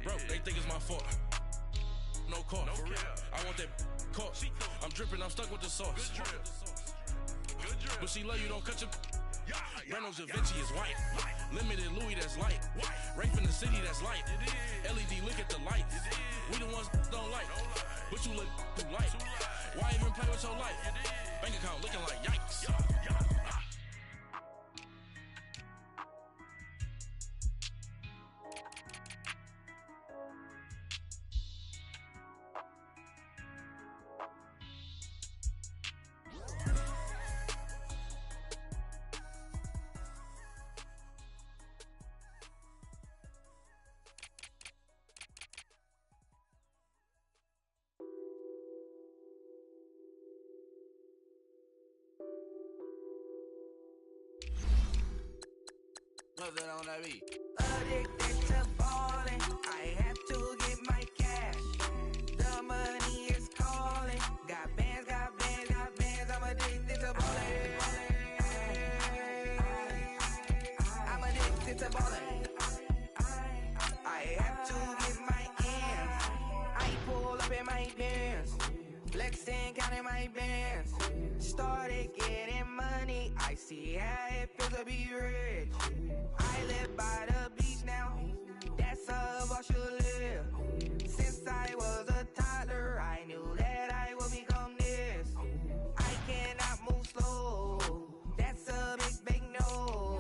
Bro, they think it's my fault. No call, for real. I want that caught. I'm dripping, I'm stuck with the sauce. Good drip. But she love you, don't cut your. Reynolds Da Vinci is white. Limited Louis, that's light. Rape in the city, that's light. LED, look at the lights. We the ones don't like. But you look too light. Why even play with your life? Bank account looking like yikes. What's that on that beat? Addicted to ballin', I have to get my cash. The money is calling. Got bands, got bands, got bands. I'm addicted to ballin'. I'm addicted to ballin'. I have to get my ends. I pull up in my bands, flexing, counting my bands. Started getting money. I see how it feels to be rich. I live by the beach now, that's how I should live. Since I was a toddler, I knew that I would become this. I cannot move slow, that's a big no.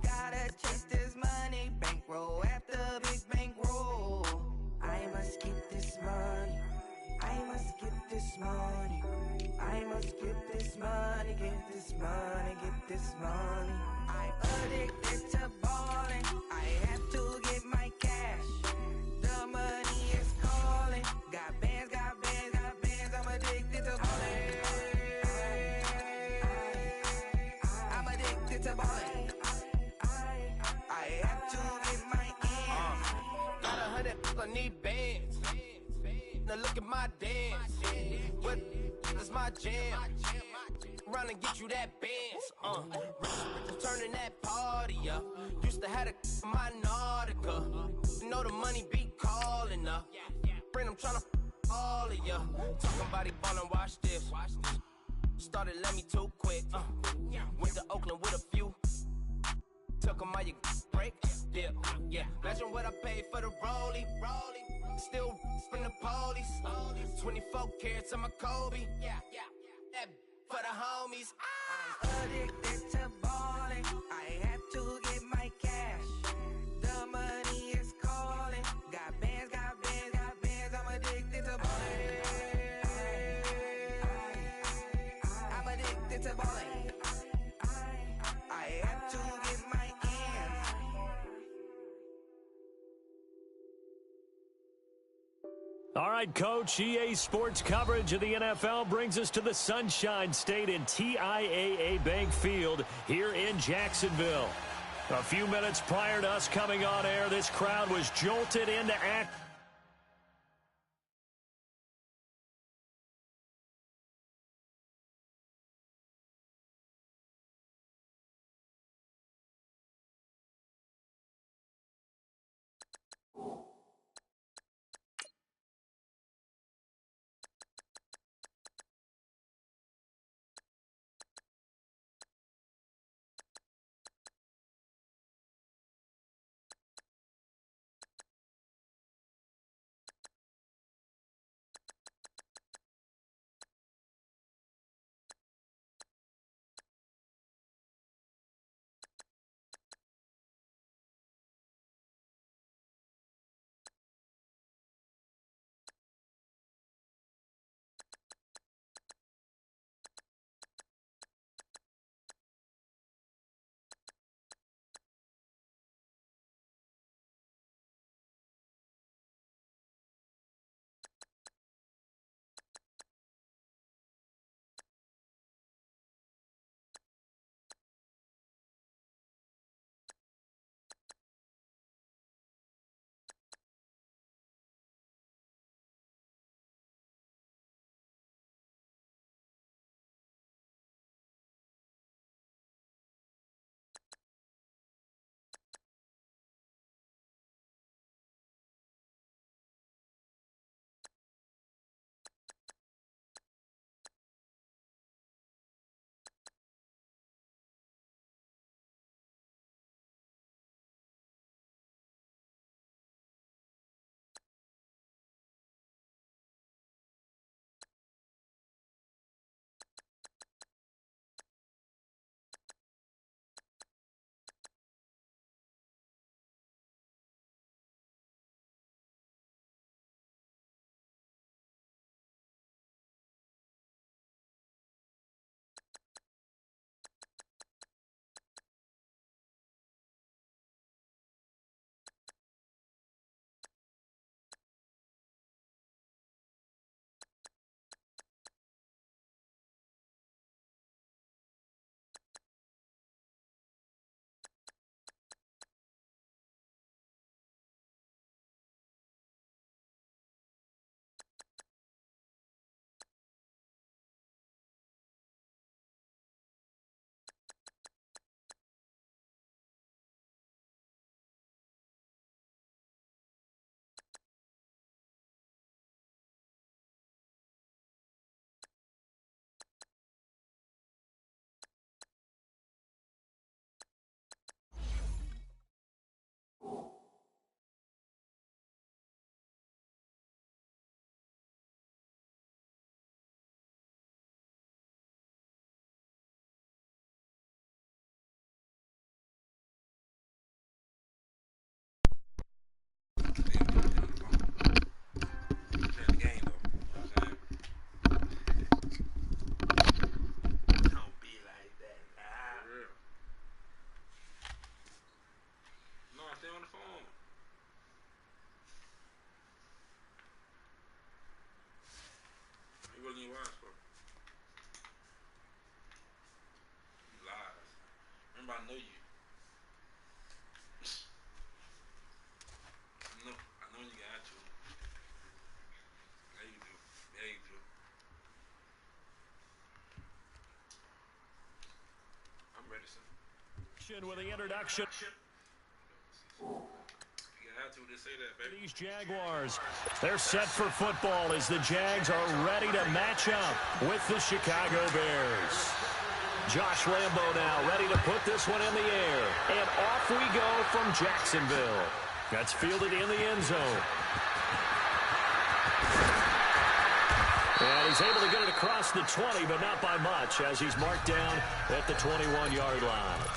Gotta chase this money, bankroll after big bankroll. I must get this money, I must get this money. I must get this money, get this money, get this money. I addicted to ballin', I have to get my cash. The money is calling. Got bands, got bands, got bands. I'm addicted to ballin'. I'm addicted to ballin'. I have to get my ends. Got 100, I need bands. Now look at my dance. What is my jam? Run and get you that bands. Turning that party up. Used to have a my Nautica. You know the money be calling up. Friend, I'm tryna all of ya. Talking about it ballin', watch this. Started let me too quick. Went to Oakland with a few. Took 'em all you break. Yeah. Imagine what I paid for the rollie. Still from the police. 24 carats on my Kobe. That for the homies. Addicted to ballin', I have to get my cash. The money is calling. Got bands, got bands, got bands. I'm addicted to ballin'. I'm addicted to ballin'. I have to get my ends. All right, Coach, EA Sports coverage of the NFL brings us to the Sunshine State in TIAA Bank Field here in Jacksonville. A few minutes prior to us coming on air, this crowd was jolted into action. With the introduction. These Jaguars, they're set for football as the Jags are ready to match up with the Chicago Bears. Josh Lambo now ready to put this one in the air. And off we go from Jacksonville. That's fielded in the end zone. And he's able to get it across the 20, but not by much, as he's marked down at the 21-yard line.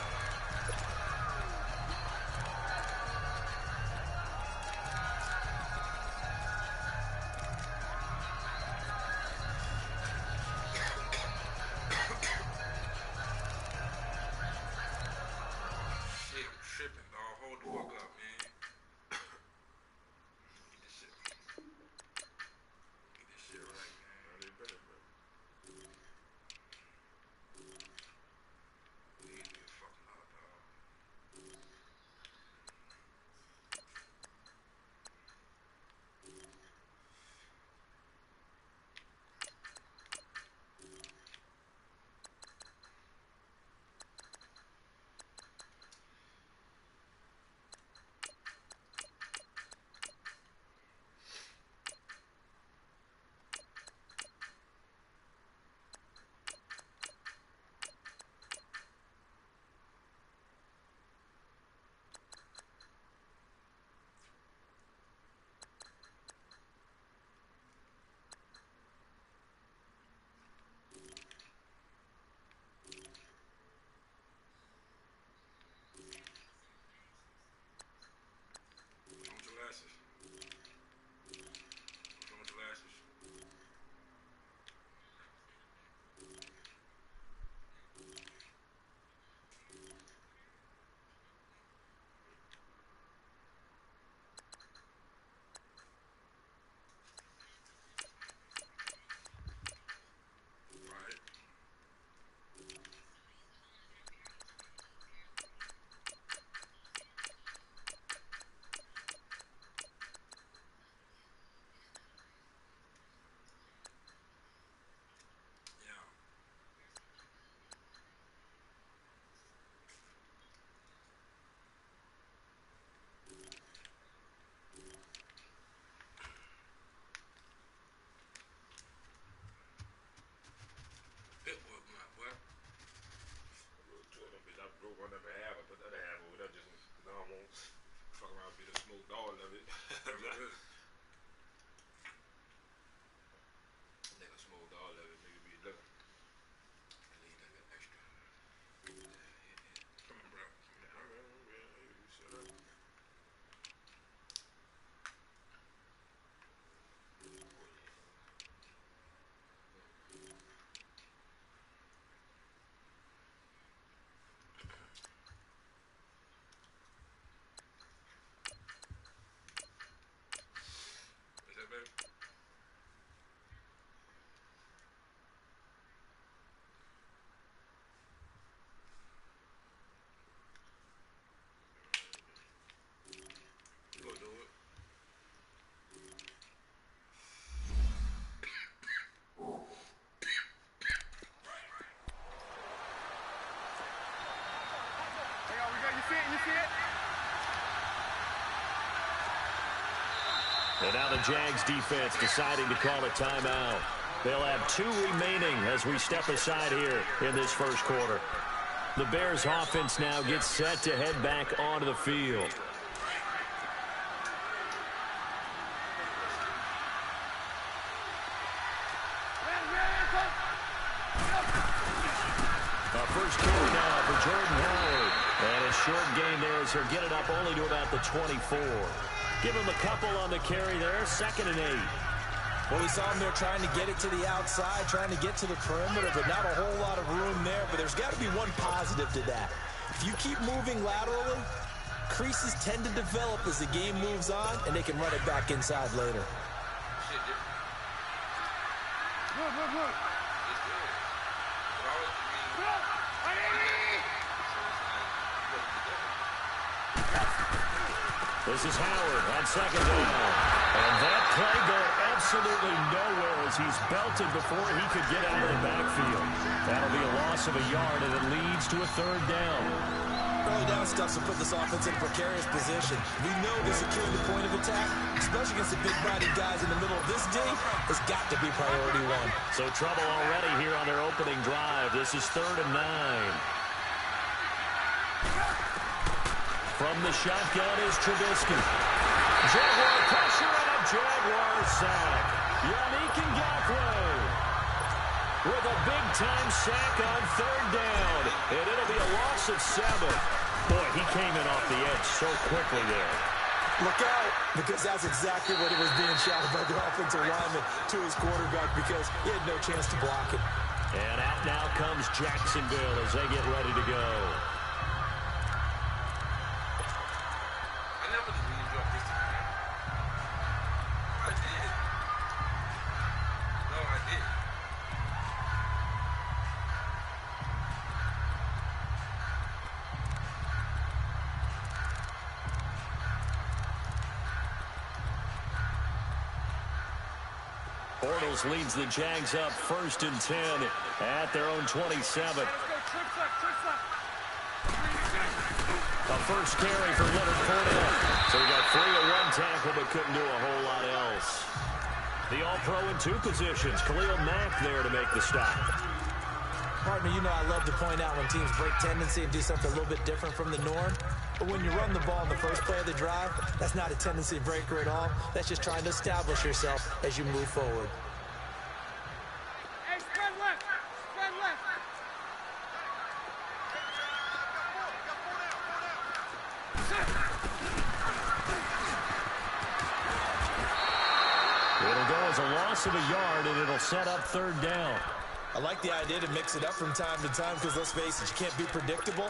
And now the Jags defense deciding to call a timeout. They'll have 2 remaining as we step aside here in this first quarter. The Bears offense now gets set to head back onto the field. First carry now for Jordan Howard. And a short gain there as he'll get it up only to about the 24. Give him a couple on the carry there, 2nd and 8. Well, we saw him there trying to get it to the outside, trying to get to the perimeter, but not a whole lot of room there. But there's got to be one positive to that. If you keep moving laterally, creases tend to develop as the game moves on, and they can run it back inside later. Look. This is Howard on 2nd down. And that play going absolutely nowhere as he's belted before he could get out of the backfield. That'll be a loss of a yard, and it leads to a 3rd down. early down stuff to put this offense in a precarious position. We know that securing the point of attack, especially against the big-bodied guys in the middle of this D, has got to be priority one. So trouble already here on their opening drive. This is 3rd and 9. From the shotgun is Trubisky. Jaguar pressure and a Jaguar sack. Yannick Ngakoue with a big-time sack on 3rd down. And it'll be a loss of 7. Boy, he came in off the edge so quickly there. Look out, because that's exactly what it was being shouted by the offensive lineman to his quarterback, because he had no chance to block it. And out now comes Jacksonville as they get ready to go. Bortles leads the Jags up 1st and 10 at their own 27. A first carry for Leonard Fournette. So he got 3 at 1 tackle but couldn't do a whole lot else. The All-Pro in 2 positions. Khalil Mack there to make the stop. Partner, you know I love to point out when teams break tendency and do something a little bit different from the norm. But when you run the ball in the first play of the drive, that's not a tendency breaker at all. That's just trying to establish yourself as you move forward. Hey, spread left. Spread left. It'll go as a loss of a yard, and it'll set up 3rd down. I like the idea to mix it up from time to time because, let's face it, you can't be predictable.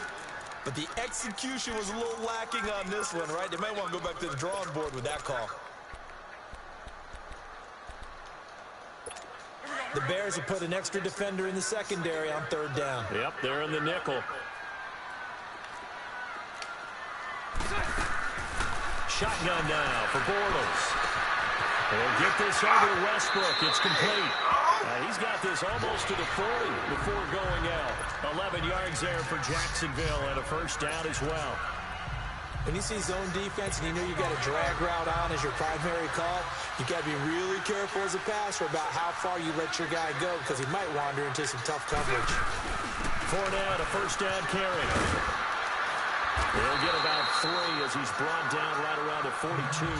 But the execution was a little lacking on this one, right? They might want to go back to the drawing board with that call. The Bears have put an extra defender in the secondary on 3rd down. Yep, they're in the nickel. Shotgun now for Bortles. They'll get this over to Westbrook. It's complete. He's got this almost to the 40 before going out. 11 yards there for Jacksonville and a first down as well. When you see zone defense and you know you got a drag route on as your primary call, you got to be really careful as a passer about how far you let your guy go because he might wander into some tough coverage. Fournette, a first down carry. He'll get about 3 as he's brought down right around the 42.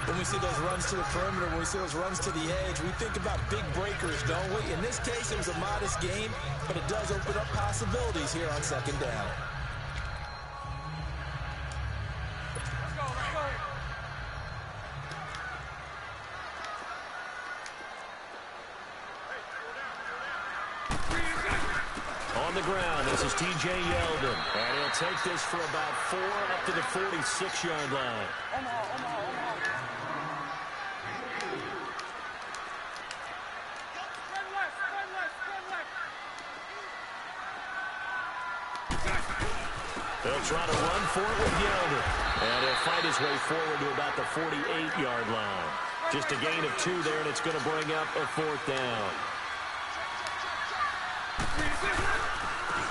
When we see those runs to the perimeter, when we see those runs to the edge, we think about big breakers, don't we? In this case, it was a modest gain, but it does open up possibilities here on 2nd down. On the ground, this is T.J. Yeldon, and he'll take this for about 4 up to the 46-yard line. They'll try to run for it with Yeldon, and he'll fight his way forward to about the 48-yard line. Just a gain of 2 there, and it's going to bring up a 4th down.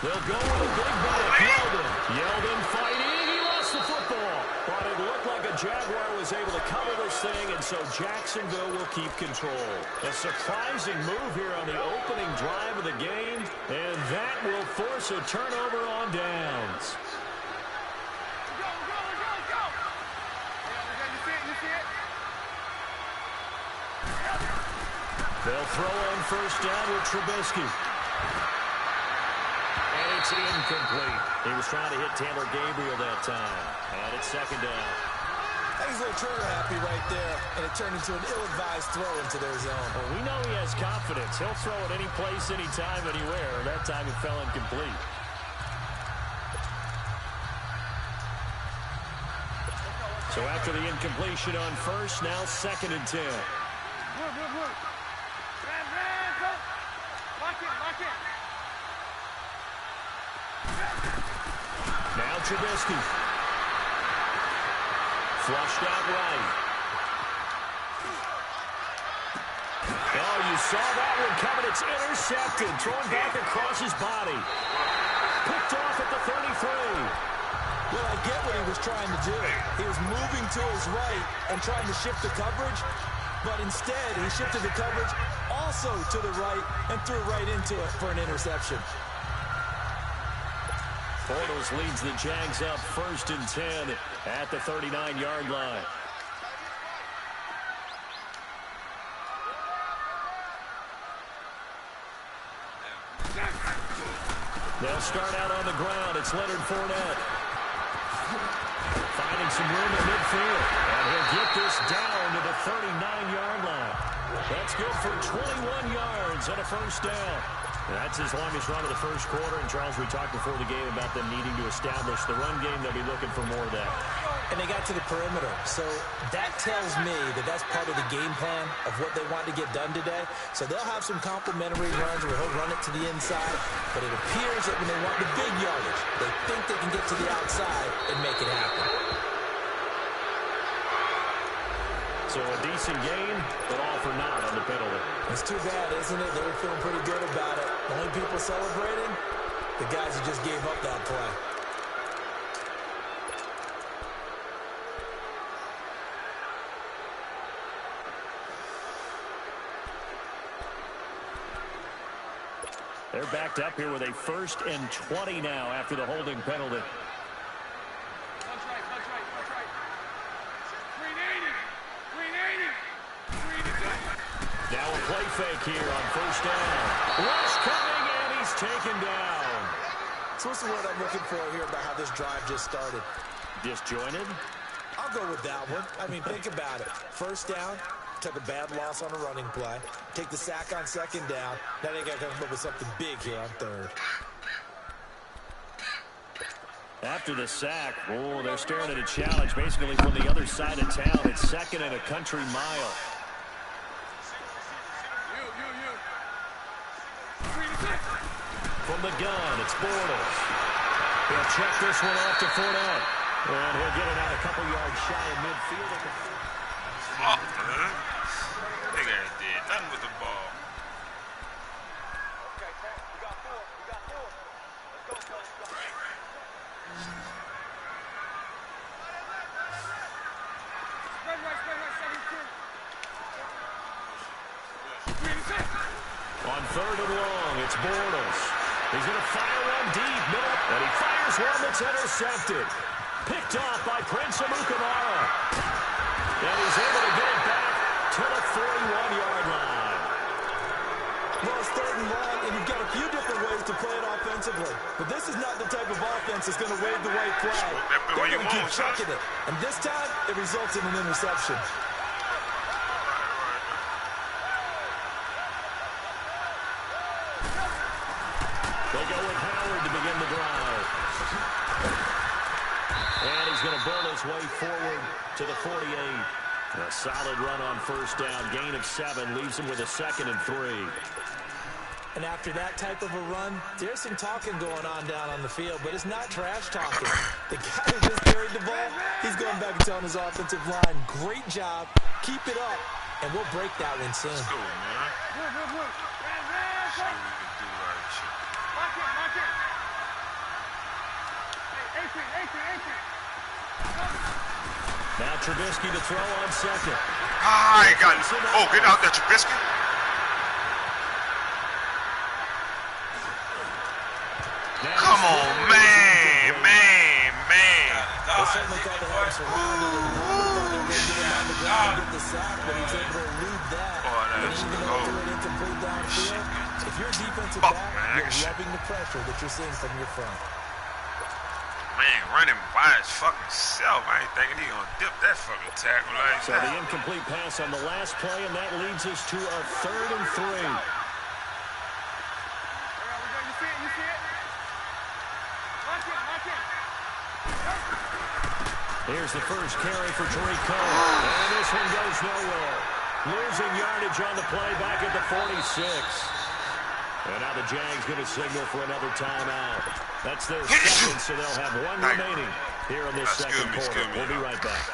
They'll go with a big back, Yeldon. Yeldon fighting. He lost the football. But it looked like a Jaguar was able to cover this thing, and so Jacksonville will keep control. A surprising move here on the opening drive of the game, and that will force a turnover on downs. They'll throw on first down with Trubisky. And it's incomplete. He was trying to hit Taylor Gabriel that time. And it's 2nd down. He's a little trigger happy right there, and it turned into an ill-advised throw into their zone. Well, we know he has confidence. He'll throw it any place, anytime, anywhere. That time it fell incomplete. So after the incompletion on first, now 2nd and 10. Now Trubisky. Flushed out right. Oh, you saw that one coming. It's intercepted. Thrown back across his body. Picked off at the 33. Well, I get what he was trying to do. He was moving to his right and trying to shift the coverage, but instead he shifted the coverage also to the right and threw right into it for an interception. Bortles leads the Jags up 1st and 10 at the 39-yard line. They'll start out on the ground. It's Leonard Fournette. Finding some room in midfield. And he'll get this down to the 39-yard line. That's good for 21 yards and a first down. That's his longest run of the first quarter. And, Charles, we talked before the game about them needing to establish the run game. They'll be looking for more of that. And they got to the perimeter. So that tells me that that's part of the game plan of what they want to get done today. So they'll have some complementary runs where he'll run it to the inside. But it appears that when they want the big yardage, they think they can get to the outside and make it happen. So a decent gain, but all for naught on the penalty. It's too bad, isn't it? They were feeling pretty good about it. The only people celebrating, the guys who just gave up that play. They're backed up here with a 1st and 20 now after the holding penalty. Punch right, punch right, punch right. 380, 380. Now a play fake here on 1st down. Rush coming, and he's taken down. So what's the word I'm looking for here about how this drive just started? Disjointed? I'll go with that one. I mean, think about it. 1st down, took a bad loss on a running play. Take the sack on 2nd down. Now they got to come up with something big here on 3rd. After the sack, oh, they're staring at a challenge basically from the other side of town. It's 2nd and a country mile. From the gun, it's Bortles. He'll check this one off to Fournette. And he'll get it out a couple yards shy of midfield. Oh, man. Nigga ain't did nothing with the ball. Okay, we got 4. We got 4. Let's go, coach. Spread right, 72. On 3rd and long, it's Bortles. He's going to fire one deep, middle, and he fires one that's intercepted. Picked off by Prince Amukamara. And he's able to get it back to the 41-yard line. Well, it's 3rd and long, and you've got a few different ways to play it offensively. But this is not the type of offense that's going to wave the white flag. They're going to keep chucking it. And this time, it results in an interception. They go with Howard to begin the drive. And he's going to bull his way forward to the 48. A solid run on 1st down. Gain of 7 leaves him with a 2nd and 3. And after that type of a run, there's some talking going on down on the field, but it's not trash talking. The guy who just carried the ball, he's going back and telling his offensive line, great job, keep it up, and we'll break that one soon. Let's go, man. Good. See what we can do right here. Lock it. Hey, 18. Now Trubisky to throw on 2nd. Ah, he got it. Oh, get out there, Trubisky. Come on, man. They certainly thought they had some get the sack, but he's able to elude that. And even though it's an incomplete downfield, if you're a defensive back, you're loving the pressure that you're seeing from your front. Man, running by his fucking self. I ain't thinking he gonna dip that fucking tackle like So that. the incomplete pass on the last play, and that leads us to a 3rd and 3. You see it? Lock it. Here's the first carry for Tariq Cohen. And this one goes nowhere. Losing yardage on the play back at the 46. And now the Jags going to signal for another timeout. That's their 2nd, so they'll have 1 remaining here in this 2nd quarter. We'll be right back.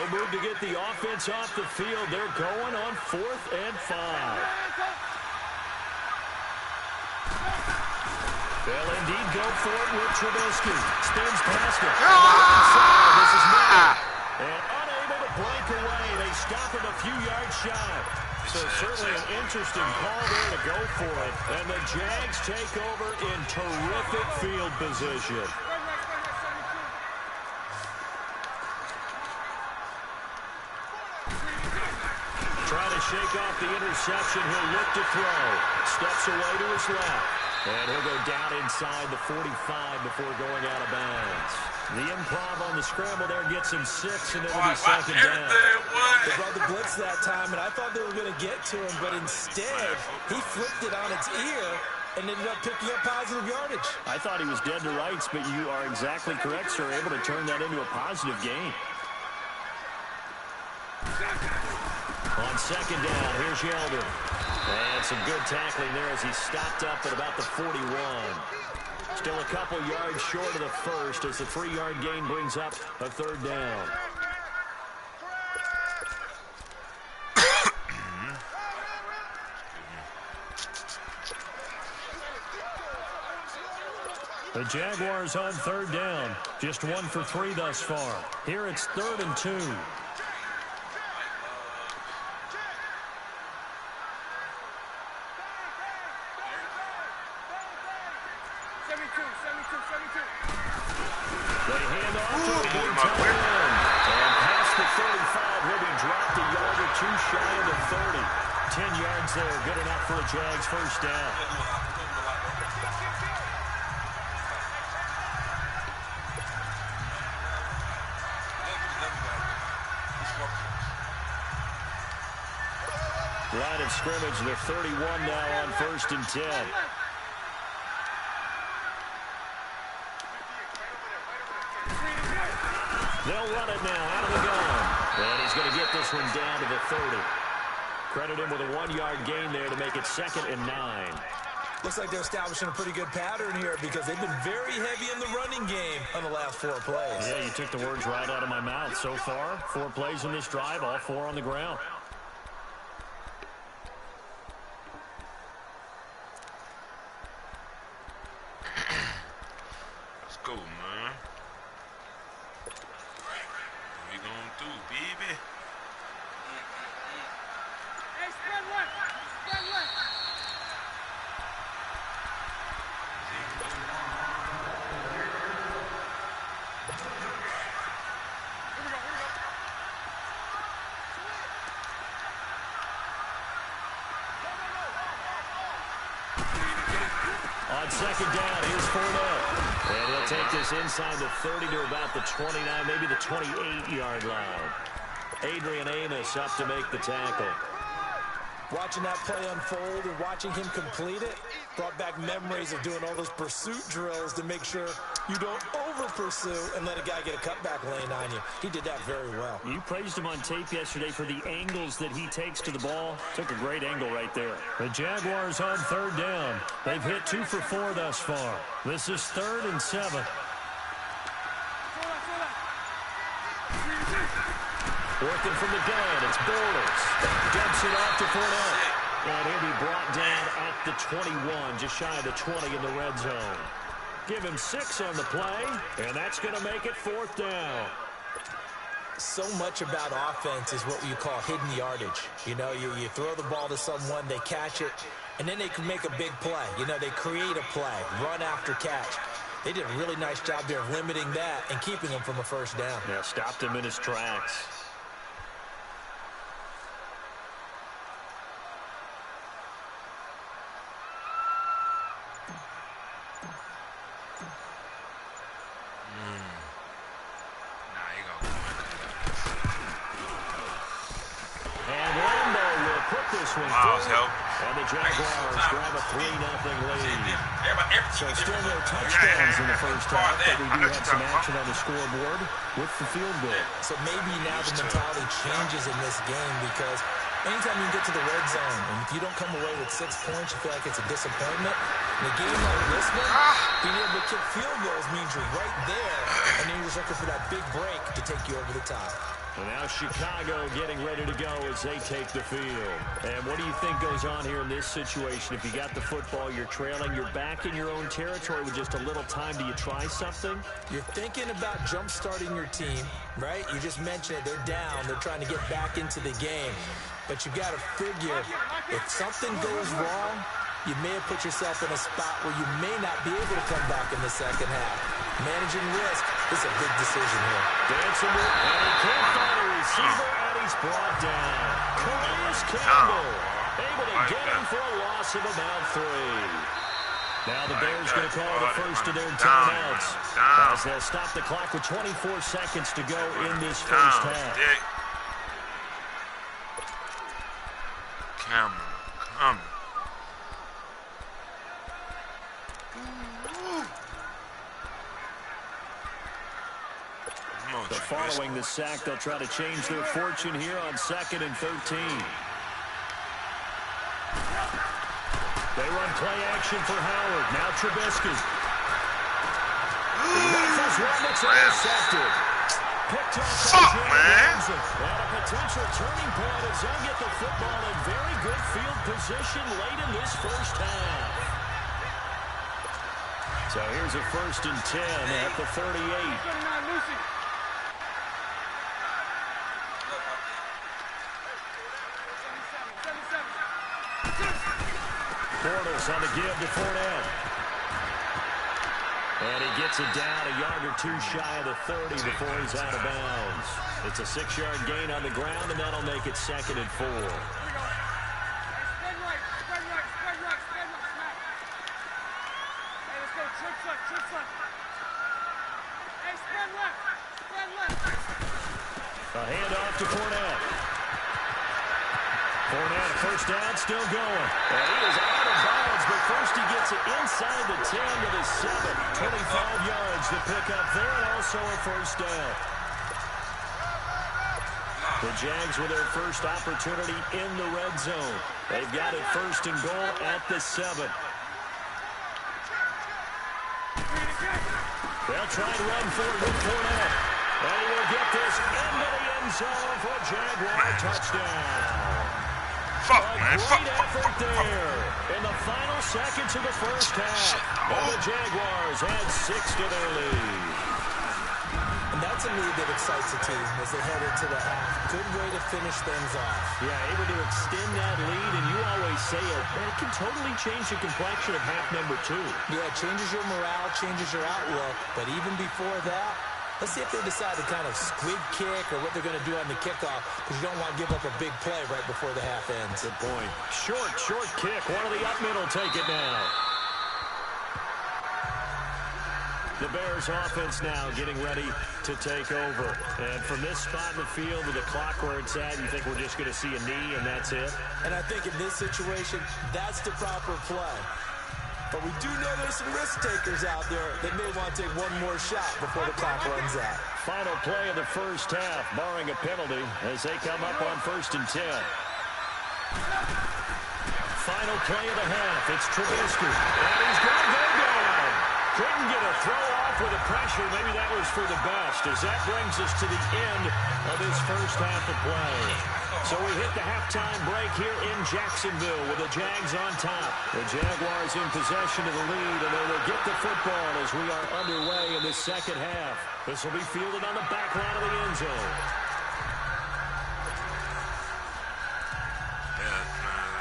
No move to get the offense off the field. They're going on 4th and 5. They'll indeed go for it with Trubisky. Spins past it. This is Miller. And unable to break away. They stop him a few yards shy. So certainly an interesting call there to go for it. And the Jags take over in terrific field position. Trying to shake off the interception. He'll look to throw. Steps away to his left. And he'll go down inside the 45 before going out of bounds. The improv on the scramble there gets him 6, and it'll be 2nd down. They brought the blitz that time, and I thought they were going to get to him, but instead, he flipped it on its ear and ended up picking up positive yardage. I thought he was dead to rights, but you are exactly correct, sir. Able to turn that into a positive gain. On 2nd down, here's Yeldon. And some good tackling there as he stopped up at about the 41. Still a couple yards short of the first as the 3-yard gain brings up a 3rd down. The Jaguars on 3rd down. Just 1 for 3 thus far. Here it's 3rd and 2. They hand off to a big tight end. And past the 35, he'll be dropped a yard or 2 shy of the 30. 10 yards there, good enough for a Jags 1st down. Line of scrimmage, they're 31 now on 1st and 10. They'll run it now out of the gun. And he's going to get this one down to the 30. Credit him with a 1-yard gain there to make it 2nd and 9. Looks like they're establishing a pretty good pattern here because they've been very heavy in the running game on the last 4 plays. Yeah, you took the words right out of my mouth. So far, 4 plays in this drive, all 4 on the ground. Let's go, man. What we gonna do, baby? Hey, spread left. Spread left. On 2nd down, here's Fournette. And he'll take this inside the 30 to about the 29, maybe the 28-yard line. Adrian Amos up to make the tackle. Watching that play unfold and watching him complete it brought back memories of doing all those pursuit drills to make sure you don't over-pursue and let a guy get a cutback lane on you. He did that very well. You praised him on tape yesterday for the angles that he takes to the ball. Took a great angle right there. The Jaguars on 3rd down. They've hit 2 for 4 thus far. This is 3rd and 7. Working from the gun, it's Bowles. Dumps it off to Fournette. And he'll be brought down at the 21, just shy of the 20 in the red zone. Give him 6 on the play, and that's going to make it 4th down. So much about offense is what you call hidden yardage. You know, you throw the ball to someone, they catch it, and then they can make a big play. You know, they create a play, run after catch. They did a really nice job there of limiting that and keeping him from a 1st down. Yeah, stopped him in his tracks. And the Jaguars grab a 3-0 lead. So still no touchdowns in the first half, but we do have some action on the scoreboard with the field goal. So maybe now the mentality changes in this game because anytime you get to the red zone, and if you don't come away with 6 points, you feel like it's a disappointment. In a game like this one, being able to kick field goals means you're right there, and then you're just looking for that big break to take you over the top. And now Chicago getting ready to go as they take the field. And what do you think goes on here in this situation? If you got the football, you're trailing, you're back in your own territory with just a little time. Do you try something? You're thinking about jump-starting your team, right? You just mentioned it. They're down. They're trying to get back into the game. But you've got to figure, if something goes wrong, you may have put yourself in a spot where you may not be able to come back in the second half. Managing risk is a big decision here. Dancing with, and he can't find a receiver, and he's brought down. Calais Campbell able to get him for a loss of about 3. Now the Bears going to call the first of their timeouts as they'll stop the clock with 24 seconds to go in this first half. Campbell, come. So following the sack, they'll try to change their fortune here on 2nd and 13. They run play action for Howard. Now Trubisky. He rifles one that's intercepted. Picked off by James. And a potential turning point as they'll get the football in very good field position late in this first half. So here's a 1st and 10 at the 38. Bortles on the give to Fournette. And he gets it down a yard or 2 shy of the 30 before he's out of bounds. It's a 6-yard gain on the ground, and that'll make it 2nd and 4. A handoff to Fournette. Fournette, first down, still going. And he is out of bounds, but first he gets it inside the 10 to the 7. 25 yards to pick up there, and also a first down. The Jags with their first opportunity in the red zone. They've got it 1st and goal at the 7. They'll try to run forward with Fournette. And he will get this into the end zone for a Jaguar touchdown. Great effort there in the final seconds of the first half. And the Jaguars add 6 to their lead. And that's a lead that excites the team as they head into the half. Good way to finish things off. Yeah, able to extend that lead, and you always say it can totally change the complexion of half number 2. Yeah, it changes your morale, changes your outlook. But even before that, let's see if they decide to kind of squib kick or what they're going to do on the kickoff, because you don't want to give up a big play right before the half ends. Good point. Short kick. One of the up middle take it now. The Bears offense now getting ready to take over. And from this spot in the field with the clock where it's at, you think we're just going to see a knee and that's it? And I think in this situation, that's the proper play. But we do know there's some risk takers out there that may want to take one more shot before the clock runs out. Final play of the first half, barring a penalty, as they come up on 1st and 10. Final play of the half, it's Trubisky. And he's going to go down. Couldn't get a throw off with the pressure. Maybe that was for the best, as that brings us to the end of this first half of play. So we hit the halftime break here in Jacksonville with the Jags on top. The Jaguars in possession of the lead, and they will get the football as we are underway in the second half. This will be fielded on the back line of the end zone.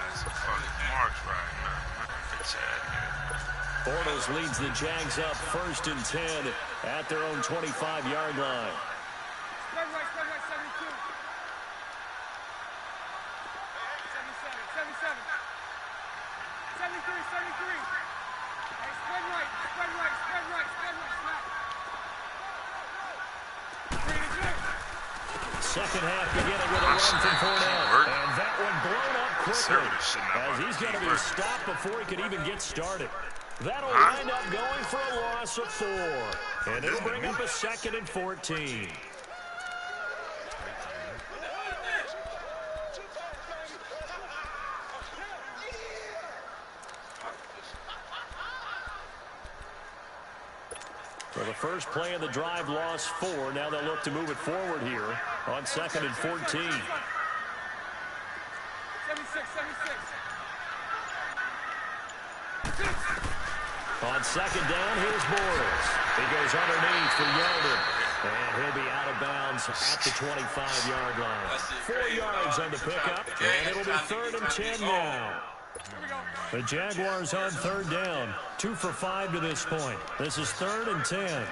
It's a fucking march right now. It's Bortles leads the Jags up 1st and 10 at their own 25-yard line. Spread right, 72. 77. 73. Hey, spread right, snap. Second half beginning with a run from Fournette. And that one blown up quickly as he's going to be stopped before he could even get started. That'll wind up going for a loss of 4. And it'll bring up a 2nd and 14. So the first play of the drive lost 4. Now they'll look to move it forward here. on 2nd and 14. 76. On 2nd down, here's Bortles. He goes underneath for Yeldon. And he'll be out of bounds at the 25-yard line. 4 yards on the pickup, and it'll be 3rd and 10 now. The Jaguars on 3rd down. 2 for 5 to this point. This is 3rd and 10.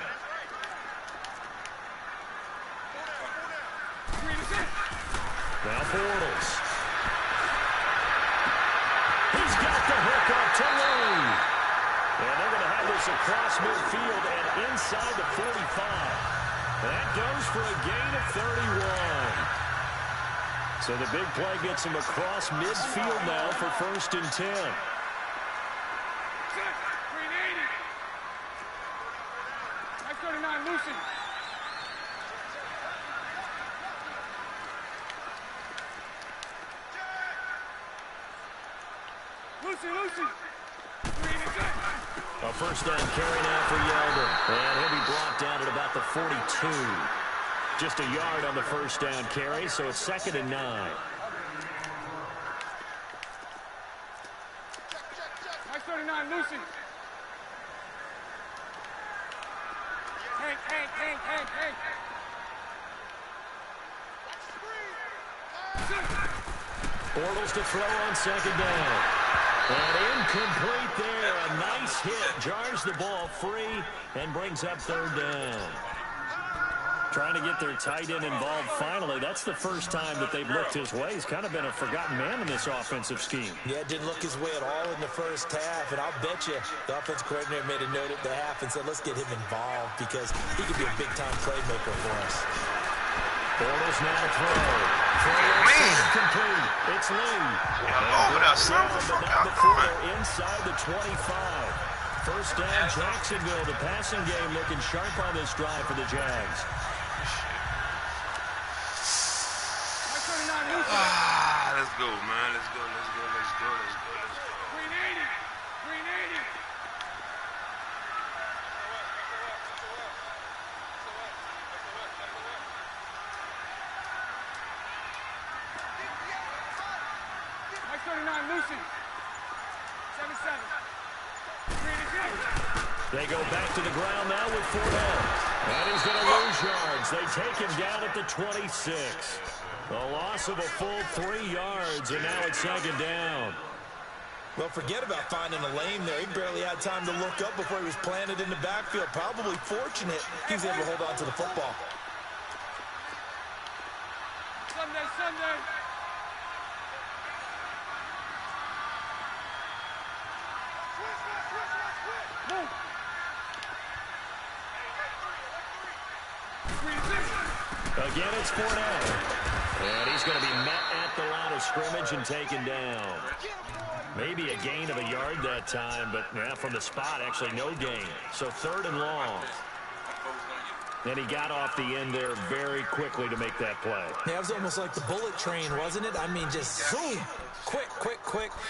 Now Bortles. He's got the hook up to Lee. And they're going to have this across midfield and inside the 45. That goes for a gain of 31. So the big play gets him across midfield now for 1st and 10. Lucy. A 1st down carry now for Yeldon. And he'll be brought down at about the 42. Just a yard on the 1st down carry, so it's 2nd and 9. Nice 39, Lucy. Hank. Bortles to throw on 2nd down. And incomplete there. A nice hit. Jars the ball free and brings up 3rd down. Trying to get their tight end involved finally. That's the first time that they've looked his way. He's kind of been a forgotten man in this offensive scheme. Yeah, didn't look his way at all in the first half. And I'll bet you the offensive coordinator made a note at the half and said, let's get him involved because he could be a big-time playmaker for us. Bortles now to throw. Complete. It's Lee. Over there, son. What the fuck out going? Inside the 25. 1st down, Jacksonville. The passing game looking sharp on this drive for the Jags. Let's go, man. Let's go. 380. Nice 39, Lucy. 77. They go back to the ground now with Fournette. And he's going to lose yards. They take him down at the 26. A loss of a full 3 yards, and now it's 2nd down. Well, forget about finding a lane there. He barely had time to look up before he was planted in the backfield. Probably fortunate he was able to hold on to the football. Sunday. Again, it's Fournette. And he's going to be met at the line of scrimmage and taken down. Maybe a gain of a yard that time, but from the spot, actually no gain. So 3rd and long. And he got off the end there very quickly to make that play. Yeah, it was almost like the bullet train, wasn't it? I mean, just zoom. Quick.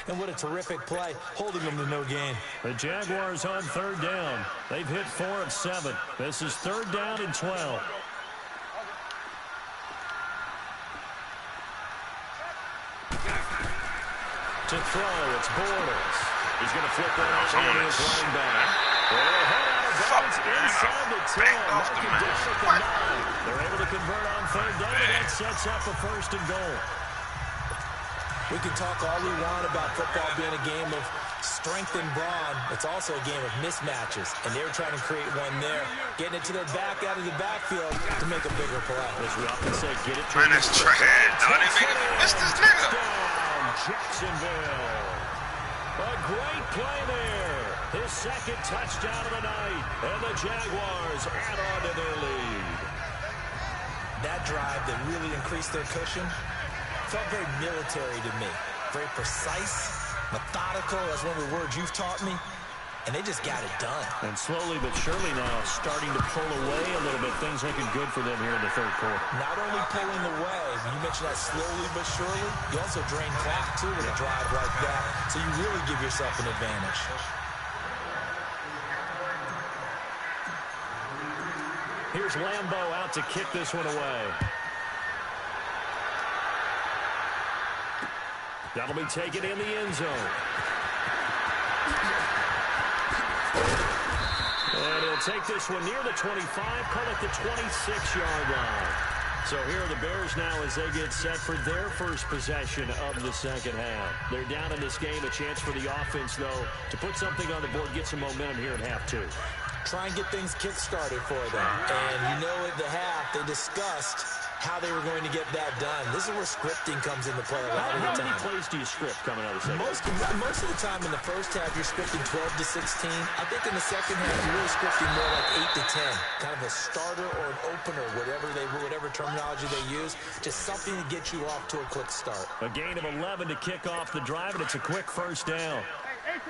And what a terrific play, holding them to no gain. The Jaguars on 3rd down. They've hit 4 of 7. This is 3rd down and 12. To throw, it's Bortles. He's going to flip that out to his running back. They'll head out of bounds inside the 10. Mark it down at the 9. They're able to convert on 3rd down, and that sets up a 1st and goal. We can talk all we want about football being a game of strength and brawn. It's also a game of mismatches, and they're trying to create one there, getting it to their back out of the backfield to make a bigger play. As we often say, get it to Man, that's trash. Dog, they making me miss this nigga. Jacksonville. A great play there. His 2nd touchdown of the night, and the Jaguars add on to their lead. That drive that really increased their cushion felt very military to me. Very precise, methodical. That's one of the words you've taught me. And they just got it done. And slowly but surely now starting to pull away a little bit. Things looking good for them here in the 3rd quarter. Not only pulling away, you mentioned that slowly but surely, you also drain clock too with a drive like that. So you really give yourself an advantage. Here's Lambeau out to kick this one away. That'll be taken in the end zone. And he'll take this one near the 25, call it the 26-yard line. So here are the Bears now as they get set for their first possession of the second half. They're down in this game, a chance for the offense, though, to put something on the board, get some momentum here at half two. Try and get things kick-started for them. And you know at the half, they discussed how they were going to get that done. This is where scripting comes into play a lot of the time. How many plays do you script coming out of the second? Most of the time in the first half, you're scripting 12 to 16. I think in the second half, you're really scripting more like 8 to 10. Kind of a starter or an opener, whatever terminology they use. Just something to get you off to a quick start. A gain of 11 to kick off the drive, and it's a quick first down.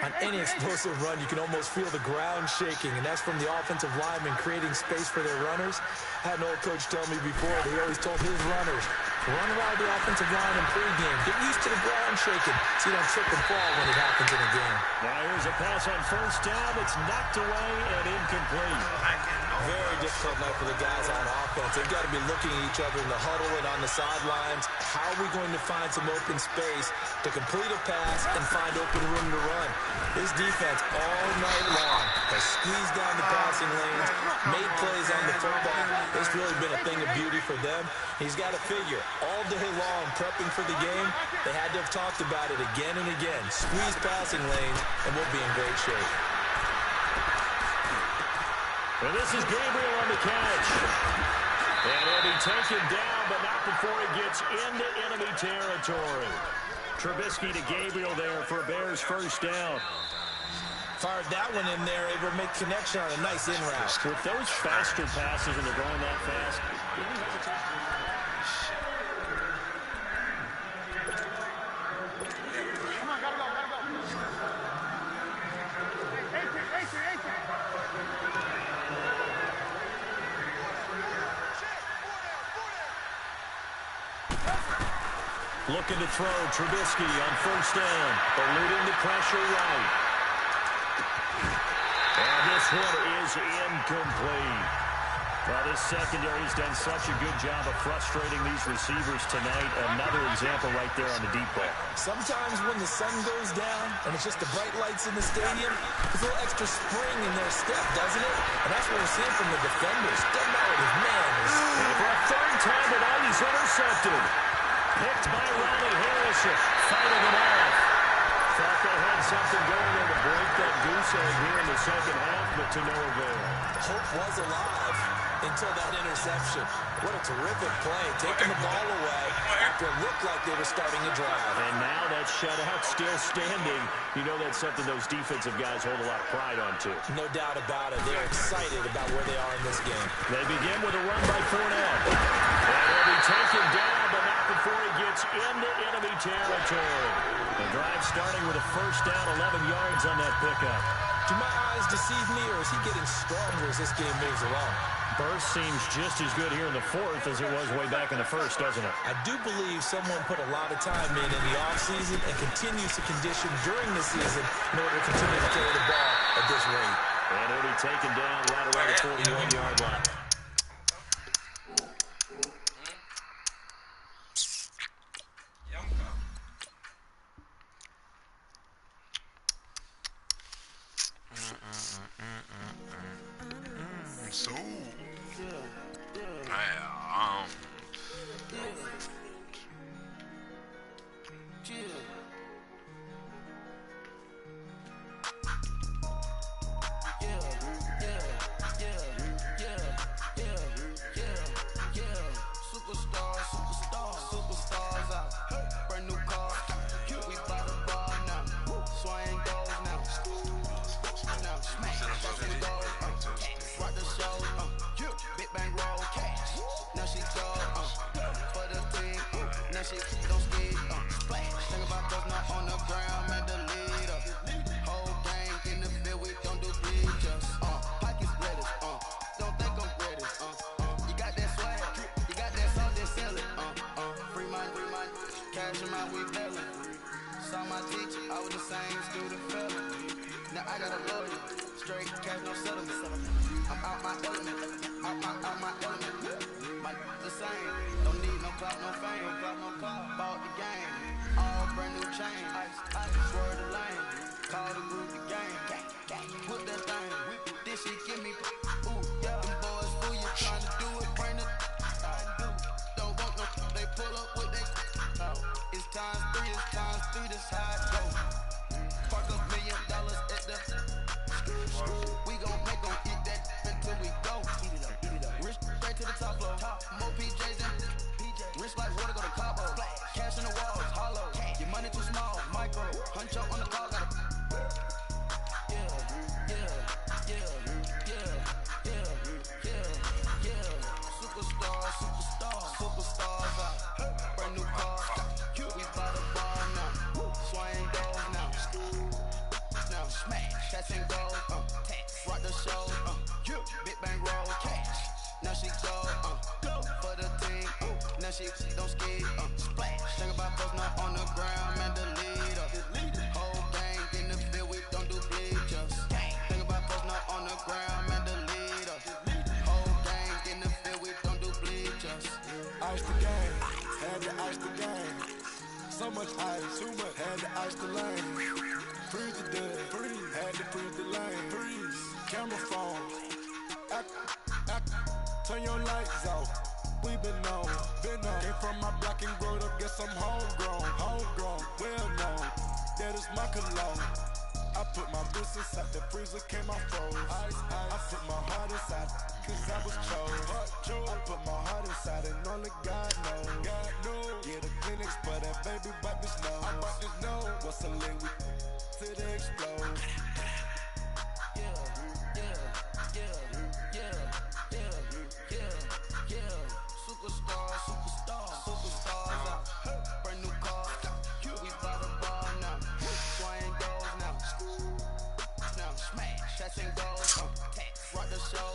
On any explosive run, you can almost feel the ground shaking, and that's from the offensive linemen creating space for their runners. I had an old coach tell me before, he always told his runners, run around the offensive line in pregame. Get used to the ground shaking so you don't trip and fall when it happens in a game. Now here's a pass on first down. It's knocked away and incomplete. Very difficult night for the guys on offense. They've got to be looking at each other in the huddle and on the sidelines. How are we going to find some open space to complete a pass and find open room to run? This defense all night long has squeezed down the passing lanes, made plays on the football. It's really been a thing of beauty for them. He's got to figure, all day long prepping for the game, they had to have talked about it again and again. Squeeze passing lanes, and we'll be in great shape. And this is Gabriel on the catch. And he'll be taken down, but not before he gets into enemy territory. Trubisky to Gabriel there for a Bears first down. Fired that one in there, able to make connection on a nice in route. With those faster passes and they're going that fast. Looking to throw, Trubisky on first down, eluding the pressure right. And this one is incomplete. Well, this secondary has done such a good job of frustrating these receivers tonight. Another example right there on the deep ball. Sometimes when the sun goes down and it's just the bright lights in the stadium, there's a little extra spring in their step, doesn't it? And that's what we're seeing from the defenders. Doesn't matter what his man is. And for a third time tonight, he's intercepted. Picked by Ronnie Harrison, fighting it off. Thought they had something going there to break that goose egg here in the second half, but to no avail. Hope was alive until that interception. What a terrific play, taking the ball away after it looked like they were starting a drive. And now that shutout still standing. You know that's something those defensive guys hold a lot of pride on, too. No doubt about it. They're excited about where they are in this game. They begin with a run by Fournette. And he'll be taken down, but not before he gets into enemy territory. The drive starting with a first down, 11 yards on that pickup. Do my eyes deceive me, or is he getting stronger as this game moves along? Burst seems just as good here in the fourth as it was way back in the first, doesn't it? I do believe someone put a lot of time in the offseason and continues to condition during the season in order to continue to carry the ball at this rate. And he'll be taken down right around the 41-yard line. So, Superstars out. Brand new car. We bought a bar now. Swing goals now. Now smash. Rock the show. Big bang roll cash. Now she go for the team. Now she don't ski. Splash. Think about those not on the ground, man. The leader. Whole gang in the field. We don't do bleachers. Pockets ready. Don't think I'm ready. You got that swag. You got that sauce. Then sell it. Free mind. Cash him out. We bailing. Saw my teacher. I was the same student fella. Now I got a lawyer. Straight cash, no settlement. I'm out my element. Out my element. My my the same. Don't need no clout, no fame. Bought the game. All brand new chain. I swear the lane. Call the group the game. Put that thing. This shit give me. Ooh, yeah. Them boys fool you trying to do it. Bring the. Don't want no. They pull up with they. It's times three. This how it go. Park $1 million at the. We gon' make them eat that until we go. Eat it up. Rich straight to the top floor. More PJs and rich like water go to Cabo. Cash in the walls, hollow. Your money too small, micro. Hunch up on the car, got Superstars out. Brand new car. We bought a bar now. Swing doors now. Smash, cats and gold. Rock the show. Big bang roll. Cash. Now she go. For the team. Now she don't ski. Splash. Think about post not on the ground. Man, the leader. Whole gang in the field. We don't do bleachers. Think about post not on the ground. Man, the leader. Whole gang in the field. We don't do bleachers. Ice the game. Had to ice the game. So much ice. Too much. Had to ice the lane. Freeze the dead. Had to freeze the lane. Camera phone. Turn your lights off. We been on. Came from my block and growed up. Guess I'm homegrown. Well known. That is my cologne. I put my wrist inside the freezer, came out froze. I put my heart inside, cause I was chose. I put my heart inside and only God knows. Yeah, the clinics, but that baby bite this nose. What's a link till they explode? Superstars out. Brand new car. We bought a bar now. Swing goals now. Smash, cats and gold. Rock the show.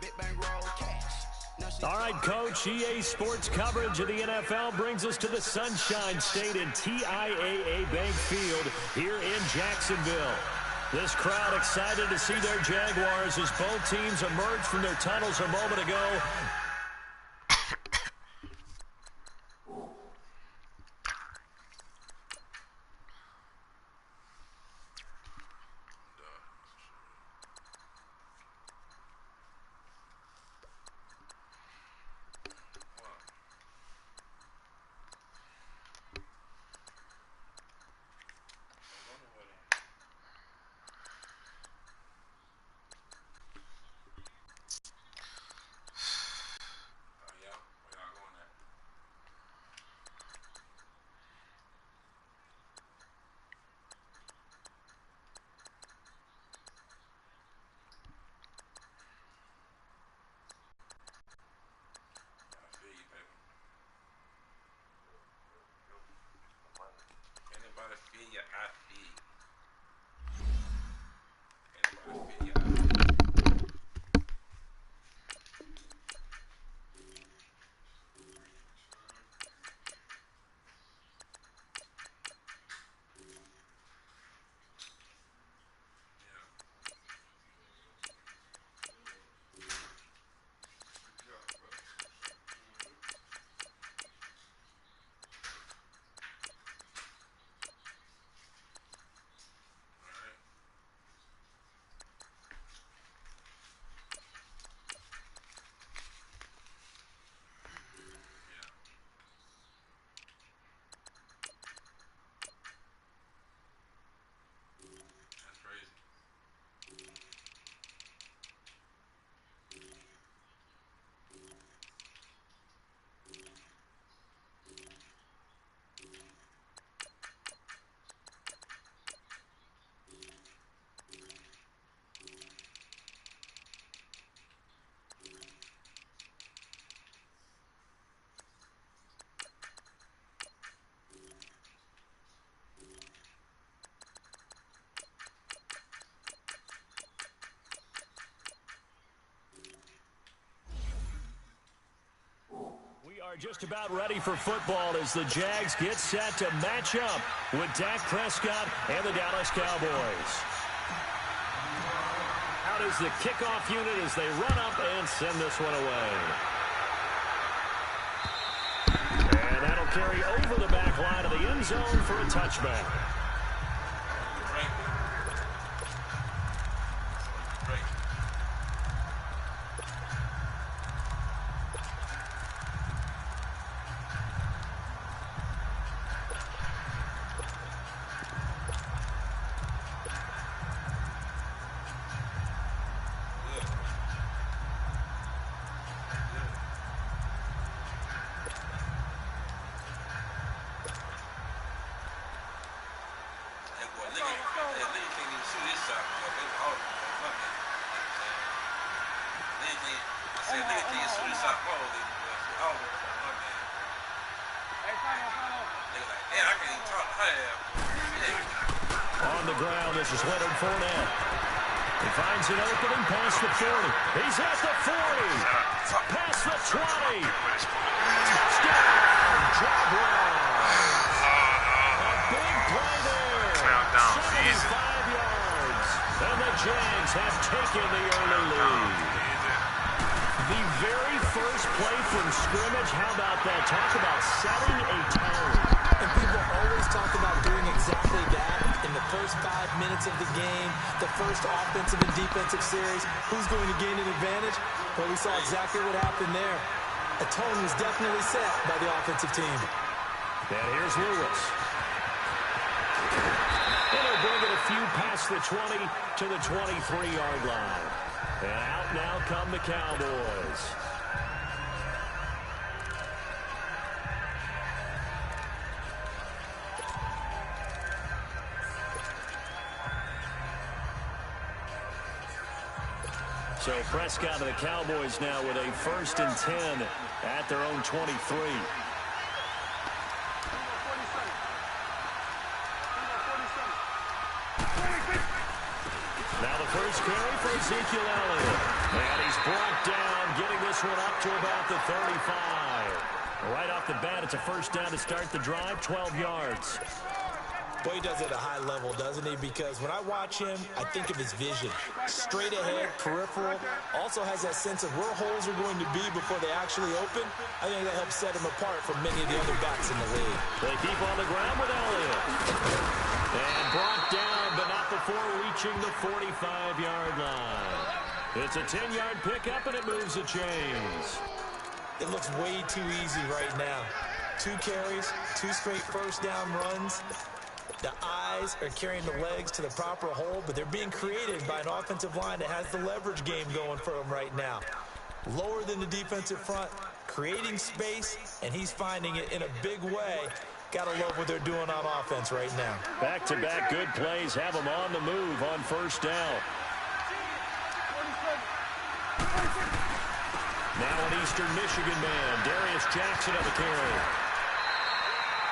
Big bang roll. Cash. All right, Coach, EA Sports coverage of the NFL brings us to the Sunshine State in TIAA Bank Field here in Jacksonville. This crowd excited to see their Jaguars as both teams emerged from their tunnels a moment ago. Are just about ready for football as the Jags get set to match up with Dak Prescott and the Dallas Cowboys. Out is the kickoff unit as they run up and send this one away. carry over the back line of the end zone for a touchback. On the ground, this is Leonard Fournette. He finds an opening past the 40. He's at the 40. Past the 20. Touchdown, Jaguars. A big play there. 75 yards. And the Jags have taken the early lead. The very first play from scrimmage, how about that? Talk about setting a tone. And people always talk about doing exactly that in the first 5 minutes of the game, the first offensive and defensive series. Who's going to gain an advantage? Well, we saw exactly what happened there. A tone was definitely set by the offensive team. And here's Lewis. And he'll bring it a few past the 20 to the 23-yard line. And out now come the Cowboys. So Prescott of the Cowboys now with a 1st and 10 at their own 23. Now the first carry for Ezekiel Elliott. And he's brought down, getting this one up to about the 35. Right off the bat, it's a first down to start the drive, 12 yards. Boy, he does it at a high level, doesn't he? Because when I watch him, I think of his vision. Straight ahead, peripheral. Also has that sense of where holes are going to be before they actually open. I think that helps set him apart from many of the other backs in the league. They keep on the ground with Elliott. And brought down, but not before reaching the 45-yard line. It's a 10-yard pickup, and it moves the chains. It looks way too easy right now. 2 carries, 2 straight first down runs. The eyes are carrying the legs to the proper hole, but they're being created by an offensive line that has the leverage game going for them right now. Lower than the defensive front, creating space, and he's finding it in a big way. Gotta love what they're doing on offense right now. Back-to-back good plays have them on the move on first down. Now an Eastern Michigan man, Darius Jackson of the carry.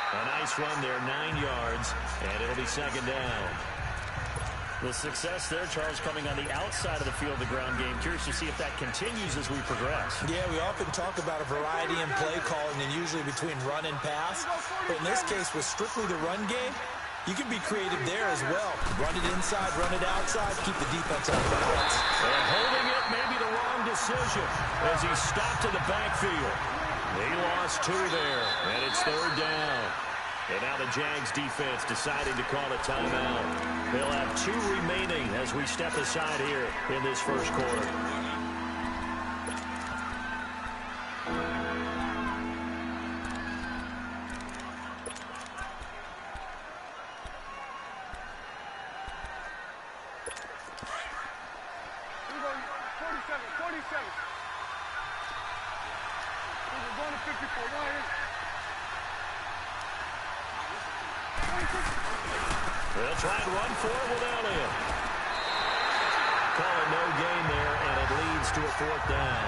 A nice run there, 9 yards, and it'll be second down. The success there, Charles, coming on the outside of the field of the ground game. Curious to see if that continues as we progress. Yeah, we often talk about a variety in play calling and usually between run and pass. But in this case, with strictly the run game, you can be creative there as well. Run it inside, run it outside, keep the defense on balance. And holding it may be the wrong decision as he stopped in the backfield. He lost 2 there, and it's third down. And now the Jags defense deciding to call a timeout. They'll have 2 remaining as we step aside here in this first quarter. They'll try and run for it with Elliott. Call it no gain there, and it leads to a 4th down.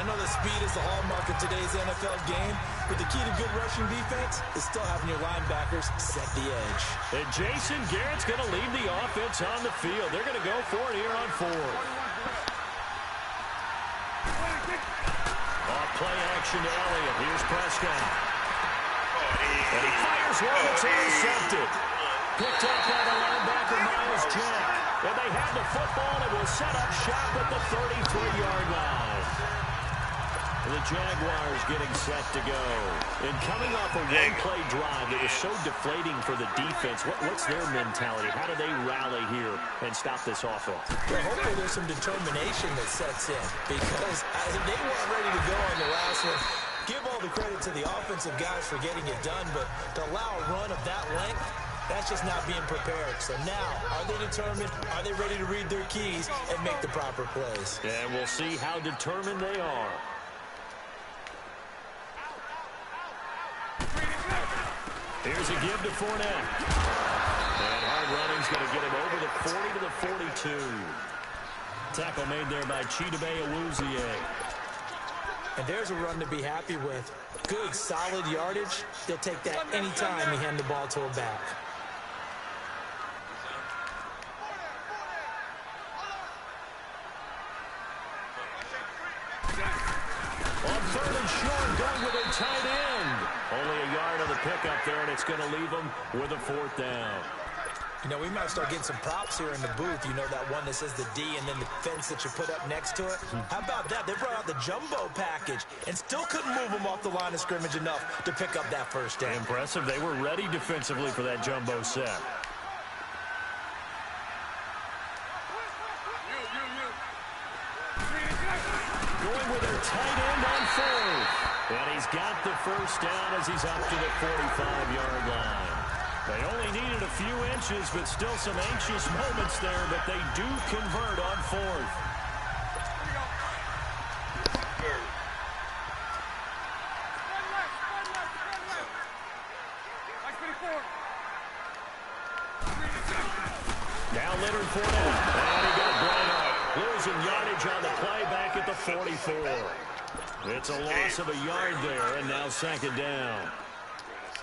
I know the speed is the hallmark of today's NFL game, but the key to good rushing defense is still having your linebackers set the edge. And Jason Garrett's going to leave the offense on the field. They're going to go for it here on 4th. Off play action to Elliott. Here's Prescott. And he fires one that's intercepted. Picked up by the linebacker, Miles Jack. And they have the football and will set up shop at the 33-yard line. The Jaguars getting set to go. And coming off a one-play drive that was so deflating for the defense, what's their mentality? How do they rally here and stop this offense? Well, hopefully there's some determination that sets in, because they weren't ready to go on the last one. Give all the credit to the offensive guys for getting it done, but to allow a run of that length, that's just not being prepared. So now, are they determined? Are they ready to read their keys and make the proper plays? And we'll see how determined they are. Here's a give to Fournette. And hard running's going to get him over the 40 to the 42. Tackle made there by Chidobe Awuzie. And there's a run to be happy with. Good, solid yardage. They'll take that anytime you hand the ball to a back. On third and short, going with a tight end. Only a yard on the pickup there, and it's going to leave them with a fourth down. You know, we might start getting some props here in the booth. You know, that one that says the D and then the fence that you put up next to it? How about that? They brought out the jumbo package and still couldn't move them off the line of scrimmage enough to pick up that first down. Impressive. They were ready defensively for that jumbo set. Going with their tight end on fourth. And he's got the first down as he's up to the 45-yard line. They only needed a few inches, but still some anxious moments there, but they do convert on fourth. Now Leonard Fournette, and he got blown up. Losing yardage on the play back at the 44. It's a loss of a yard there, and now second down.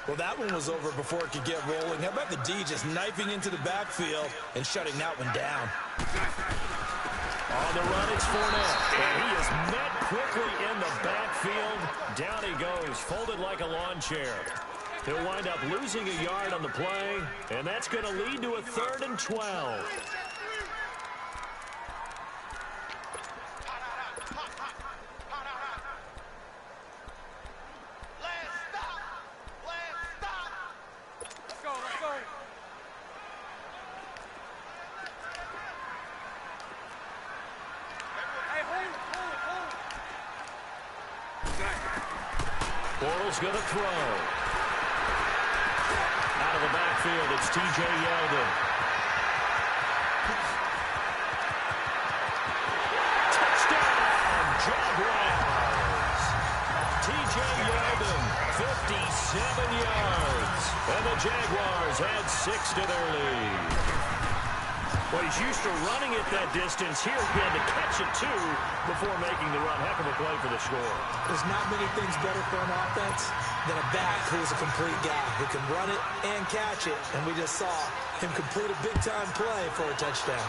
Well, that one was over before it could get rolling. How about the D just knifing into the backfield and shutting that one down? On the run, it's Fournette. And he is met quickly in the backfield. Down he goes, folded like a lawn chair. He'll wind up losing a yard on the play, and that's going to lead to a 3rd and 12. Bortles going to throw. Out of the backfield, it's T.J. Yeldon. Touchdown, Jaguars. T.J. Yeldon, 57 yards. And the Jaguars add 6 to their lead. Well, he's used to running at that distance. Here he had to catch it, too, before making the run. Heck of a play for the score. There's not many things better for an offense than a back who's a complete guy who can run it and catch it. And we just saw him complete a big-time play for a touchdown.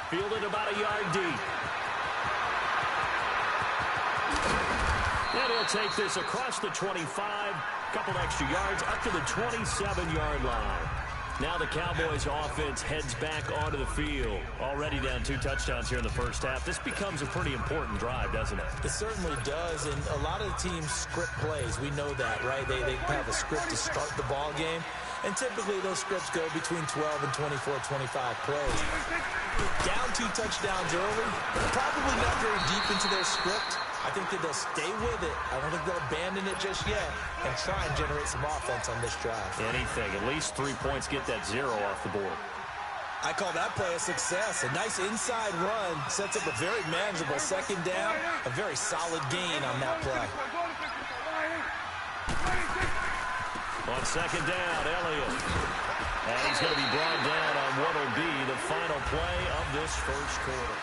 Fielded about a yard deep. And he'll take this across the 25. Couple extra yards up to the 27-yard line. Now the Cowboys offense heads back onto the field. Already down 2 touchdowns here in the first half. This becomes a pretty important drive, doesn't it? It certainly does, and a lot of the teams script plays. We know that, right? They have a script to start the ball game, and typically those scripts go between 12 and 24, 25 plays. Down 2 touchdowns early, probably not very deep into their script. I think that they'll stay with it. I don't think they'll abandon it just yet and try and generate some offense on this drive. Anything. At least 3 points. Get that 0 off the board. I call that play a success. A nice inside run sets up a very manageable second down. A very solid gain on that play. On second down, Elliott. And he's going to be brought down on what will be the final play of this first quarter.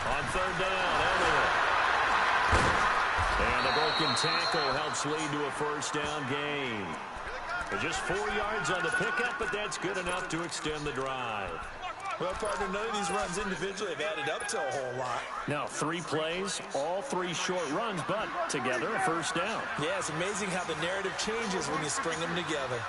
On third down, Elliott. And the broken tackle helps lead to a first down gain. Just 4 yards on the pickup, but that's good enough to extend the drive. Well, partner, none of these runs individually have added up to a whole lot. Now, 3 plays, all 3 short runs, but together a first down. Yeah, it's amazing how the narrative changes when you string them together.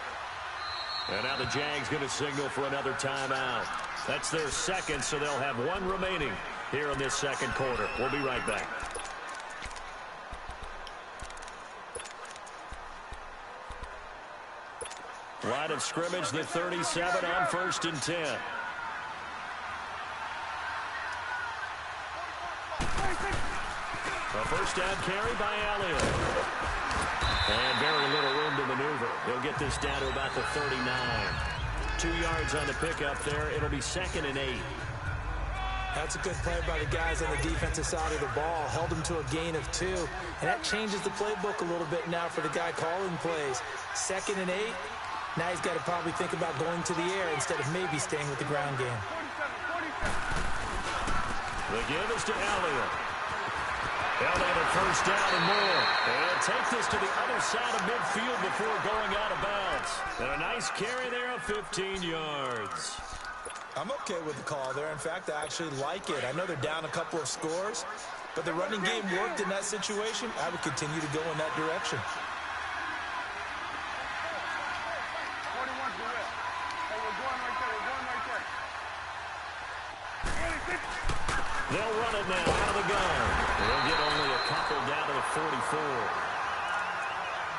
And now the Jags going to signal for another timeout. That's their second, so they'll have 1 remaining here in this second quarter. We'll be right back. Line of scrimmage, the 37 on 1st and 10. A first down carry by Elliott. And very little room to maneuver. He'll get this down to about the 39. 2 yards on the pickup there. It'll be 2nd and 8. That's a good play by the guys on the defensive side of the ball. Held them to a gain of 2. And that changes the playbook a little bit now for the guy calling plays. 2nd and 8. Now he's got to probably think about going to the air instead of maybe staying with the ground game. The give is to Elliott. Elliott a first down and more. They'll take this to the other side of midfield before going out of bounds. And a nice carry there of 15 yards. I'm okay with the call there. In fact, I actually like it. I know they're down a couple of scores, but the running game worked in that situation. I would continue to go in that direction. They'll run it now out of the gun. They'll get only a couple down to the 44.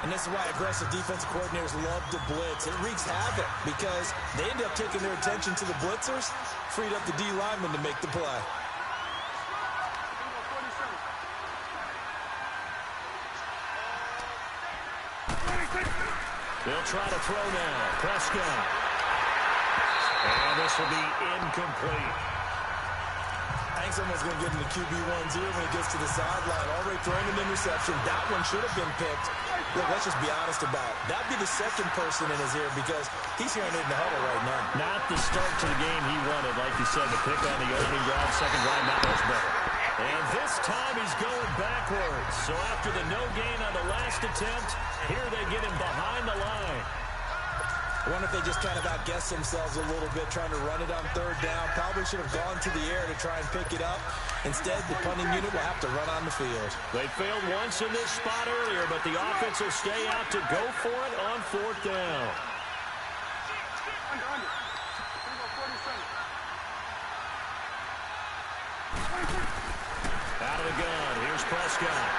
And this is why aggressive defensive coordinators love to blitz. It wreaks havoc because they end up taking their attention to the blitzers, freed up the D lineman to make the play. They'll try to throw now. Prescott. And this will be incomplete. I think someone's going to get into QB1's ear when he gets to the sideline. Already throwing an interception. That one should have been picked. Look, let's just be honest about it. That'd be the second person in his ear because he's hearing it in the huddle right now. Not the start to the game he wanted. Like you said, the pick on the opening drive, second drive, not much better. And this time he's going backwards. So after the no gain on the last attempt, here they get him behind the line. I wonder if they just kind of outguessed themselves a little bit trying to run it on 3rd down. Probably should have gone to the air to try and pick it up. Instead, the punting unit will have to run on the field. They failed once in this spot earlier, but the offense will stay out to go for it on 4th down. Out of the gun, here's Prescott.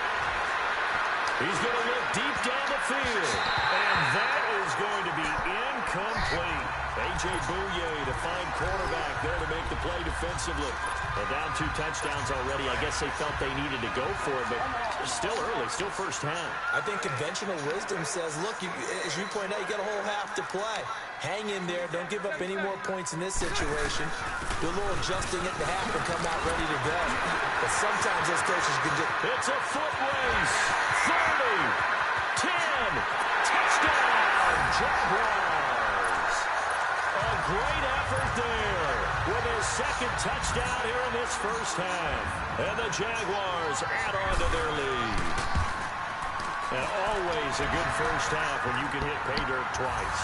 He's going to look deep down the field. And that is going to be incomplete. A.J. Bouye to find quarterback there to make the play defensively. They're down 2 touchdowns already. I guess they felt they needed to go for it, but still early, still first half. I think conventional wisdom says, look, as you point out, you got a whole half to play. Hang in there. Don't give up any more points in this situation. Do a little adjusting at the half and come out ready to go. But sometimes those coaches can just... It's a foot race. 30, 10, touchdown, Jaguars. A great effort there with his second touchdown here in this first half. And the Jaguars add on to their lead. And always a good first half when you can hit pay dirt twice.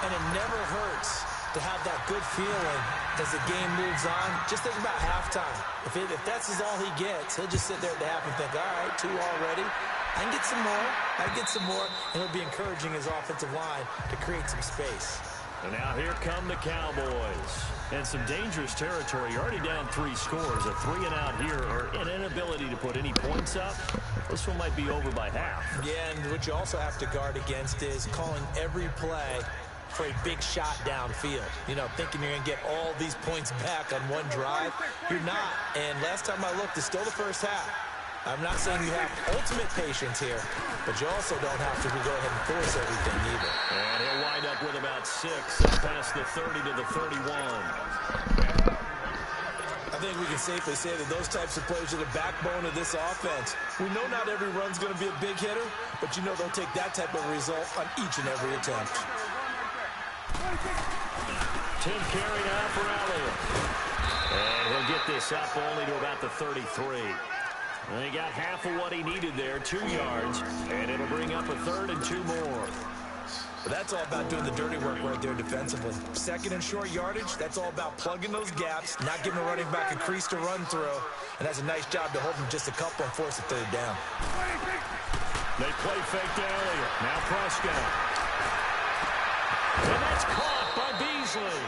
And it never hurts to have that good feeling as the game moves on. Just think about halftime. If that's all he gets, he'll just sit there at the half and think, all right, 2 already. I can get some more. I can get some more. And he'll be encouraging his offensive line to create some space. And now here come the Cowboys. And some dangerous territory. You're already down 3 scores. A 3 and out here, or an inability to put any points up. This one might be over by half. Yeah, and what you also have to guard against is calling every play for a big shot downfield. You know, thinking you're going to get all these points back on one drive. You're not. And last time I looked, it's still the first half. I'm not saying you have ultimate patience here, but you also don't have to go ahead and force everything either. And he'll wind up with about 6 up past the 30 to the 31. I think we can safely say that those types of plays are the backbone of this offense. We know not every run's going to be a big hitter, but you know they'll take that type of result on each and every attempt. 10 carry now for Elliott. And he'll get this up only to about the 33. And he got half of what he needed there, 2 yards. And it'll bring up a 3rd and 2 more. But that's all about doing the dirty work right there defensively. Second and short yardage, that's all about plugging those gaps, not giving a running back a crease to run through, and that's a nice job to hold him just a couple and force a third down. They play faked earlier. Now Prescott. And that's caught by Beasley.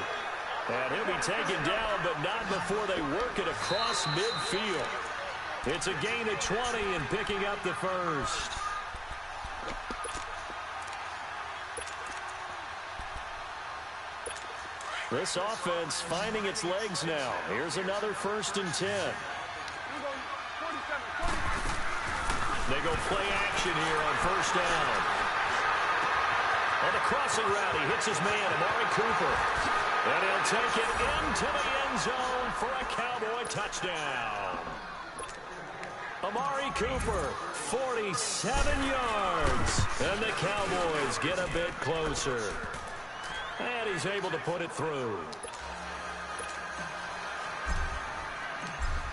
And he'll be taken down, but not before they work it across midfield. It's a gain of 20 and picking up the first. This offense finding its legs now. Here's another 1st and 10. They go play action here on 1st down. On the crossing route, he hits his man, Amari Cooper. And he'll take it into the end zone for a Cowboy touchdown. Amari Cooper, 47 yards. And the Cowboys get a bit closer. And he's able to put it through.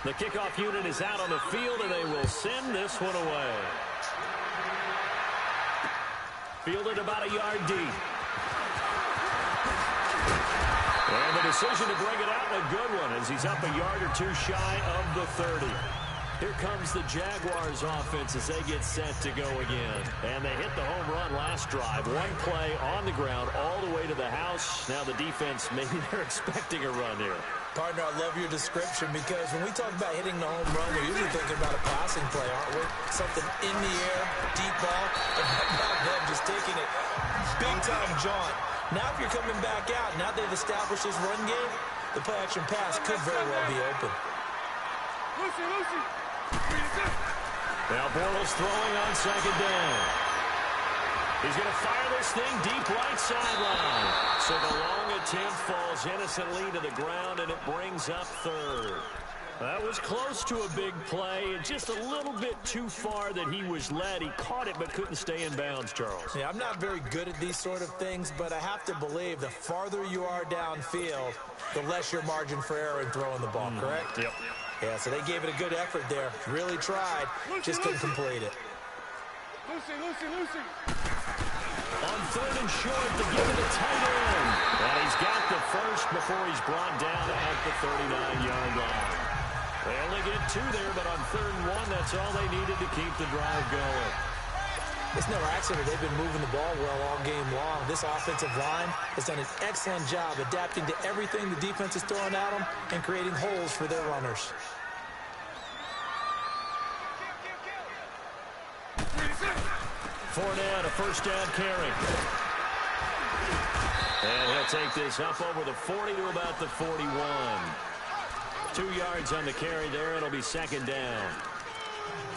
The kickoff unit is out on the field, and they will send this one away. Fielded about a yard deep. And the decision to bring it out, a good one, as he's up a yard or two shy of the 30. Here comes the Jaguars offense as they get set to go again. And they hit the home run last drive. One play on the ground all the way to the house. Now the defense, maybe they're expecting a run here. Partner, I love your description because when we talk about hitting the home run, we're usually thinking about a passing play, aren't we? Something in the air, deep ball, and how about them just taking it big-time jaunt. Now if you're coming back out, now they've established this run game, the play-action pass could very well be open. Lucy. Now Bortles throwing on 2nd down. He's going to fire this thing deep right sideline. So the long attempt falls innocently to the ground, and it brings up 3rd. That was close to a big play, and just a little bit too far that he was led. He caught it but couldn't stay in bounds, Charles. Yeah, I'm not very good at these sort of things, but I have to believe the farther you are downfield, the less your margin for error in throwing the ball, correct? Yep. Yeah, so they gave it a good effort there. Really tried, just couldn't complete it. Lucy. On 3rd and short, they give it to tight end. And he's got the first before he's brought down at the 39-yard line. They only get 2 there, but on 3rd and 1, that's all they needed to keep the drive going. It's no accident they've been moving the ball well all game long. This offensive line has done an excellent job adapting to everything the defense is throwing at them and creating holes for their runners. Fournette, a 1st down carry. And he'll take this up over the 40 to about the 41. 2 yards on the carry there. It'll be 2nd down.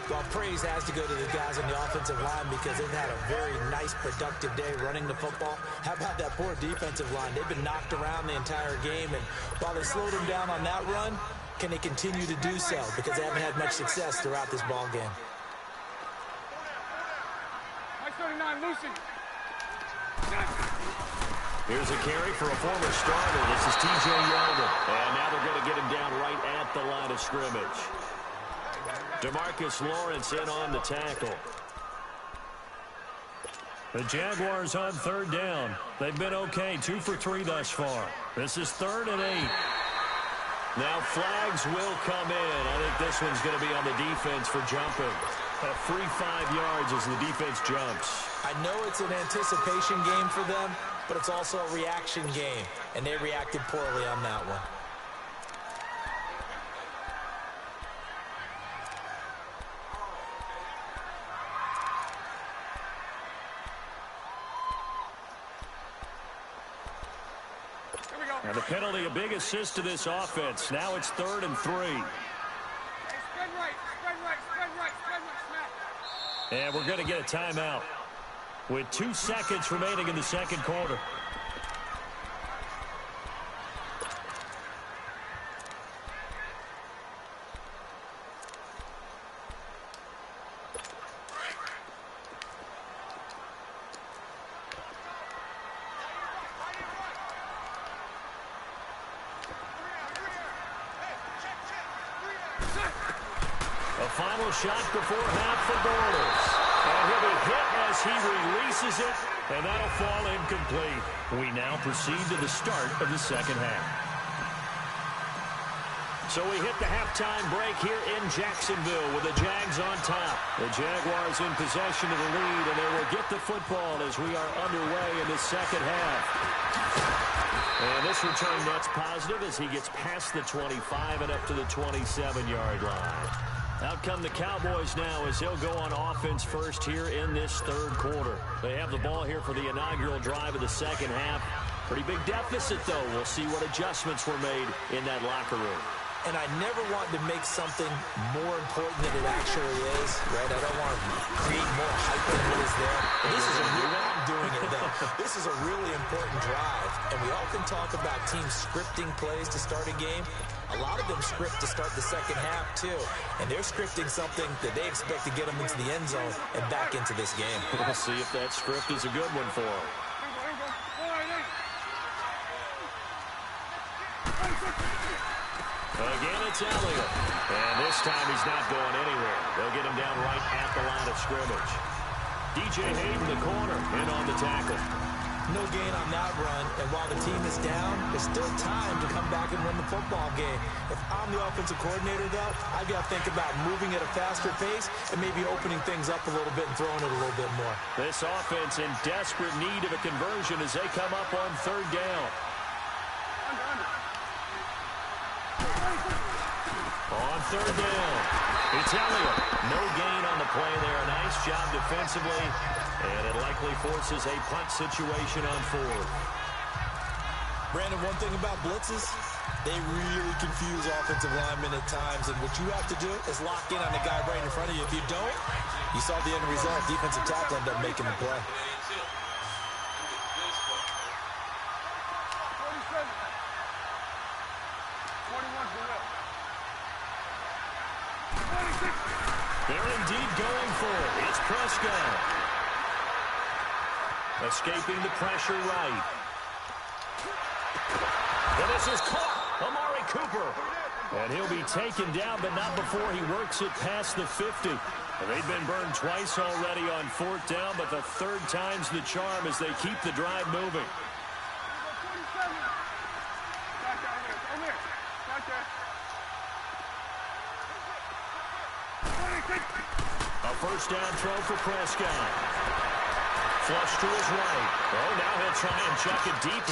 Well, praise has to go to the guys on the offensive line because they've had a very nice, productive day running the football. How about that poor defensive line? They've been knocked around the entire game, and while they slowed them down on that run, can they continue to do so? Because they haven't had much success throughout this ball game. 39, Lucy. Here's a carry for a former starter. This is T.J. Yeldon. And now they're going to get him down right at the line of scrimmage. DeMarcus Lawrence in on the tackle. The Jaguars on 3rd down. They've been okay, 2 for 3 thus far. This is 3rd and 8. Now flags will come in. I think this one's going to be on the defense for jumping. A free 5 yards as the defense jumps. I know it's an anticipation game for them, but it's also a reaction game, and they reacted poorly on that one. And the penalty, a big assist to this offense. Now it's 3rd and 3. Hey, spread right, snap. And we're going to get a timeout with 2 seconds remaining in the 2nd quarter. Final shot before half for Bortles. And he'll be hit as he releases it And that'll fall incomplete. We now proceed to the start of the second half. So we hit the halftime break here in Jacksonville with the Jags on top. The Jaguars in possession of the lead, and they will get the football as we are underway in the second half. And this return net's positive as he gets past the 25 and up to the 27-yard line. Out come the Cowboys now as they'll go on offense first here in this third quarter. They have the ball here for the inaugural drive of the second half. Pretty big deficit, though. We'll see what adjustments were made in that locker room. And I never want to make something more important than it actually is, right? I don't want to create more hype than it is there. But this is a real, I'm doing it though. This is a really important drive. And we often talk about teams scripting plays to start a game. A lot of them script to start the second half, too. And they're scripting something that they expect to get them into the end zone and back into this game. We'll see if that script is a good one for them. Again, it's Elliott. And this time he's not going anywhere. They'll get him down right at the line of scrimmage. DJ Hayden, the corner, in on the tackle. No gain on that run, and while the team is down, there's still time to come back and win the football game. If I'm the offensive coordinator, though, I've got to think about moving at a faster pace and maybe opening things up a little bit and throwing it a little bit more. This offense in desperate need of a conversion as they come up on third down. On third down, it's Elliott. No gain on the play there. Nice job defensively, and it likely forces a punt situation on fourth. Brandon, one thing about blitzes, they really confuse offensive linemen at times, and what you have to do is lock in on the guy right in front of you. If you don't, you saw the end result. Defensive tackle ended up making the play. They're indeed going for it. It's Prescott. Escaping the pressure right. And this is caught. Amari Cooper. And he'll be taken down, but not before he works it past the 50. And they've been burned twice already on fourth down, but the third time's the charm as they keep the drive moving. A first down throw for Prescott. Flush to his right. Oh, now he'll try and chuck it deep.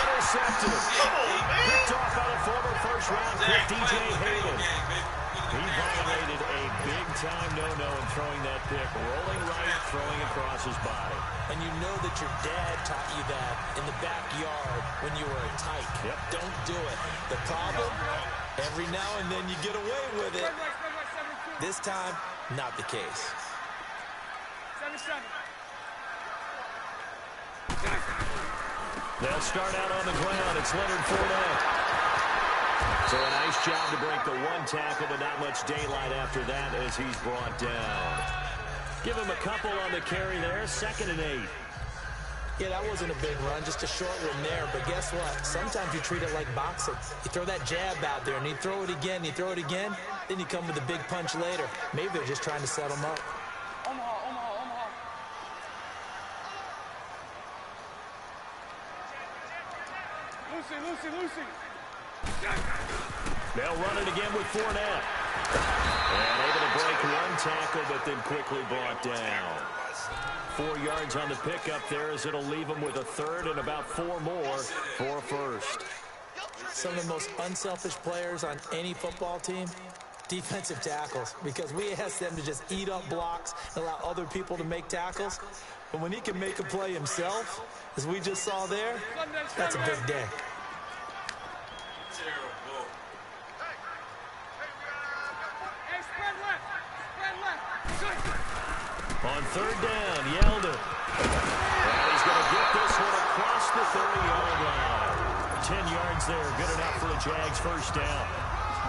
Intercepted. Picked off by the former first-round pick, DJ Hayden. He violated a big-time no-no in throwing that pick. Rolling right, throwing across his body. And you know that your dad taught you that in the backyard when you were a tyke. Yep. Don't do it. The problem, every now and then you get away with it. This time, not the case. They'll start out on the ground. It's Leonard Fournette. So a nice job to break the one tackle, but not much daylight after that as he's brought down. Give him a couple on the carry there. 2nd and 8. Yeah, that wasn't a big run, just a short one there. But guess what? Sometimes you treat it like boxing. You throw that jab out there, and you throw it again, you throw it again, then you come with a big punch later. Maybe they're just trying to set them up. Lucy. They'll run it again with Fournette. And able to break one tackle, but then quickly brought down. 4 yards on the pickup there as it'll leave them with a third and about 4 more for a first. Some of the most unselfish players on any football team, defensive tackles, because we ask them to just eat up blocks and allow other people to make tackles. But when he can make a play himself, as we just saw there, that's a big day. On third down, Yeldon. And he's going to get this one across the 30-yard line. 10 yards there, good enough for the Jags' first down.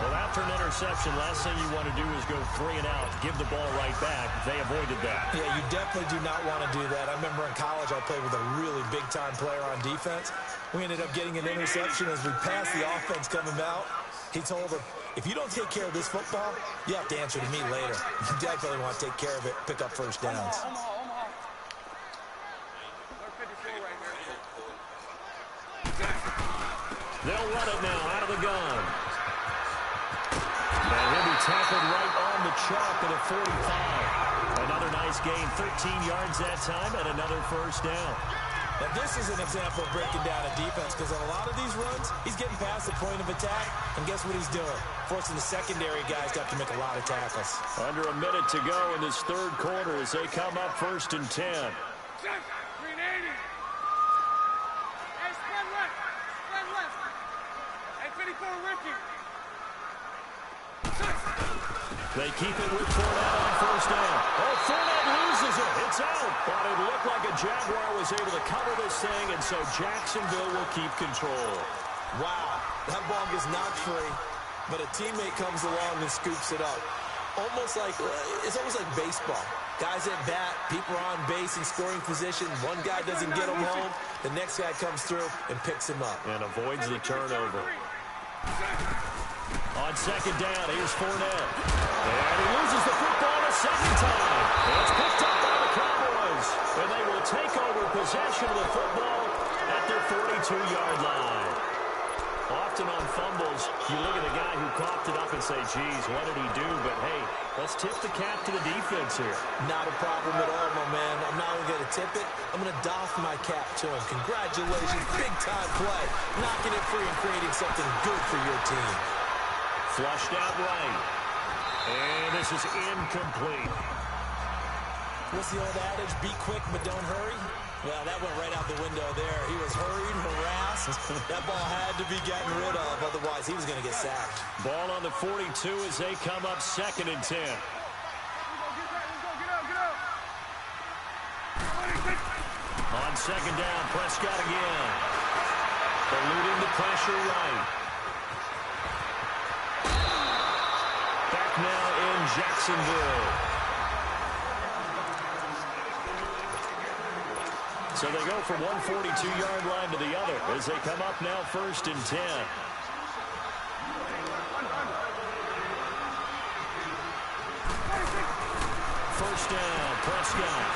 Well, after an interception, last thing you want to do is go 3 and out, give the ball right back. They avoided that. Yeah, you definitely do not want to do that. I remember in college I played with a really big-time player on defense. We ended up getting an interception as we passed the offense coming out. He told him, if you don't take care of this football, you have to answer to me later. You definitely want to take care of it, pick up first downs. They'll run it now out of the gun. And he'll be tackled right on the chalk at a 45. Another nice gain, 13 yards that time, and another first down. Now, this is an example of breaking down a defense, because on a lot of these runs, he's getting past the point of attack, and guess what he's doing? Forcing the secondary guys to have to make a lot of tackles. Under a minute to go in this third quarter as they come up 1st and 10. They keep it with Fournette on first down. Oh, Fournette loses it. It's out. But it looked like a Jaguar was able to cover this thing, and so Jacksonville will keep control. Wow, that ball gets knocked free, but a teammate comes along and scoops it up. It's almost like baseball. Guys at bat, people are on base in scoring position. One guy doesn't get him home. The next guy comes through and picks him up. And avoids the turnover. On second down, here's Fournette. And he loses the football a second time. And it's picked up by the Cowboys. And they will take over possession of the football at their 42-yard line. Often on fumbles, you look at the guy who coughed it up and say, geez, what did he do? But, hey, let's tip the cap to the defense here. Not a problem at all, my man. I'm not only going to tip it, I'm going to doff my cap to him. Congratulations, big-time play. Knocking it free and creating something good for your team. Flushed out right. And this is incomplete. What's the old adage? Be quick, but don't hurry? Well, that went right out the window there. He was hurried, harassed. That ball had to be gotten rid of, otherwise he was going to get sacked. Ball on the 42 as they come up 2nd and 10. On second down, Prescott again. Eluding the pressure right. Back now in Jacksonville. So they go from one 42-yard line to the other as they come up now 1st and 10. First down, Prescott.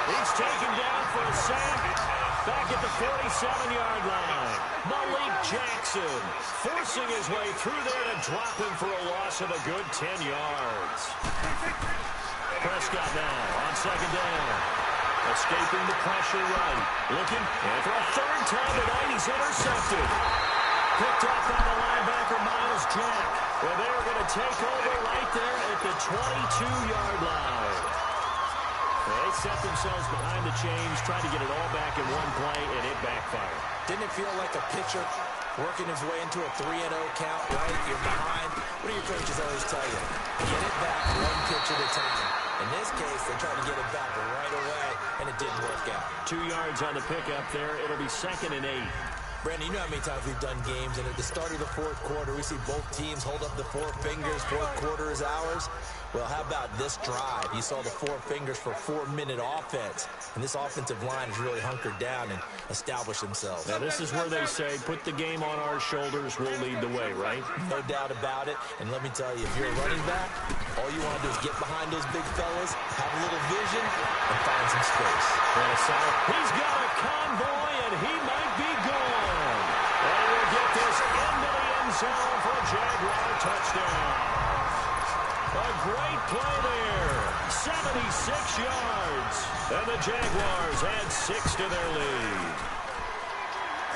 He's taken down for a sack. Back at the 47-yard line. Malik Jackson forcing his way through there to drop him for a loss of a good 10 yards. Prescott now on second down. Escaping the pressure right. Looking, and for a third time tonight, he's intercepted. Picked up by the linebacker, Miles Jack. Well, they're going to take over right there at the 22-yard line. They set themselves behind the chains, trying to get it all back in one play, and it backfired. Didn't it feel like a pitcher working his way into a 3-0 count, right? You're behind. What do your coaches always tell you? Get it back one pitch at a time. In this case, they tried to get it back right away, and it didn't work out. 2 yards on the pickup there. It'll be 2nd and 8. Brandon, you know how many times we've done games, and at the start of the fourth quarter, we see both teams hold up the 4 fingers. Fourth quarter is ours. Well, how about this drive? You saw the 4 fingers for 4-minute offense, and this offensive line has really hunkered down and established themselves. Now, this is where they say, put the game on our shoulders, we'll lead the way, right? No doubt about it, and let me tell you, if you're a running back, all you want to do is get behind those big fellas, have a little vision, and find some space. He's got a convoy, and he might be gone. And we'll get this into the end zone for a Jaguar touchdown. A great play there. 76 yards. And the Jaguars add 6 to their lead.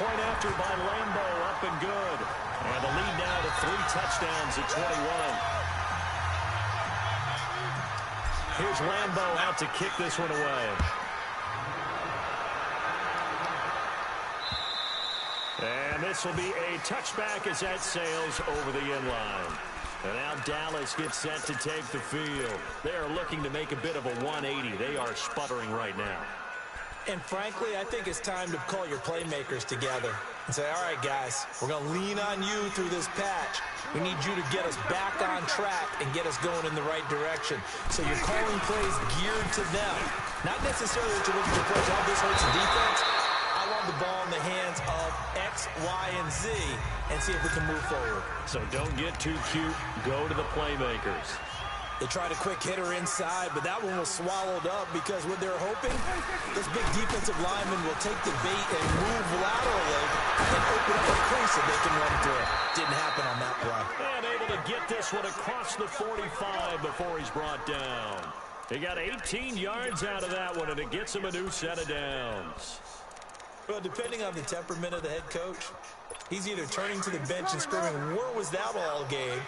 Point after by Lambo, up and good. And the lead now to 3 touchdowns at 21. Here's Lambo out to kick this one away. And this will be a touchback as that sails over the end line. And now Dallas gets set to take the field. They are looking to make a bit of a 180. They are sputtering right now. And frankly, I think it's time to call your playmakers together and say, all right, guys, we're going to lean on you through this patch. We need you to get us back on track and get us going in the right direction. So you're calling plays geared to them. Not necessarily that you're looking for plays, how this hurts the defense. I want the ball in the hands of X, Y, and Z and see if we can move forward. So don't get too cute. Go to the playmakers. They tried a quick hitter inside, but that one was swallowed up because what they're hoping, this big defensive lineman will take the bait and move laterally and open up a crease that they can run through. Didn't happen on that play. And able to get this one across the 45 before he's brought down. He got 18 yards out of that one, and it gets him a new set of downs. Well, depending on the temperament of the head coach, he's either turning to the bench and screaming, "Where was that all game?"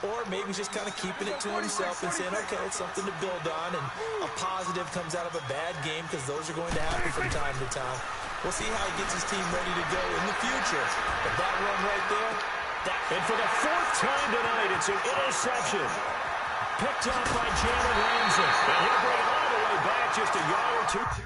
Or maybe just kind of keeping it to himself and saying, okay, it's something to build on, and a positive comes out of a bad game because those are going to happen from time to time. We'll see how he gets his team ready to go in the future. But that run right there, and for the 4th time tonight, it's an interception. Picked up by Jalen Ramsey. And he'll bring it all the way back just a yard or two.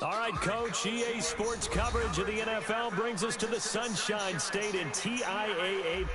All right, Coach, EA Sports coverage of the NFL brings us to the Sunshine State in TIAA.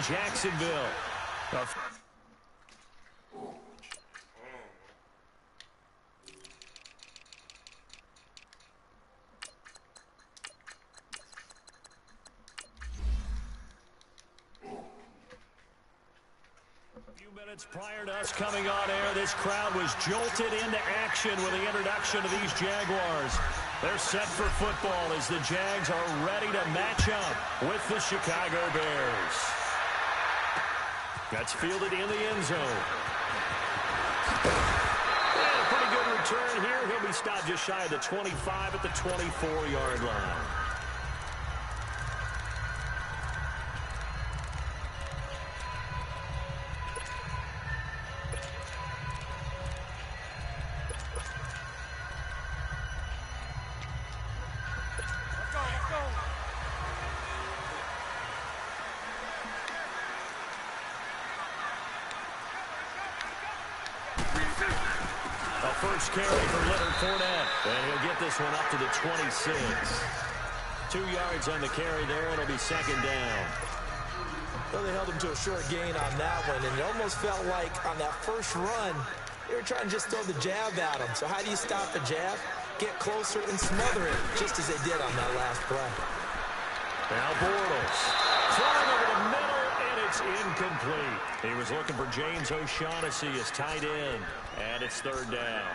Jacksonville. Prior to us coming on air, this crowd was jolted into action with the introduction of these Jaguars. They're set for football as the Jags are ready to match up with the Chicago Bears. That's fielded in the end zone. And a pretty good return here. He'll be stopped just shy of the 25 at the 24-yard line. First carry for Leonard Fournette, and he'll get this one up to the 26. 2 yards on the carry there. It'll be second down. Well, they held him to a short gain on that one, and it almost felt like on that first run, they were trying to just throw the jab at him. So how do you stop the jab? Get closer and smother it, just as they did on that last play. Now Bortles throwing over the middle, and it's incomplete. He was looking for James O'Shaughnessy as tight end, and it's third down.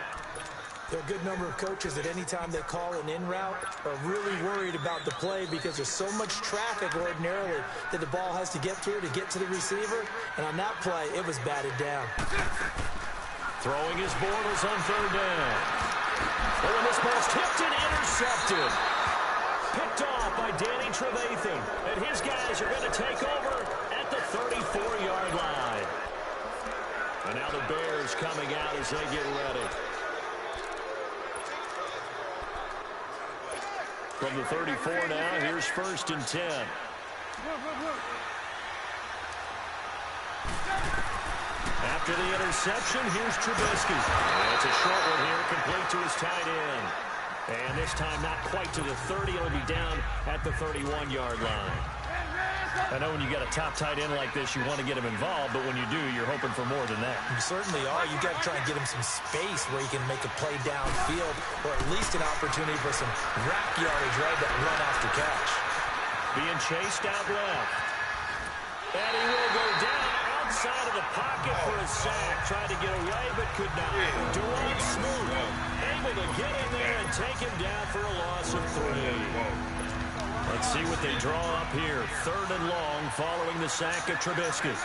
There are a good number of coaches that any time they call an in route are really worried about the play because there's so much traffic ordinarily that the ball has to get through to get to the receiver. And on that play, it was batted down. Throwing his Bortles on third down. Oh, and this ball's tipped and intercepted. Picked off by Danny Trevathan. And his guys are going to take over at the 34-yard line. And now the Bears coming out as they get ready. From the 34 now, here's 1st and 10. After the interception, here's Trubisky. And it's a short one here, complete to his tight end. And this time not quite to the 30. It'll be down at the 31-yard line. I know when you got a top tight end like this, you want to get him involved, but when you do, you're hoping for more than that. You certainly are. You got to try and get him some space where he can make a play downfield, or at least an opportunity for some rack yardage, right, that run after catch. Being chased out left. And he will go down outside of the pocket for a sack. Tried to get away, but could not. Duran Smooth able to get in there and take him down for a loss of 3. Let's see what they draw up here. 3rd and long following the sack of Trubisky.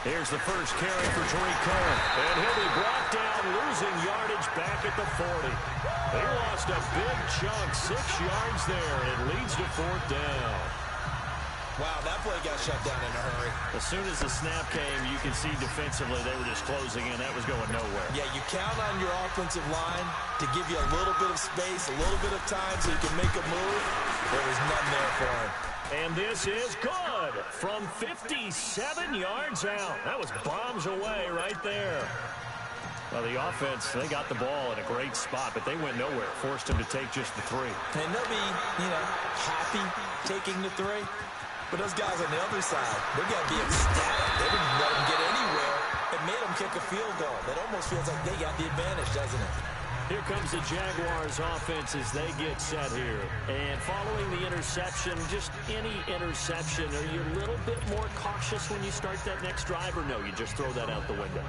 Here's the first carry for Tariq Cohen. And he'll be brought down, losing yardage back at the 40. They lost a big chunk, 6 yards there, and it leads to 4th down. Wow, that play got shut down in a hurry. As soon as the snap came, you can see defensively they were just closing in. That was going nowhere. Yeah, you count on your offensive line to give you a little bit of space, a little bit of time so you can make a move. There was none there for him. And this is good from 57 yards out. That was bombs away right there. Well, the offense, they got the ball in a great spot, but they went nowhere. Forced them to take just the 3. And they'll be, happy taking the 3. But those guys on the other side, they're going to be ecstatic. They didn't let them get anywhere. It made them kick a field goal. That almost feels like they got the advantage, doesn't it? Here comes the Jaguars offense as they get set here. And following the interception, just any interception, are you a little bit more cautious when you start that next drive, or no, you just throw that out the window?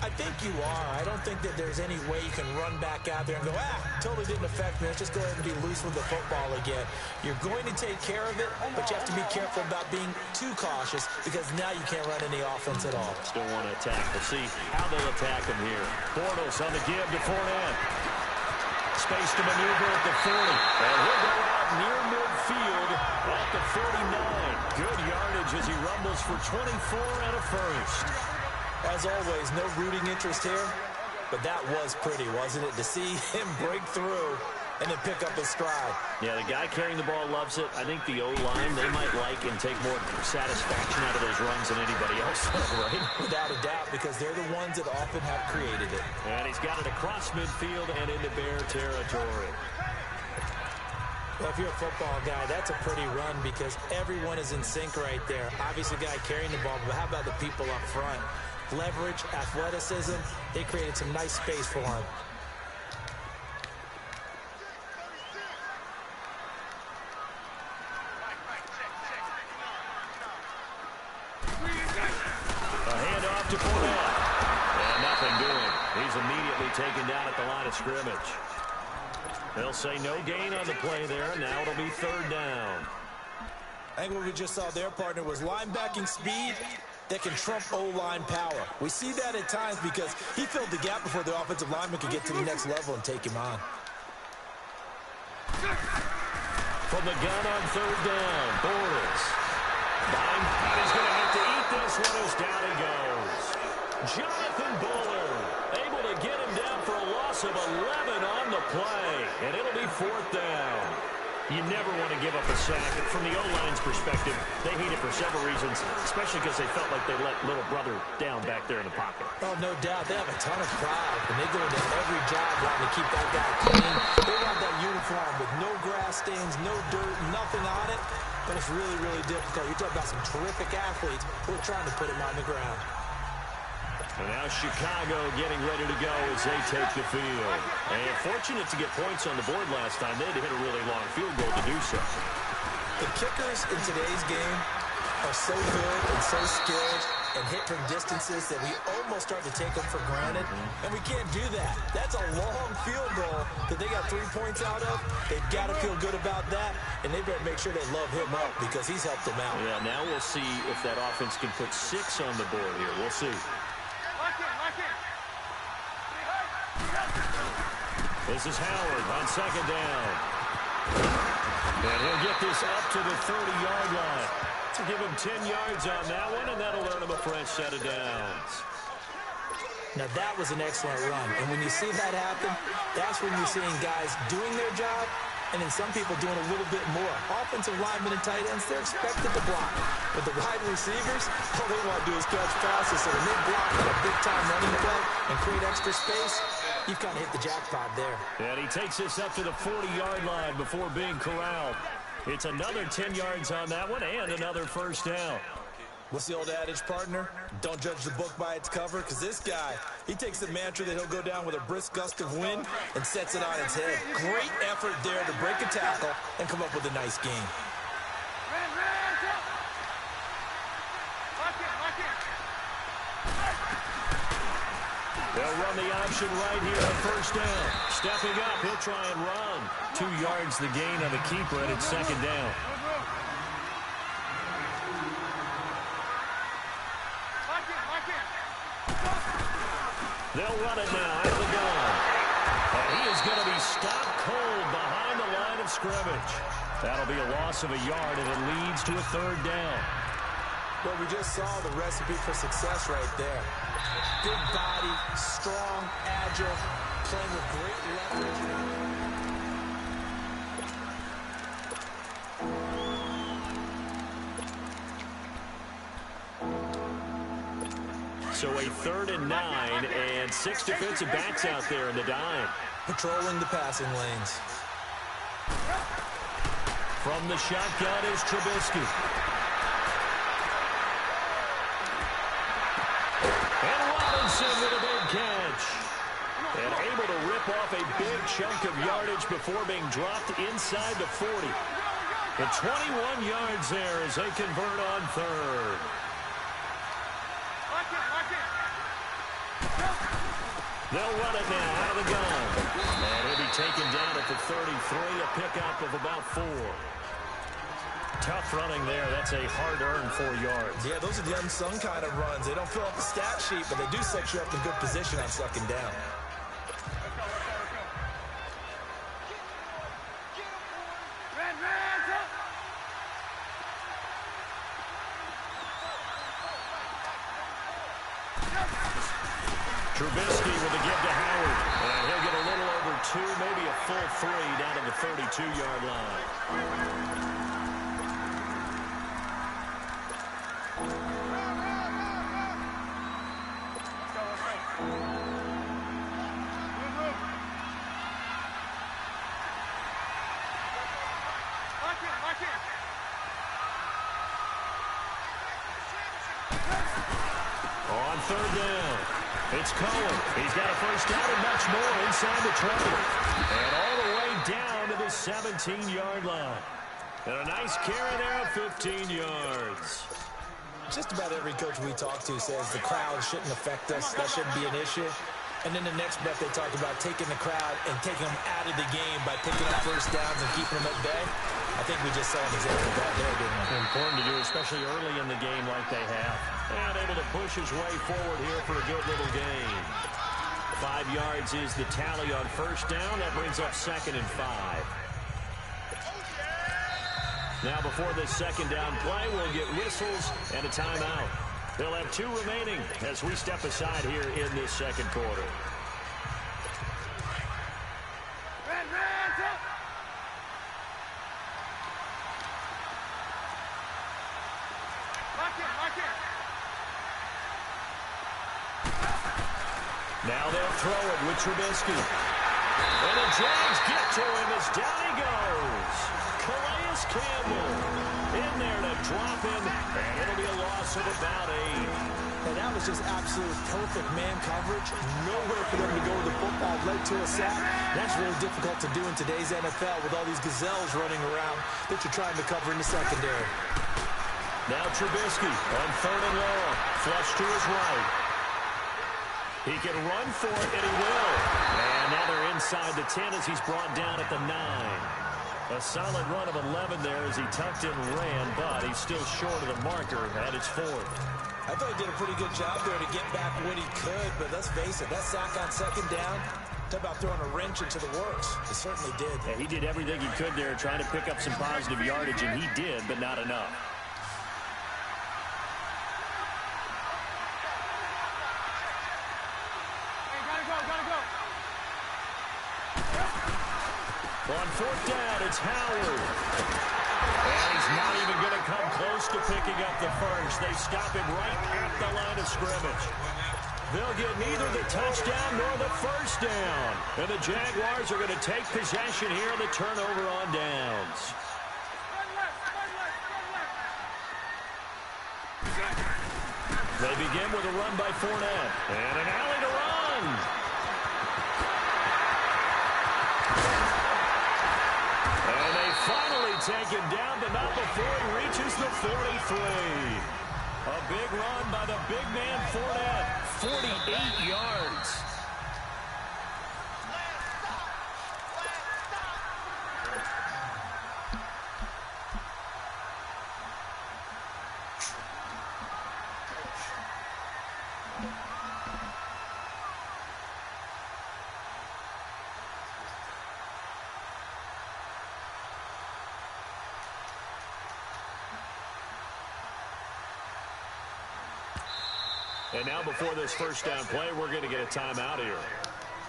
I think you are. I don't think that there's any way you can run back out there and go, totally didn't affect me. Let's just go ahead and be loose with the football again. You're going to take care of it, but you have to be careful about being too cautious because now you can't run any offense at all. Still want to attack. We'll see how they'll attack him here. Bortles on the give to Fournette. Space to maneuver at the 40. And he'll go out near midfield at the 49. Good yardage as he rumbles for 24 and a first. As always, no rooting interest here, but that was pretty, wasn't it? To see him break through and then pick up his stride. Yeah, the guy carrying the ball loves it. I think the O-line, they might like and take more satisfaction out of those runs than anybody else, right? Without a doubt, because they're the ones that often have created it. And he's got it across midfield and into Bear territory. Well, if you're a football guy, that's a pretty run because everyone is in sync right there. Obviously, the guy carrying the ball, but how about the people up front? Leverage, athleticism, they created some nice space for him. A handoff to Fournette. And nothing doing. He's immediately taken down at the line of scrimmage. They'll say no gain on the play there. Now it'll be third down. I think what we just saw there, partner, was linebacking speed that can trump O-line power. We see that at times because he filled the gap before the offensive lineman could get to the next level and take him on. From the gun on third down, Bortles. He's going to have to eat this one as down he goes. Jonathan Bullard able to get him down for a loss of 11 on the play, and it'll be fourth down. You never want to give up a sack. From the O-line's perspective, they hate it for several reasons, especially because they felt like they let little brother down back there in the pocket. Oh, no doubt. They have a ton of pride, and they go into every job wanting to keep that guy clean. They want that uniform with no grass stains, no dirt, nothing on it, but it's really, really difficult. You're talking about some terrific athletes who are trying to put him on the ground. And now Chicago getting ready to go as they take the field. And fortunate to get points on the board last time. They had to hit a really long field goal to do so. The kickers in today's game are so good and so skilled and hit from distances that we almost start to take them for granted. And we can't do that. That's a long field goal that they got 3 points out of. They've got to feel good about that, and they better make sure they love him up because he's helped them out. Yeah, now we'll see if that offense can put 6 on the board here. We'll see. This is Howard on second down. And he'll get this up to the 30-yard line to give him 10 yards on that one, and that'll earn him a fresh set of downs. Now, that was an excellent run. And when you see that happen, that's when you're seeing guys doing their job and then some people doing a little bit more. Offensive linemen and tight ends, they're expected to block. But the wide receivers, all they want to do is catch passes. So when they block on a big-time running play and create extra space, you've kind of hit the jackpot there. And he takes this up to the 40-yard line before being corralled. It's another 10 yards on that one and another first down. What's the old adage, partner? Don't judge the book by its cover, because this guy, he takes the mantra that he'll go down with a brisk gust of wind and sets it on its head. Great effort there to break a tackle and come up with a nice game. They'll run the option right here on first down. Stepping up, he'll try and run. 2 yards the gain on the keeper, and it's second down. They'll run it now out of the gun. And he is going to be stopped cold behind the line of scrimmage. That'll be a loss of a yard, and it leads to a third down. Well, we just saw the recipe for success right there. Big body, strong, agile, playing with great leverage. So a 3rd and 9, and 6 defensive backs out there in the dime. Patrolling the passing lanes. From the shotgun is Trubisky. And Robinson with a big catch. And able to rip off a big chunk of yardage before being dropped inside the 40. The 21 yards there as they convert on 3rd. They'll run it now out of the gun. And he'll be taken down at the 33, a pickup of about 4. Tough running there. That's a hard-earned 4 yards. Yeah, those are the unsung kind of runs. They don't fill up the stat sheet, but they do set you up in good position on second down. Trubisky with a give to Howard. And he'll get a little over 2 2, maybe a full 3 down to the 32-yard line. On third down, it's Cohen. He's got a first down and much more inside the 20. And all the way down to the 17-yard line. And a nice carry there of 15 yards. Just about every coach we talk to says the crowd shouldn't affect us. That shouldn't be an issue. And then the next breath they talk about taking the crowd and taking them out of the game by picking up first downs and keeping them at bay. I think we just saw an example of that there, didn't we? Important to do, especially early in the game like they have. And able to push his way forward here for a good little gain. 5 yards is the tally on first down. That brings up 2nd and 5. Now before this second down play, we'll get whistles and a timeout. They'll have 2 remaining as we step aside here in this second quarter. Now they'll throw it with Trubisky. And the Jags get to him as down he goes. Calais Campbell in there to drop him, and it'll be a loss of about 8. And that was just absolute perfect man coverage. Nowhere for them to go with the football. Led to a sack. That's really difficult to do in today's NFL with all these gazelles running around that you're trying to cover in the secondary. Now Trubisky on third and long. Flush to his right. He can run for it, and he will. And now they're inside the 10 as he's brought down at the 9. A solid run of 11 there as he tucked and ran, but he's still short of the marker at his 4th. I thought he did a pretty good job there to get back what he could, but let's face it, that sack on second down, talk about throwing a wrench into the works. It certainly did. Yeah, he did everything he could there trying to pick up some positive yardage, and he did, but not enough. On fourth down, it's Howard. And he's not even going to come close to picking up the first. They stop him right at the line of scrimmage. They'll get neither the touchdown nor the first down. And the Jaguars are going to take possession here on the turnover on downs. They begin with a run by Fournette. And an alley to run. And they finally take him down, but not before he reaches the 43. A big run by the big man Fournette. 48 yards. And now before this first down play, we're going to get a timeout here.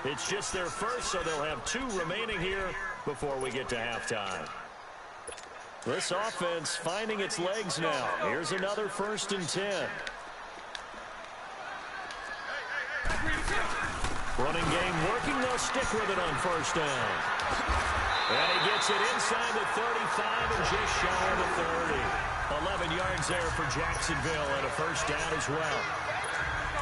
It's just their first, so they'll have 2 remaining here before we get to halftime. This offense finding its legs now. Here's another 1st and 10. Running game working. They'll stick with it on first down. And he gets it inside the 35 and just shy of the 30. 11 yards there for Jacksonville and a first down as well.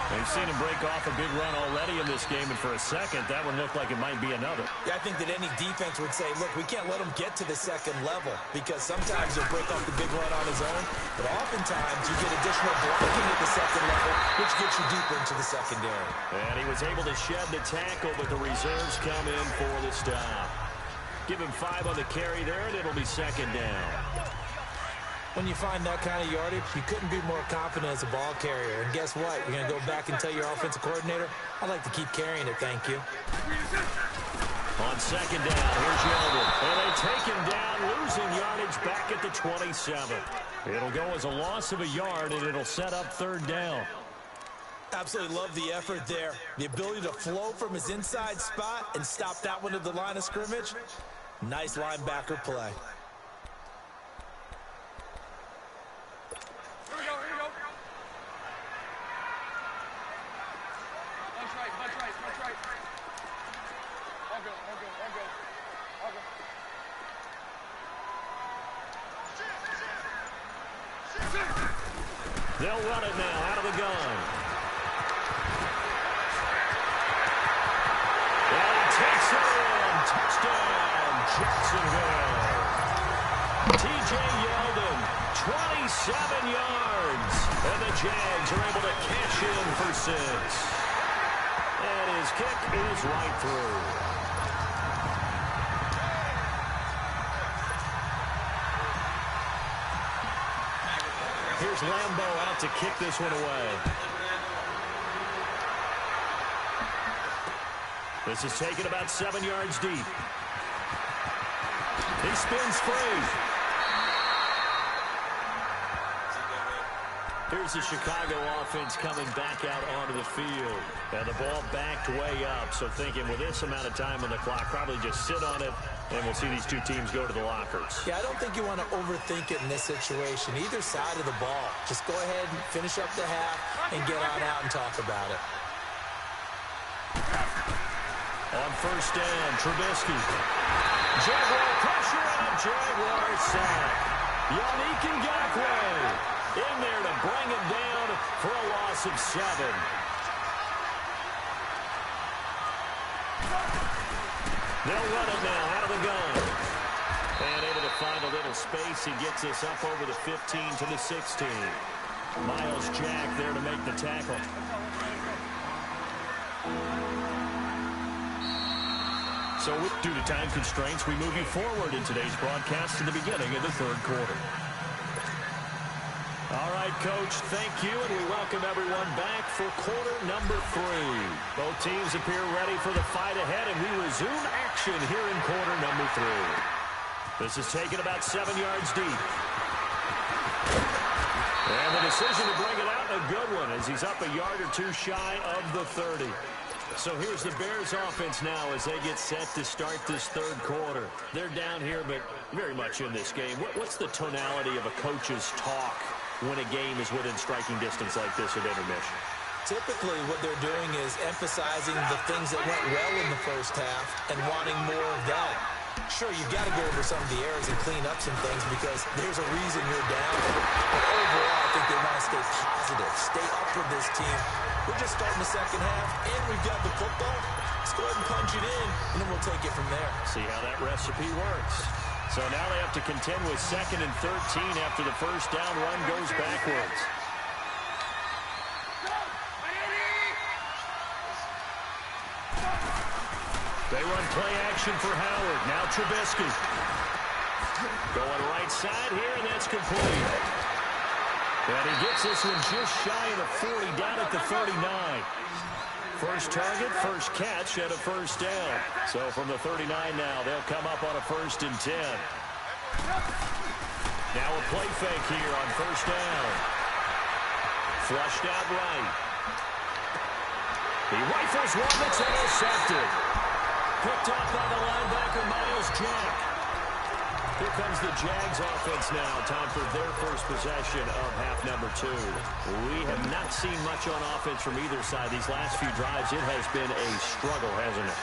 We've seen him break off a big run already in this game, and for a second, that one looked like it might be another. Yeah, I think that any defense would say, look, we can't let him get to the second level because sometimes he'll break off the big run on his own, but oftentimes you get additional blocking at the second level, which gets you deeper into the secondary. And he was able to shed the tackle, but the reserves come in for the stop. Give him 5 on the carry there, and it'll be second down. When you find that kind of yardage, you couldn't be more confident as a ball carrier. And guess what? You're going to go back and tell your offensive coordinator, I'd like to keep carrying it, thank you. On second down, here's Yeldon. And they take him down, losing yardage back at the 27. It'll go as a loss of a yard, and it'll set up third down. Absolutely love the effort there. The ability to flow from his inside spot and stop that one at the line of scrimmage. Nice linebacker play. Here we go. Bunch right. All go. They'll run it now out of the gun. And he takes it in. Touchdown, Jacksonville. T.J. Yeldon, 27 yards. And the Jags are able to cash in for 6. And his kick is right through. Here's Lambeau out to kick this one away. This is taken about 7 yards deep. He spins free. Here's the Chicago offense coming back out onto the field. And the ball backed way up. So thinking with this amount of time on the clock, probably just sit on it. And we'll see these two teams go to the lockers. Yeah, I don't think you want to overthink it in this situation. Either side of the ball. Just go ahead and finish up the half and get on out and talk about it. On first down, Trubisky. Jaguar pressure and a Jaguar sack. Yannick Ngakoue in there to bring him down for a loss of 7. They'll run it now out of the gun. And able to find a little space. He gets us up over the 15 to the 16. Miles Jack there to make the tackle. So due to time constraints, we move you forward in today's broadcast to the beginning of the third quarter. All right, Coach, thank you, and we welcome everyone back for quarter number 3. Both teams appear ready for the fight ahead, and we resume action here in quarter number 3. This is taken about 7 yards deep. And the decision to bring it out, a good one, as he's up a yard or two shy of the 30. So here's the Bears offense now as they get set to start this third quarter. They're down here, but very much in this game. What's the tonality of a coach's talk when a game is within striking distance like this at intermission? Typically, what they're doing is emphasizing the things that went well in the first half and wanting more of that. Sure, you've got to go over some of the errors and clean up some things because there's a reason you're down. But overall, I think they want to stay positive, stay up with this team. We're just starting the second half, and we've got the football. Let's go ahead and punch it in, and then we'll take it from there. See how that recipe works. So now they have to contend with 2nd and 13 after the first down run goes backwards. They run play action for Howard. Now Trubisky. Going right side here, and that's complete. And he gets this one just shy of the 40, down at the 39. First target, first catch at a first down. So from the 39 now, they'll come up on a 1st and 10. Now a play fake here on first down. Flushed out right. He rifles one that's intercepted. Picked off by the linebacker, Miles Jack. Here comes the Jags offense now. Time for their first possession of half number 2. We have not seen much on offense from either side. These last few drives, it has been a struggle, hasn't it?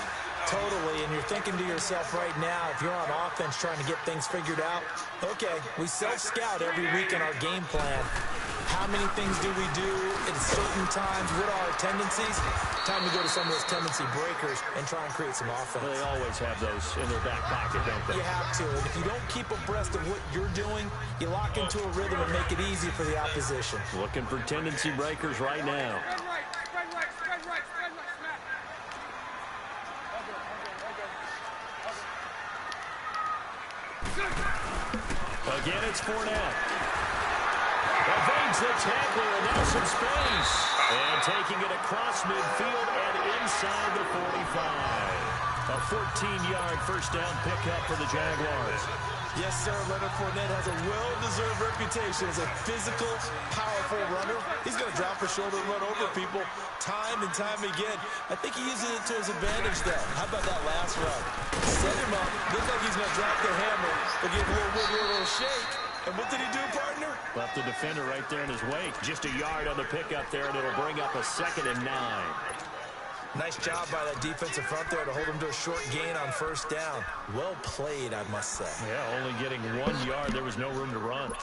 Totally, and you're thinking to yourself right now, if you're on offense trying to get things figured out, okay, we self-scout every week in our game plan. How many things do we do at certain times? What are our tendencies? Time to go to some of those tendency breakers and try and create some offense. Well, they always have those in their back pocket, don't they? You have to, and if you don't keep abreast of what you're doing, you lock into a rhythm and make it easy for the opposition. Looking for tendency breakers right now. Spread right, snap. Again, it's Fournette. Evades the tackler, and now some space. And taking it across midfield and inside the 45. A 14-yard first down pickup for the Jaguars. Yes, sir. Leonard Fournette has a well-deserved reputation as a physical, powerful runner. He's going to drop his shoulder and run over people time and time again. I think he uses it to his advantage, though. How about that last run? Set him up. Looked like he's going to drop the hammer, but give a little wiggle, a little shake. And what did he do, partner? Left the defender right there in his wake. Just a yard on the pickup there, and it'll bring up a 2nd and 9. Nice job by that defensive front there to hold him to a short gain on first down. Well played, I must say. Yeah, only getting 1 yard. There was no room to run.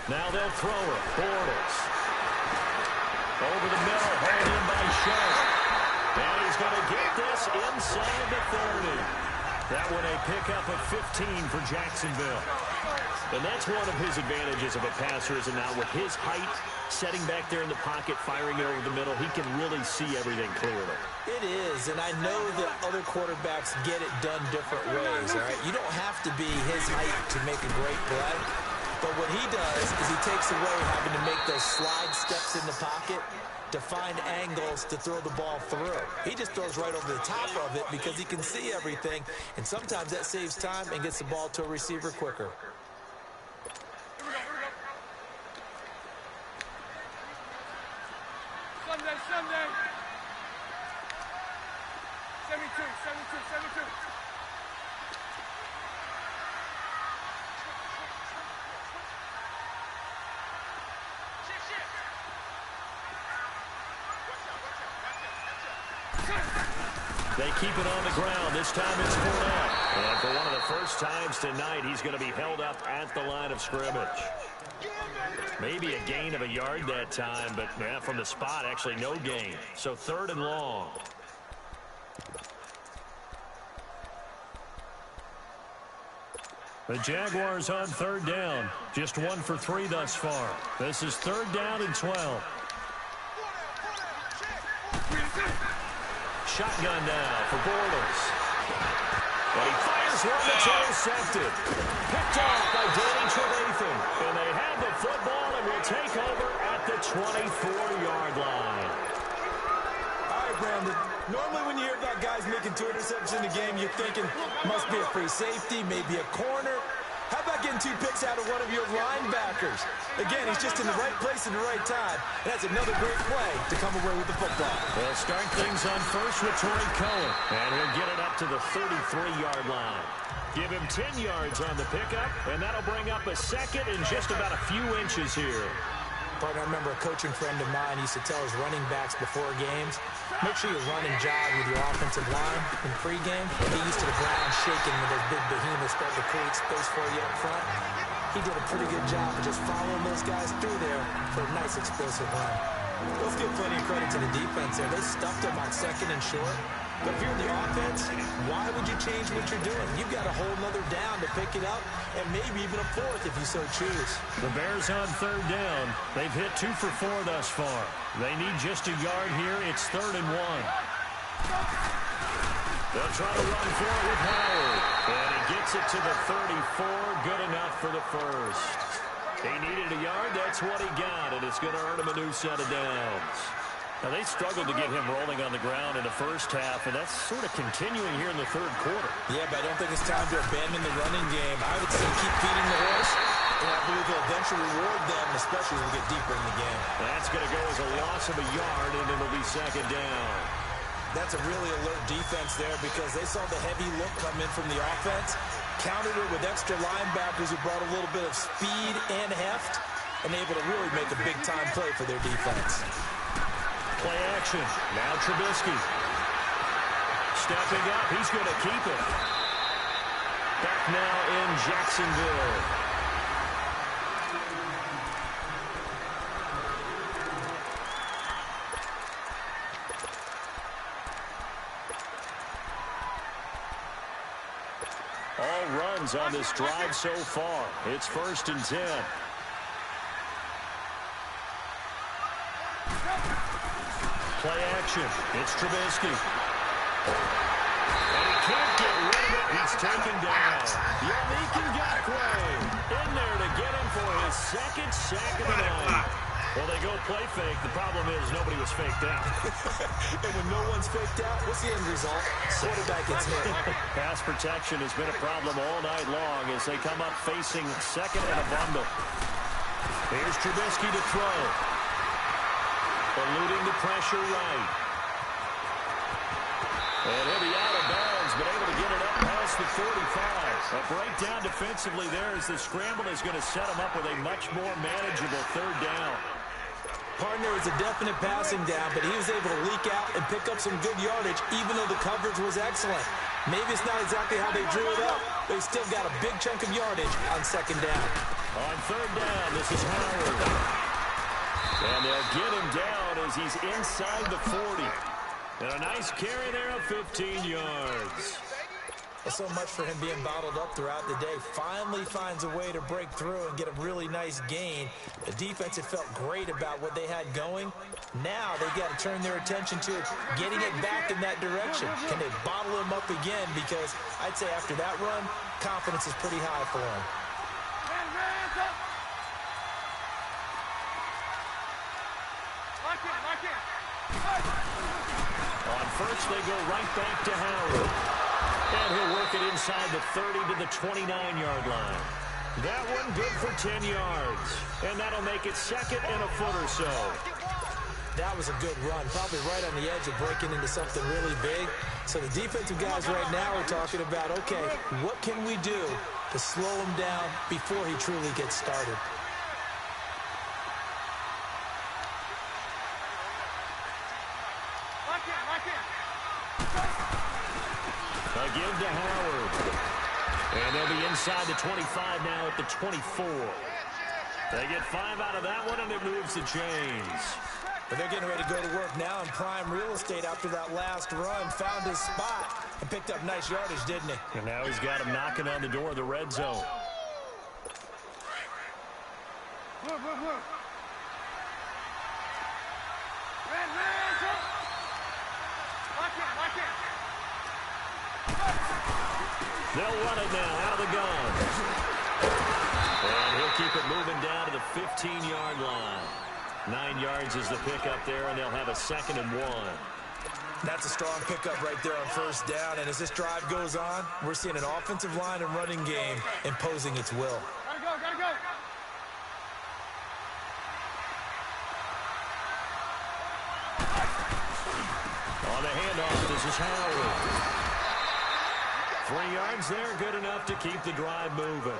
Now they'll throw it. Bortles. Over the middle, hauled in by Sharp. And he's going to get this inside the 30. That one a pickup of 15 for Jacksonville. And that's one of his advantages of a passer, is now with his height, setting back there in the pocket, firing it over the middle, he can really see everything clearly. It is, and I know that other quarterbacks get it done different ways, all right? You don't have to be his height to make a great play. But what he does is he takes away having to make those slide steps in the pocket to find angles to throw the ball through. He just throws right over the top of it because he can see everything, and sometimes that saves time and gets the ball to a receiver quicker. Sunday. 72. They keep it on the ground. This time it's Fournette. And for one of the first times tonight, he's going to be held up at the line of scrimmage. Maybe a gain of a yard that time, but yeah, from the spot, actually no gain. So 3rd and long. The Jaguars on 3rd down. Just 1 for 3 thus far. This is 3rd down and 12. Shotgun now for Bortles. And he fires one that's intercepted. Picked off by Danny Trevathan. And they have the football and will take over at the 24-yard line. All right, Brandon. Normally when you hear about guys making 2 interceptions in the game, you're thinking must be a free safety, maybe a corner. How about getting 2 picks out of one of your linebackers? Again, he's just in the right place at the right time. And that's another great play to come away with the football. They'll start things on first with Torrey Cohen. And he'll get it up to the 33-yard line. Give him 10 yards on the pickup, and that'll bring up a 2nd and just about a few inches here. Partner, I remember a coaching friend of mine used to tell his running backs before games, make sure you run and jog with your offensive line in pregame. Get used to the ground shaking when those big behemoths start to create space for you up front. He did a pretty good job of just following those guys through there for a nice explosive run. Let's give plenty of credit to the defense there. They stuffed him on 2nd and short. But if you're the offense, why would you change what you're doing? You've got a whole nother down to pick it up, and maybe even a 4th if you so choose. The Bears on 3rd down. They've hit 2 for 4 thus far. They need just a yard here. It's 3rd and 1. They'll try to run for it with Howard. And he gets it to the 34. Good enough for the first. He needed a yard. That's what he got, and it's going to earn him a new set of downs. Now, they struggled to get him rolling on the ground in the first half, and that's sort of continuing here in the 3rd quarter. Yeah, but I don't think it's time to abandon the running game. I would say keep feeding the horse, and I believe they'll eventually reward them, especially as we get deeper in the game. That's going to go as a loss of a yard, and it'll be 2nd down. That's a really alert defense there because they saw the heavy look come in from the offense, countered it with extra linebackers who brought a little bit of speed and heft, and able to really make a big-time play for their defense. Play action. Now Trubisky. Stepping up. He's going to keep it. Back now in Jacksonville. All runs on this drive so far. It's 1st and 10. Play action. It's Trubisky. And he can't get rid of it He's taken down. Yannick Ngakoue in there to get him for his second sack of the night. Well, they go play fake. The problem is nobody was faked out. And when no one's faked out, what's the end result? Quarterback gets hit. Pass protection has been a problem all night long as they come up facing second and a bundle. Here's Trubisky to throw. Eluding the pressure right. And he'll be out of bounds, but able to get it up past the 45. A breakdown defensively there as the scramble is going to set him up with a much more manageable third down. Partner is a definite passing down, but he was able to leak out and pick up some good yardage, even though the coverage was excellent. Maybe it's not exactly how they drew it up, but he still got a big chunk of yardage on second down. On third down, this is Howard. And they'll get him down as he's inside the 40. And a nice carry there of 15 yards. So much for him being bottled up throughout the day. Finally finds a way to break through and get a really nice gain. The defense had felt great about what they had going. Now they've got to turn their attention to getting it back in that direction. Can they bottle him up again? Because I'd say after that run, confidence is pretty high for him. On first, they go right back to Howard. And he'll work it inside the 30 to the 29-yard line. That one good for 10 yards. And that'll make it second and a foot or so. That was a good run, probably right on the edge of breaking into something really big. So the defensive guys right now are talking about, okay, what can we do to slow him down before he truly gets started? Again to Howard. And they'll be inside the 25 now at the 24. They get 5 out of that one, and it moves the chains. But they're getting ready to go to work now in prime real estate after that last run. Found his spot and picked up nice yardage, didn't he? And now he's got him knocking on the door of the red zone. They'll run it now out of the gun. And he'll keep it moving down to the 15-yard line. 9 yards is the pickup there, and they'll have a 2nd and 1. That's a strong pickup right there on first down. And as this drive goes on, we're seeing an offensive line and running game imposing its will. Gotta go, gotta go. On the handoff, this is Howard. 3 yards there, good enough to keep the drive moving.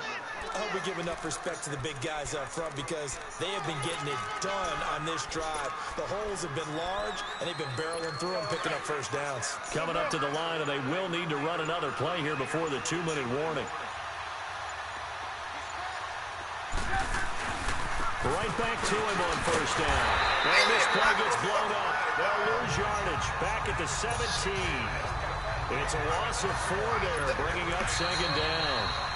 I hope we give enough respect to the big guys up front because they have been getting it done on this drive. The holes have been large, and they've been barreling through them, picking up first downs. Coming up to the line, and they will need to run another play here before the 2-minute warning. Right back to him on first down. And this play gets blown up. They'll lose yardage back at the 17. It's a loss of 4 there, bringing up 2nd down.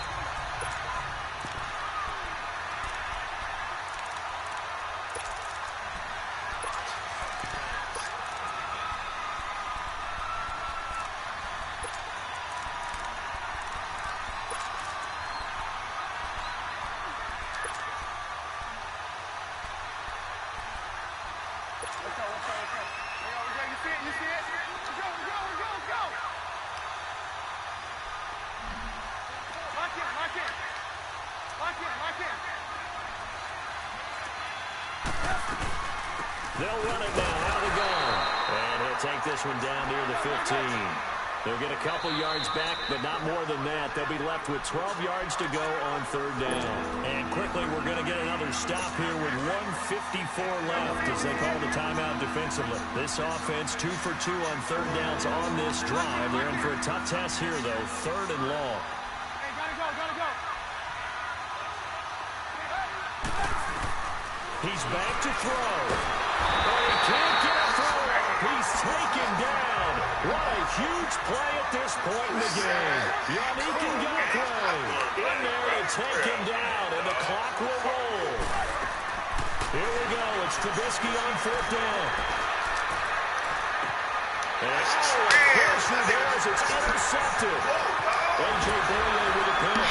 They'll run it now out of the gun. And he'll take this one down near the 15. They'll get a couple yards back, but not more than that. They'll be left with 12 yards to go on third down. And quickly, we're going to get another stop here with 1:54 left as they call the timeout defensively. This offense 2 for 2 on third downs on this drive. They're in for a tough test here, though. 3rd and long. Hey, gotta go, gotta go. He's back to throw. But he can't get a throw. He's taken down. What a huge play at this point in the game. Yannick Ngakoue in there to take him down, and the clock will roll. Here we go. It's Trubisky on 4th down. And pressure there as it's intercepted. A.J. Boyer with a pick.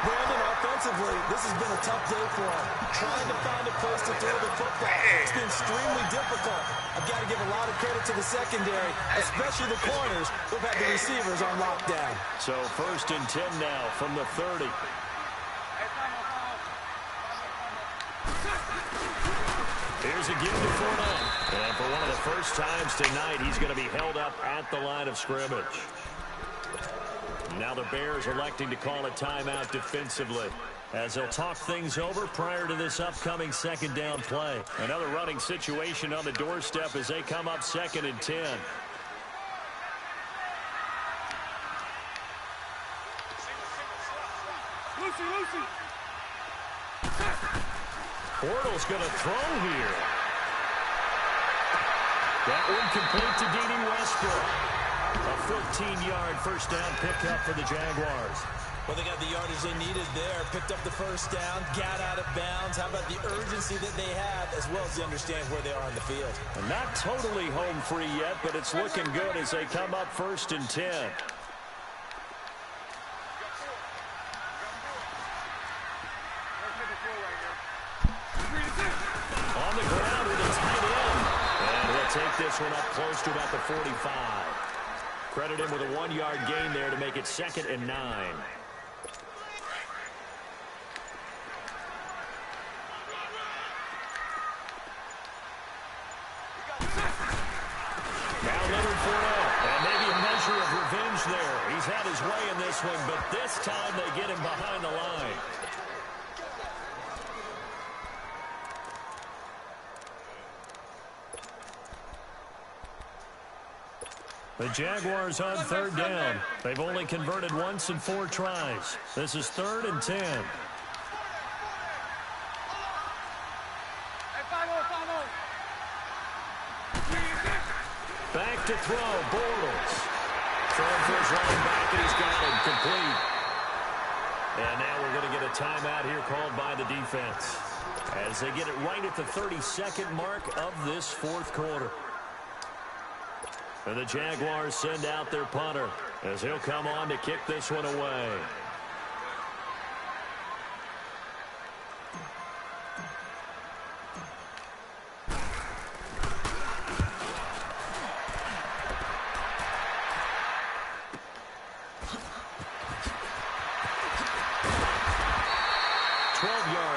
Brandon, offensively, this has been a tough day for him. Trying to find a place to throw the football. It's been extremely difficult. I've got to give a lot of credit to the secondary, especially the corners who've had the receivers on lockdown. So 1st and 10 now from the 30. Here's a give to Fournette. And for one of the first times tonight, he's going to be held up at the line of scrimmage. Now the Bears electing to call a timeout defensively, as they'll talk things over prior to this upcoming 2nd down play. Another running situation on the doorstep as they come up 2nd and 10. Bortles going to throw here. That one complete to Dede Westbrook. A 14-yard first down pickup for the Jaguars. Well, they got the yardage they needed there. Picked up the first down, got out of bounds. How about the urgency that they have, as well as they understand where they are on the field? And not totally home free yet, but it's looking good as they come up 1st and 10. On the ground with a tight end. And he'll take this one up close to about the 45. Credit him with a 1-yard gain there to make it 2nd and 9. Now Leonard Fournette. And maybe a measure of revenge there. He's had his way in this one, but this time they get him behind the line. The Jaguars on 3rd down. They've only converted once in 4 tries. This is 3rd and 10. Back to throw, Bortles. Throwing for his running back, and he's got him complete. And now we're going to get a timeout here called by the defense, as they get it right at the 32nd mark of this 4th quarter. And the Jaguars send out their punter, as he'll come on to kick this one away.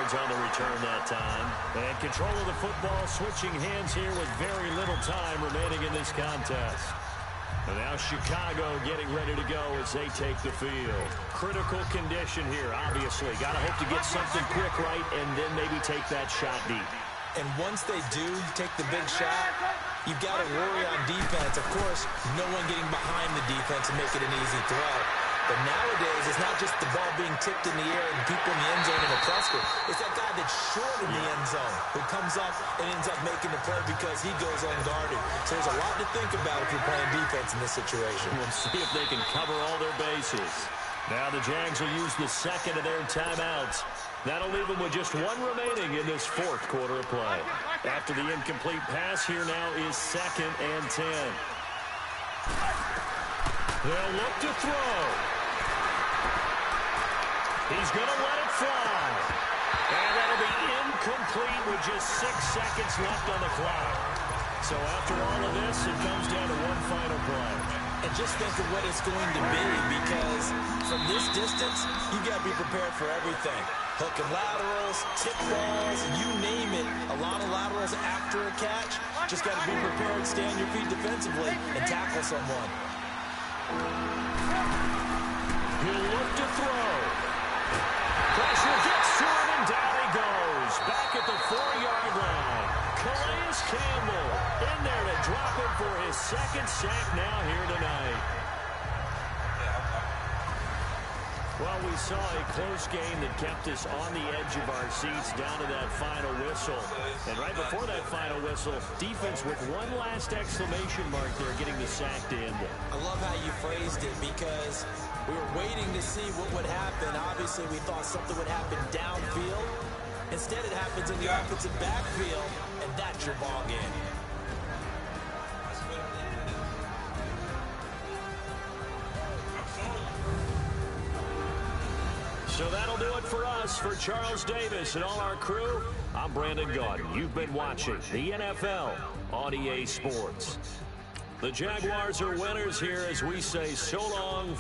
On the return that time. And control of the football, switching hands here with very little time remaining in this contest. And now Chicago getting ready to go as they take the field. Critical condition here, obviously. Got to hope to get something quick right and then maybe take that shot deep. And once they do take the big shot, you've got to worry on defense. Of course, no one getting behind the defense and make it an easy throw. But nowadays, it's not just the ball being tipped in the air and people in the end zone in a cluster. It's that guy that's short in the end zone who comes up and ends up making the play because he goes unguarded. So there's a lot to think about if you're playing defense in this situation. We'll see if they can cover all their bases. Now the Jags will use the 2nd of their timeouts. That'll leave them with just 1 remaining in this 4th quarter of play. After the incomplete pass, here now is 2nd and 10. They'll look to throw. He's going to let it fly. And that'll be incomplete with just 6 seconds left on the clock. So after all of this, it comes down to one final play. And just think of what it's going to be, because from this distance, you got to be prepared for everything. Hook and laterals, tip balls, you name it. A lot of laterals after a catch. Just got to be prepared, stay on your feet defensively, and tackle someone. He'll look to throw. Pressure gets to him, and down he goes. Back at the 4-yard line. Calais Campbell in there to drop him for his 2nd sack now here tonight. Well, we saw a close game that kept us on the edge of our seats down to that final whistle. And right before that final whistle, defense with one last exclamation mark there, getting the sack to end it. I love how you phrased it, because we were waiting to see what would happen. Obviously, we thought something would happen downfield. Instead, it happens in the offensive backfield, and that's your ball game. So that'll do it for us. For Charles Davis and all our crew, I'm Brandon Gaudin. You've been watching the NFL on EA Sports. The Jaguars are winners here as we say so long.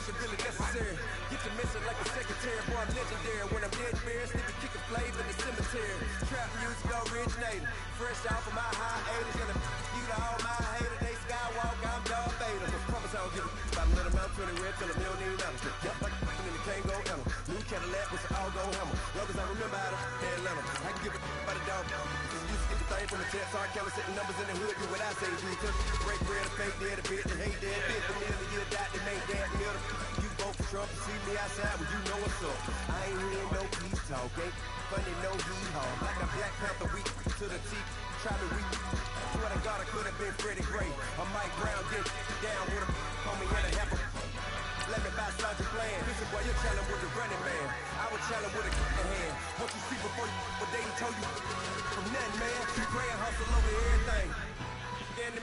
Really necessary. Get to missing like a secretary. Boy, I'm legendary. When I'm dead bare, sleeping, kicking flavor in the cemetery. Trap music originated. Fresh off of my high 80s. Gonna you to all my haters. They skywalk, I'm Darth Vader. Promise I don't give a about a little amount 20 red till a million dollars. Yep, like in the Kango Emma. New Cadillac with some all-go hammer. Long as I remember how to Atlanta. I can give a by the dog. Cause you used to get the thing from the test. So I count setting numbers in the hood. Do what I say do. Cause break bread, a fake dead, a bitch, and hate dead. Bitch, the million year died, they make that middle. You vote for Trump, you see me outside, well, you know what's up. I ain't hearing no peace talk, ain't funny, no hee-haw. Like a Black Panther weak to the teeth, try me weak. Swear to God, I could have been Freddie Gray. I'm Mike Brown, get down with a homie and a half a. Let me buy Sergeant Bland. Listen, boy, you're challenging with the running man. I was challenging with a hand. What you see before you, what they told you from nothing, man. You pray and hustle over everything. Then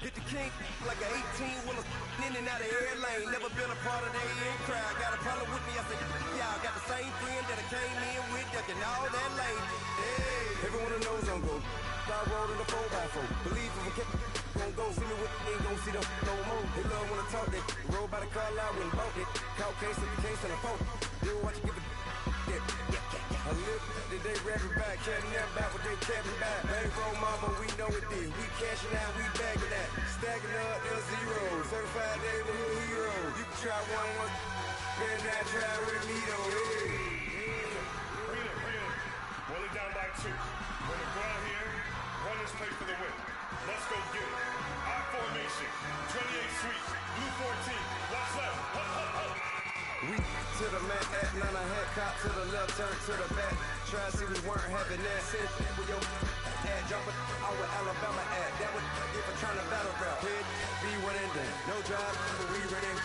hit the king like an 18-wheeler in and out of air lane. Never been a part of their in crowd. Got a problem with me, I said, y'all got the same friend that I came in with, ducking all that lane. Hey, everyone who knows I'm go. Start rolling the 4x4. Believe if I kept gon' go. See me with ain't gon' see them no more. They love when I talk that. Roll by the car lot when bought it. Caught case if you can't sell a phone. Do what you give a I live that they rapping back, can't never back what they capping back. Bankroll mama, we know it did. We cashing out, we bagging that. Stacking up, they're zero. Certified neighborhood hero. You can try one, then not try with me though. Hey. Bring it. Roll it down by 2. When the ground here, runners play for the win. Let's go get it. Our formation, 28 sweep, blue 14, what's left? Up. We to the man at Atlanta, head cop to the left, turn to the back. Try to see we weren't having that. Sit with your ad, drop it out with Alabama at. That would if I'm trying to battle rap. Head be winning, then no drive, but we running.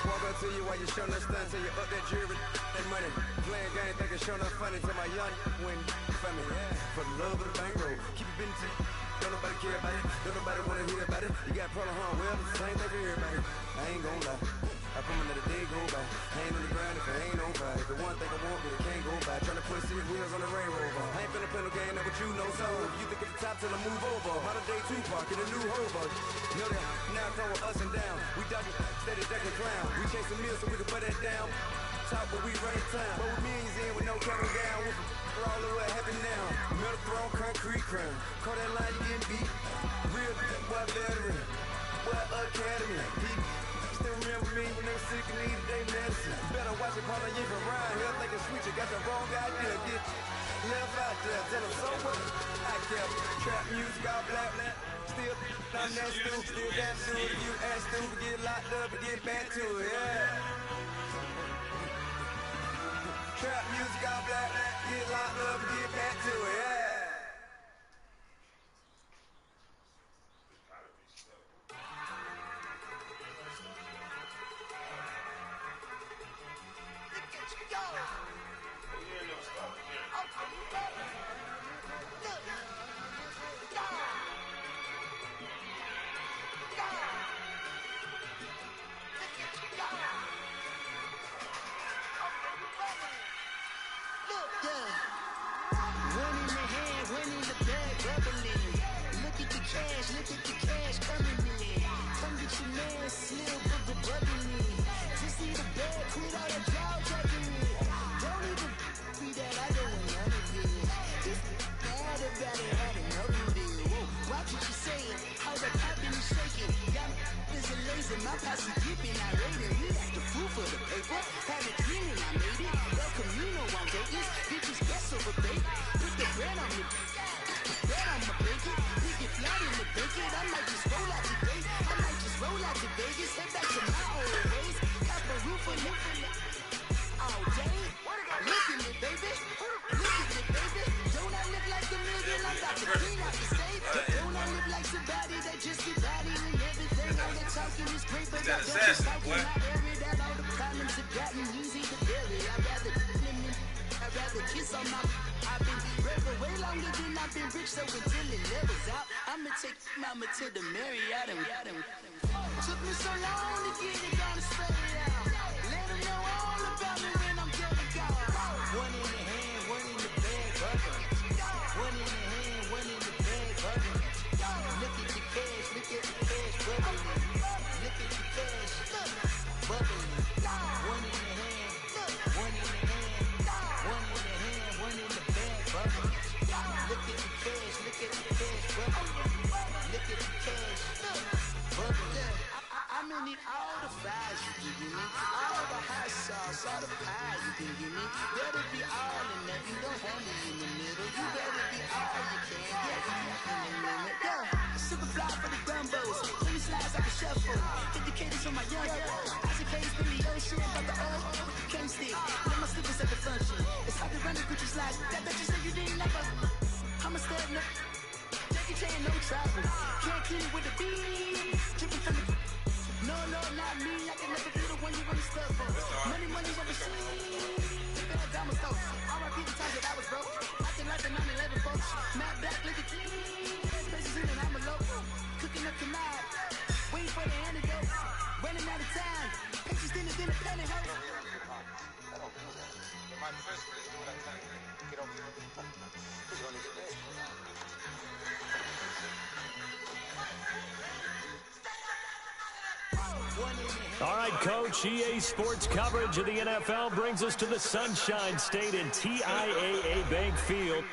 Walk up to you while you showing us stunts, till you up that jewelry, that money. Playing game, thinking showing us funny till my young win for me. For the love of the bankroll, keep it been to. Don't nobody care about it, don't nobody wanna hear about it. You got problem, huh? Well, it's the same thing for everybody. I ain't gon' lie. I come and let a day go by. I ain't on the ground if I ain't on fire. If the one thing I want, but it can't go by. Tryna put 6 wheels on the Range Rover. I ain't finna play no game, that what you know, so if you think at the top till I move over. Modern day Tupac in a new hover. Know that now throwing us and down. We dodging, steady ducking clown. We chasing meals so we can put that down. Top but we run time. But with millions in with no coming down. With all of what happened now. Metal throne, concrete crown. Call that line, you getting beat. Real boy veteran. Boy academy. Still remember me when they were sick and needed their medicine. Better watch it, Paula, you from around here thinking sweet. You got the wrong idea. Get left out there. Tell them so what? I kept trap music all black. Still, I'm that stupid. Still that dude. You ass stupid. Get locked up and get back to it. Yeah. Trap music all black. Get locked up and get back to it. Yeah. Look at the cash coming in. Come get your man Slim, put the bucket in. Just see the bag, quit all that jaw jacking in. Don't even be that, I don't want none of it. Just bad about it, had enough of it. Whoa, watch what you saying, how the poppin' is shaking. Y'all is a lazy, my posse dipping, I rate it. We like the food for the paper, have it clean and I made it. El Camino on Vegas, bitches guess over bait. Put the bread on me, bread on my bacon. Flat in the bacon, I might just roll out the day. I might just roll out to Vegas, head back to my old ways. Got the roof on it all day. Look at me, baby. Look at me, baby. Don't I look like a million? I'm about to clean out the state. Don't I look like somebody that just get body and everything? All the talking is great, but I don't just talk. I air it out. All the problems have gotten easy. so my I've been rebel way longer than I've been rich, so until it levels out, I'ma take mama to the Marriott and took me so long to get it down to straight out. Let them know all about me when I'm getting gone. One in the hand, one in the bag, bugging. One in the hand, one in the bag, bugging. Look at the cash, look at the cash, bubbling. Look at the cash, bubbling. One in the hand, one in the hand, one in the hand, one in the bag, bubbling. Look at the cash, look at the cash, bubbling. Look at the cash, bubbling. I'm gonna need all the fries you can give me, all the hot sauce, all the pie you can give me. Better be all or nothing, don't hold me in the middle. You better be all you can, yeah, in the limit. Yeah, super fly for the gumbos, 20 slides like a shuffle. Hit the cadence on my young Isaac Hayes, Billy Ocean, but the old with the cane stick. Let my slippers at the function. It's hard to run the Gucci slides. That bitch you said you didn't never. I'm a stud, no. Jackie Chan, no travel. Can't clean it with the beat. Dripping from the. No, not me. I can never be the one you want to stuff for. Money, what the shit. The bad diamond stuff. R.I.P. the times that I was broke. Acting like the 9/11 folks. Matt Black, look at you. Places in and I'm a local. Cooking up tonight. Waiting for the antidote. Running out of time. Pictures in the penny house. I don't do that. In my prison, just do what I tell you. Get over here. You're gonna get there. All right, Coach, EA Sports coverage of the NFL brings us to the Sunshine State in TIAA Bank Field.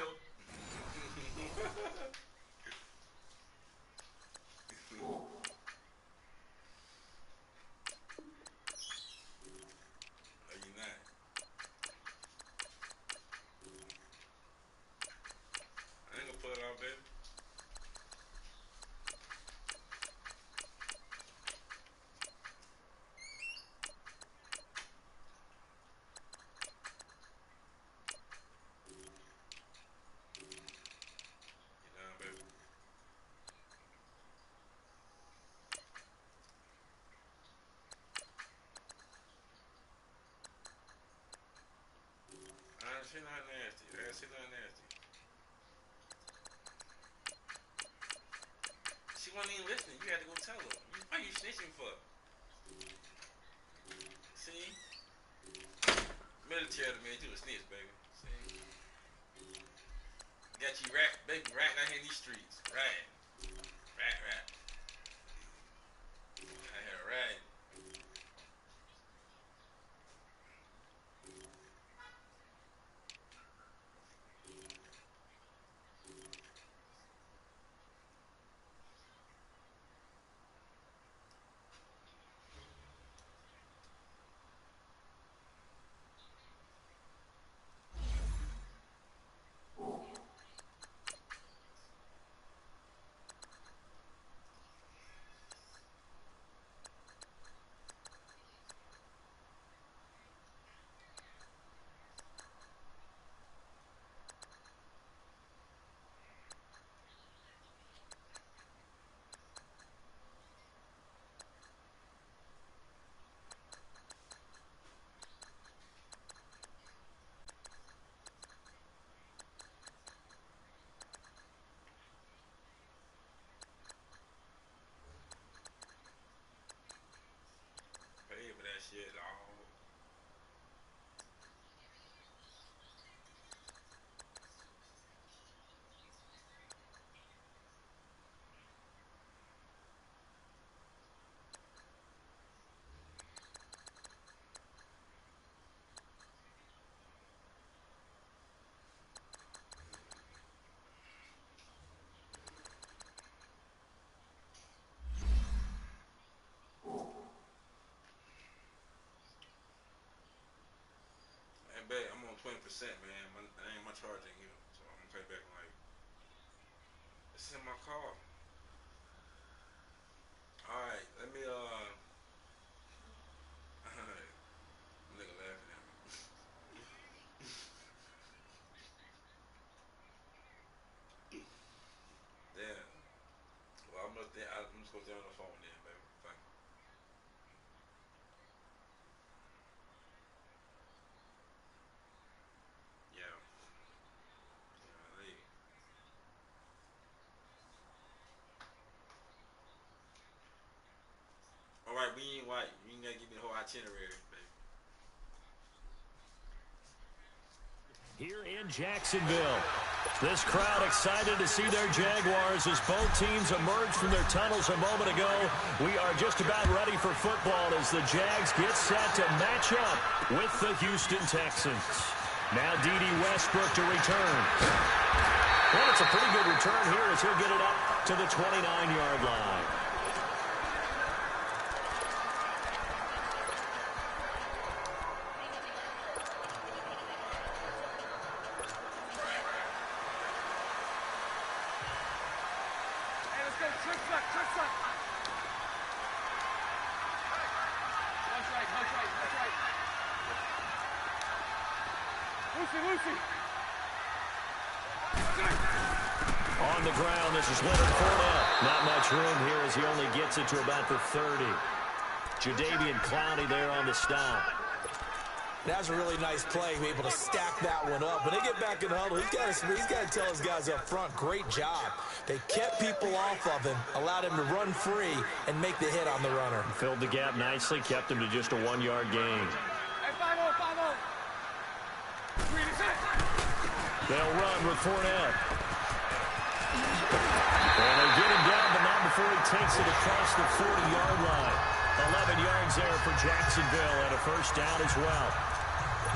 She not nasty. She not nasty. She wasn't even listening. You had to go tell her. Why are you snitching for? See? Military made you a snitch, baby. See? Got you baby, right out here in these streets. Right. Right. Out here, right. Shit, I'm on 20%, man. I ain't my charging you, so I'm gonna pay back in like. It's in my car. All right, let me nigga laughing at me. Damn. Well, I'm just gonna stay on the phone then, baby. Thank you. Yeah. white. We ain't white. You ain't gotta give me the whole itinerary, baby. Here in Jacksonville, this crowd excited to see their Jaguars as both teams emerged from their tunnels a moment ago. We are just about ready for football as the Jags get set to match up with the Houston Texans. Now D.D. Westbrook to return. Well, it's a pretty good return here as he'll get it up to the 29-yard line. On the ground, this is Leonard Fournette. Not much room here as he only gets it to about the 30. Jadeveon Clowney there on the stop. That was a really nice play, able to stack that one up. When they get back in the huddle, he's got to tell his guys up front, great job. They kept people off of him, allowed him to run free, and make the hit on the runner. Filled the gap nicely, kept him to just a 1-yard gain. They'll run with Fournette. And they get him down, but not before he takes it across the 40-yard line. 11 yards there for Jacksonville and a first down as well.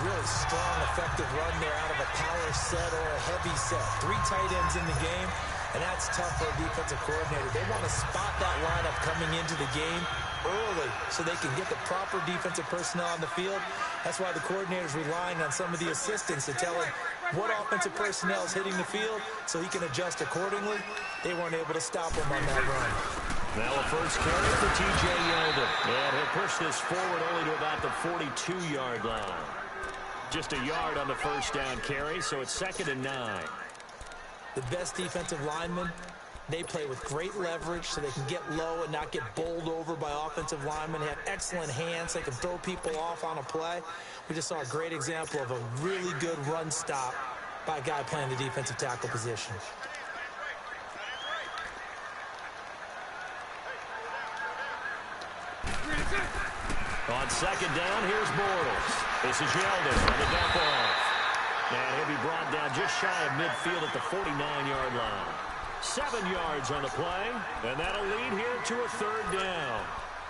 Really strong, effective run there out of a power set or a heavy set. 3 tight ends in the game, and that's tough for a defensive coordinator. They want to spot that lineup coming into the game early so they can get the proper defensive personnel on the field. That's why the coordinator's relying on some of the assistants to tell him what offensive personnel is hitting the field so he can adjust accordingly. They weren't able to stop him on that run. Now a first carry for T.J. Yeldon. And he'll push this forward only to about the 42-yard line. Just a yard on the first down carry, so it's 2nd and 9. The best defensive linemen, they play with great leverage so they can get low and not get bowled over by offensive linemen. They have excellent hands. They can throw people off on a play. We just saw a great example of a really good run stop by a guy playing the defensive tackle position. On 2nd down, here's Bortles. This is Yeldon on the dump off. And he'll be brought down just shy of midfield at the 49-yard line. 7 yards on the play, and that'll lead here to a 3rd down.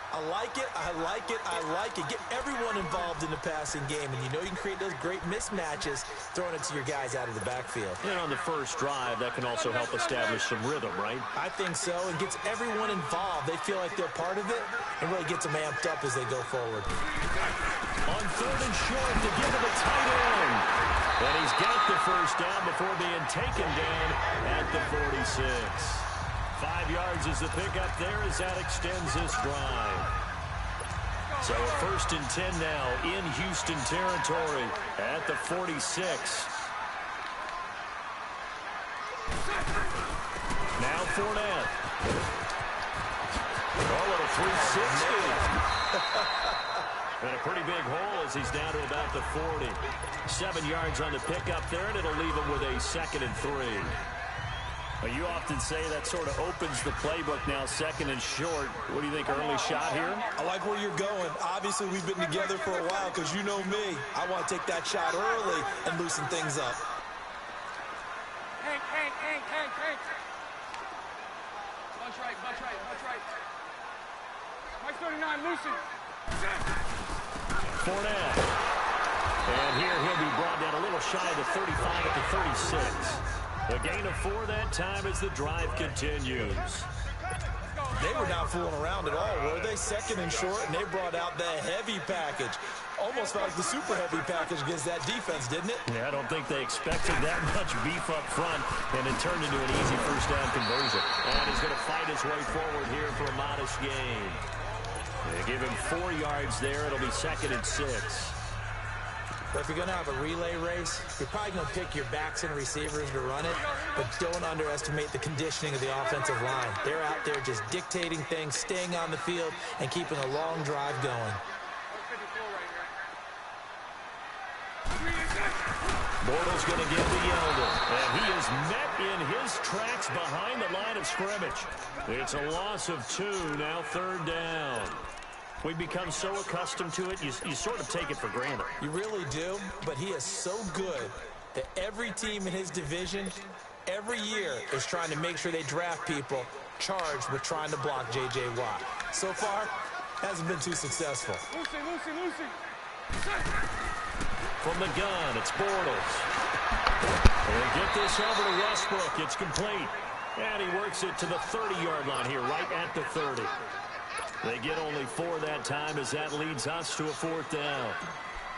I like it, I like it, I like it. Get everyone involved in the passing game, and you know you can create those great mismatches throwing it to your guys out of the backfield. And on the first drive, that can also help establish some rhythm, right? I think so, and gets everyone involved. They feel like they're part of it, and really gets them amped up as they go forward. On 3rd and short to give it a tight end. And he's got the first down before being taken down at the 46. 5 yards is the pickup there as that extends this drive. So a 1st and 10 now in Houston territory at the 46. Now Fournette. Oh, little 360. And a pretty big hole as he's down to about the 40. 7 yards on the pickup there, and it'll leave him with a 2nd and 3. Well, you often say that sort of opens the playbook now, 2nd and short. What do you think, early shot here? I like where you're going. Obviously, we've been together for a while because you know me. I want to take that shot early and loosen things up. Hank. Bunch right. Mike 39, loosen. Fournette. And here he'll be brought down a little shy of the 35 at the 36. A gain of 4 that time as the drive continues. They were not fooling around at all, were they? 2nd and short, and they brought out the heavy package. Almost felt like the super heavy package against that defense, didn't it? Yeah, I don't think they expected that much beef up front, and it turned into an easy first down conversion. And he's going to fight his way forward here for a modest gain. They give him 4 yards there. It'll be 2nd and 6. But if you're going to have a relay race, you're probably going to pick your backs and receivers to run it, but don't underestimate the conditioning of the offensive line. They're out there just dictating things, staying on the field, and keeping a long drive going. Bortles going to give to Yeldon, and he is met in his tracks behind the line of scrimmage. It's a loss of 2, now 3rd down. We've become so accustomed to it, you sort of take it for granted. You really do, but he is so good that every team in his division, every year, is trying to make sure they draft people charged with trying to block J.J. Watt. So far, hasn't been too successful. Lucy. From the gun, it's Bortles. They get this over to Westbrook. It's complete. And he works it to the 30-yard line here, right at the 30. They get only 4 that time as that leads us to a 4th down.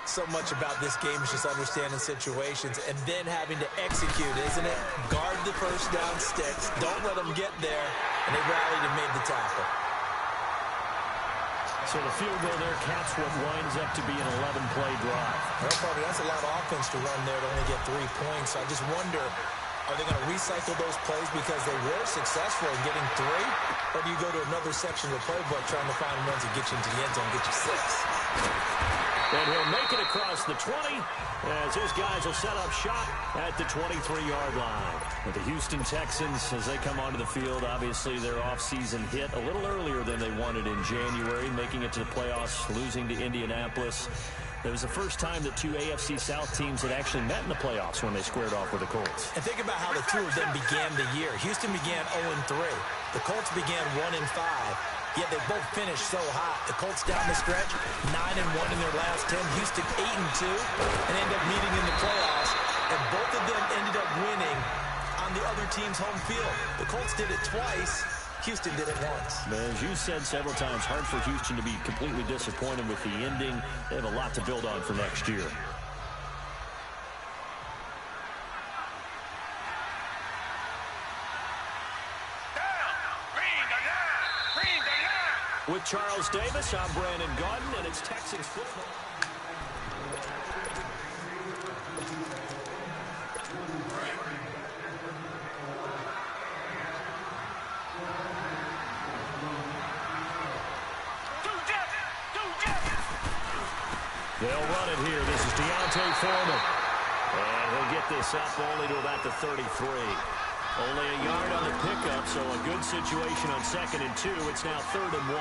So much about this game is just understanding situations and then having to execute, isn't it? Guard the first down sticks. Don't let them get there. And they rallied and made the tackle. So the field goal there caps what winds up to be an 11-play drive. Well, probably that's a lot of offense to run there to only get 3 points. I just wonder, are they going to recycle those plays because they were successful in getting 3? Or do you go to another section of the playbook trying to find ones that get you into the end zone and get you 6? And he'll make it across the 20 as his guys will set up shop at the 23-yard line. With the Houston Texans, as they come onto the field, obviously their offseason hit a little earlier than they wanted in January, making it to the playoffs, losing to Indianapolis. It was the first time that 2 AFC South teams had actually met in the playoffs when they squared off with the Colts. And think about how the 2 of them began the year. Houston began 0-3. The Colts began 1-5. Yet they both finished so hot. The Colts down the stretch, 9-1 in their last 10. Houston 8-2, and end up meeting in the playoffs. And both of them ended up winning on the other team's home field. The Colts did it twice. Houston did it once. As you said several times, hard for Houston to be completely disappointed with the ending. They have a lot to build on for next year. With Charles Davis, I'm Brandon Gaudin, and it's Texans football. They'll run it here. This is Deontay Foreman. And he'll get this up only to about the 33. Only a yard on the pickup, so a good situation on 2nd and 2. It's now 3rd and 1.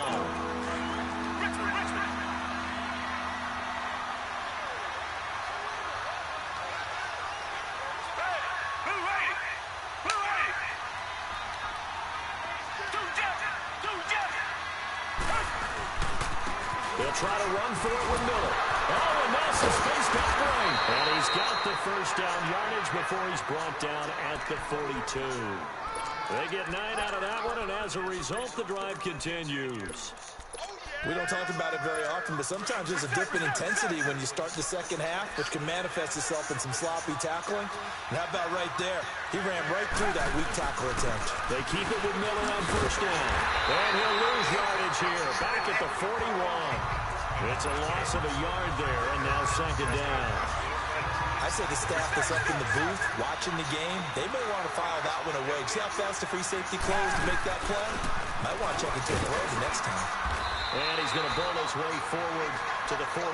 They'll try to run for it with Miller. Oh, and Nelson's faced upright. And he's got the first down yardage before he's brought down at the 42. They get 9 out of that one, and as a result, the drive continues. We don't talk about it very often, but sometimes there's a dip in intensity when you start the second half, which can manifest itself in some sloppy tackling. And how about right there? He ran right through that weak tackle attempt. They keep it with Miller on first down. And he'll lose yardage here, back at the 41. It's a loss of a yard there, and now 2nd down. I say the staff that's up in the booth watching the game, they may want to file that one away. See how fast the free safety closed to make that play? Might want to check into a throw the next time. And he's going to bowl his way forward to the 48.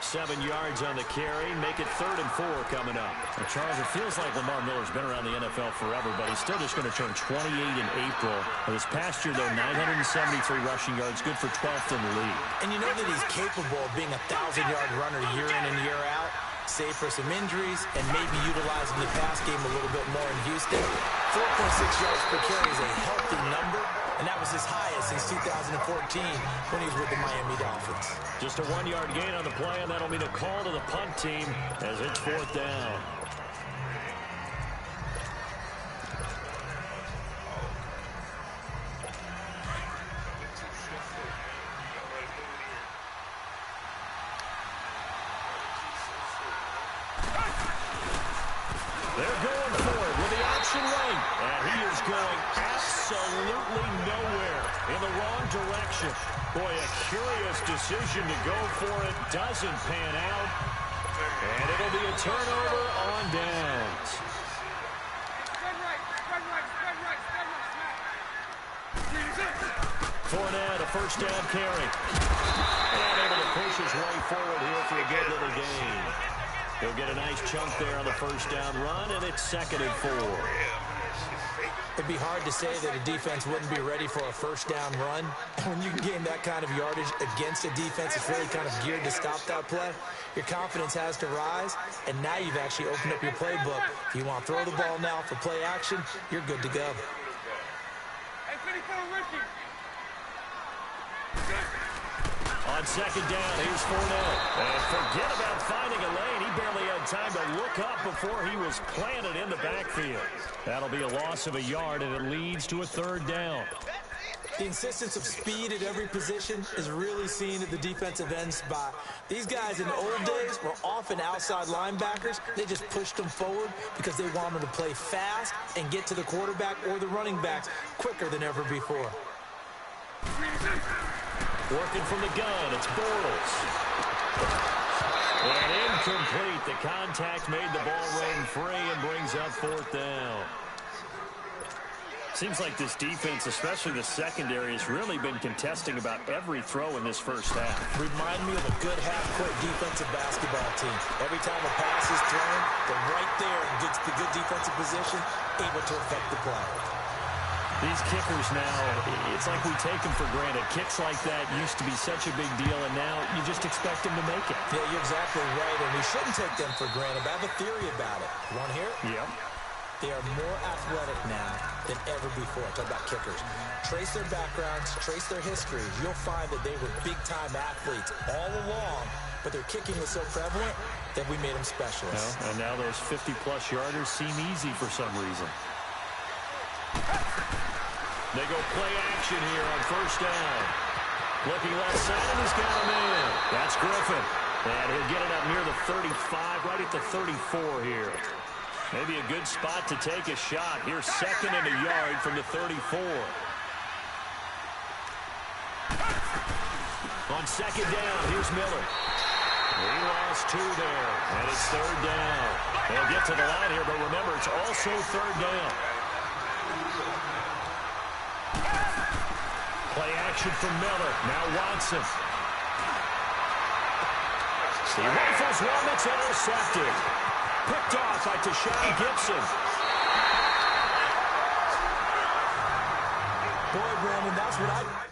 7 yards on the carry. Make it 3rd and 4 coming up. Now, Charles, it feels like Lamar Miller's been around the NFL forever, but he's still just going to turn 28 in April. This past year, though, 973 rushing yards, good for 12th in the league. And you know that he's capable of being a 1,000-yard runner year in and year out, save for some injuries, and maybe utilizing the pass game a little bit more in Houston. 4.6 yards per carry is a healthy number, and that was his highest since 2014 when he was with the Miami Dolphins. Just a 1-yard gain on the play, and that'll mean a call to the punt team as it's 4th down. They're going for it with the option right. And he is going absolutely nowhere in the wrong direction. Boy, a curious decision to go for it. Doesn't pan out. And it'll be a turnover on downs. Fournette, a first down carry. And able to push his way forward here for a good little gain. He'll get a nice chunk there on the first down run, and it's 2nd and 4. It'd be hard to say that a defense wouldn't be ready for a first down run. When you can gain that kind of yardage against a defense that's really kind of geared to stop that play, your confidence has to rise, and now you've actually opened up your playbook. If you want to throw the ball now for play action, you're good to go. Hey, 24, Ricky. On second down, here's Fournette. And forget about finding a lane. He barely had time to look up before he was planted in the backfield. That'll be a loss of a yard, and it leads to a third down. The insistence of speed at every position is really seen at the defensive end spot. These guys in the old days were often outside linebackers. They just pushed them forward because they wanted to play fast and get to the quarterback or the running backs quicker than ever before. Working from the gun, it's Bortles. And incomplete. The contact made the ball roam free and brings up fourth down. Seems like this defense, especially the secondary, has really been contesting about every throw in this first half. Remind me of a good half-court defensive basketball team. Every time a pass is thrown, they're right there and gets the good defensive position, able to affect the play. These kickers now, it's like we take them for granted. Kicks like that used to be such a big deal, and now you just expect them to make it. Yeah, you're exactly right, and we shouldn't take them for granted. But I have a theory about it. You want to hear it? Yep. They are more athletic now than ever before. Talk about kickers. Trace their backgrounds, trace their histories. You'll find that they were big-time athletes all along, but their kicking was so prevalent that we made them specialists. Well, and now those 50-plus yarders seem easy for some reason. They go play action here on first down. Looking left side, and he's got him in. That's Griffin. And he'll get it up near the 35, right at the 34 here. Maybe a good spot to take a shot. Here's second and a yard from the 34. On second down, here's Miller. He lost two there, and it's third down. They'll get to the line here, but remember, it's also third down. Play action from Miller. Now Watson. He rifles one. It's intercepted. Picked off by Tashawn Gibson. Boy, Brandon, that's what I...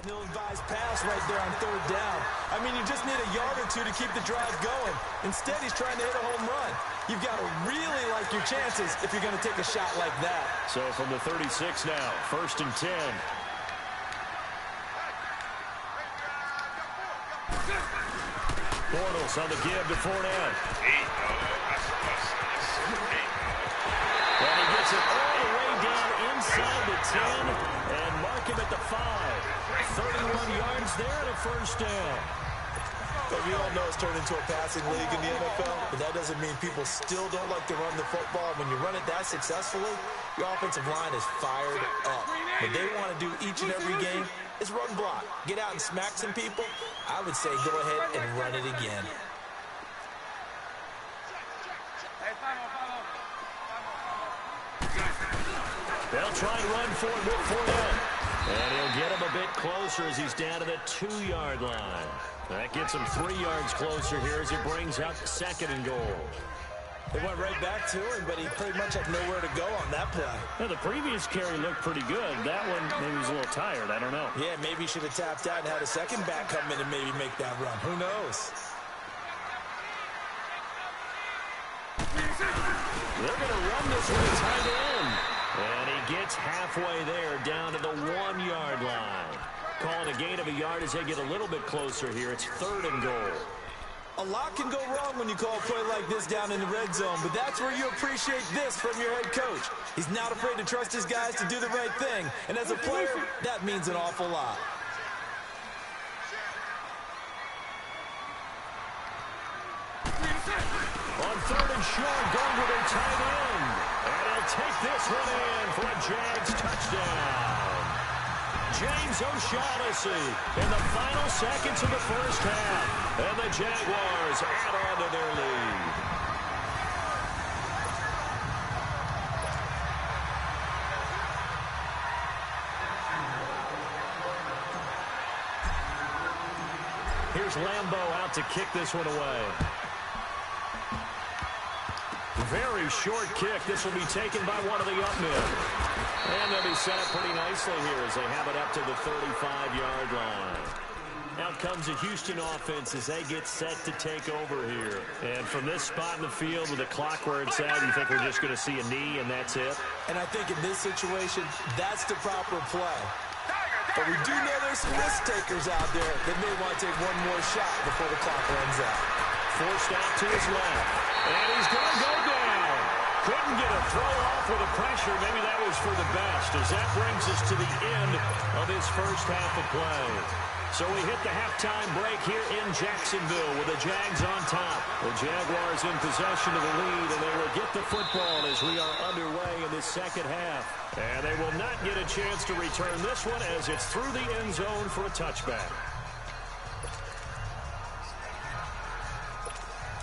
ill-advised pass right there on third down. I mean, you just need a yard or two to keep the drive going. Instead, he's trying to hit a home run. You've got to really like your chances if you're going to take a shot like that. So from the 36 now, first and 10. Bortles on the give to Fournette. And he gets it all the way down inside the 10 and mark him at the 5. 31 yards there and a first down. But we all know it's turned into a passing league in the NFL, but that doesn't mean people still don't like to run the football. When you run it that successfully, your offensive line is fired up. What they want to do each and every game is run block. Get out and smack some people. I would say go ahead and run it again. They'll try and run for it with Fournette. And he'll get him a bit closer as he's down to the 2-yard line. That gets him 3 yards closer here as he brings up second and goal. They went right back to him, but he pretty much had nowhere to go on that play. Now, the previous carry looked pretty good. That one, maybe he was a little tired. I don't know. Yeah, maybe he should have tapped out and had a second back come in and maybe make that run. Who knows? They're going to run this one tight end. And he gets halfway there down to the 1-yard line. Calling a gain of a yard as they get a little bit closer here. It's third and goal. A lot can go wrong when you call a play like this down in the red zone, but that's where you appreciate this from your head coach. He's not afraid to trust his guys to do the right thing, and as a player, that means an awful lot. On third and short, going with a tight end. And he'll take this one in for a Jags touchdown. James O'Shaughnessy in the final seconds of the first half. And the Jaguars add on to their lead. Here's Lambeau out to kick this one away. Very short kick. This will be taken by one of the up men. And they'll be set up pretty nicely here as they have it up to the 35-yard line. Out comes the Houston offense as they get set to take over here. And from this spot in the field with the clock where it's at, you think we're just going to see a knee and that's it? And I think in this situation, that's the proper play. But we do know there's some risk takers out there that may want to take one more shot before the clock runs out. Forced out to his left. And he's going to go down. Couldn't get a throw off with the pressure. Maybe that was for the best, as that brings us to the end of this first half of play. So we hit the halftime break here in Jacksonville with the Jags on top. The Jaguars in possession of the lead, and they will get the football as we are underway in this second half. And they will not get a chance to return this one as it's through the end zone for a touchback.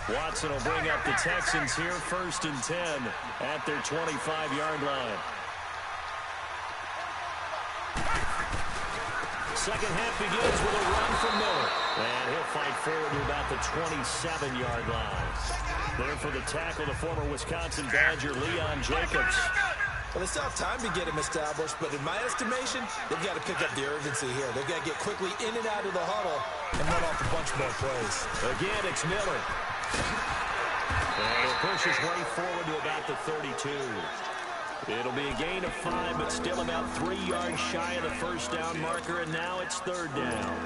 Watson will bring up the Texans here, 1st and 10 at their 25-yard line. Second half begins with a run from Miller. And he'll fight forward to about the 27-yard line. There for the tackle, the former Wisconsin Badger, Leon Jacobs. Well, they still have time to get him established, but in my estimation, they've got to pick up the urgency here. They've got to get quickly in and out of the huddle and run off a bunch more plays. Again, it's Miller. And he'll push his way forward to about the 32. It'll be a gain of 5, but still about 3 yards shy of the first down marker, and now it's 3rd down.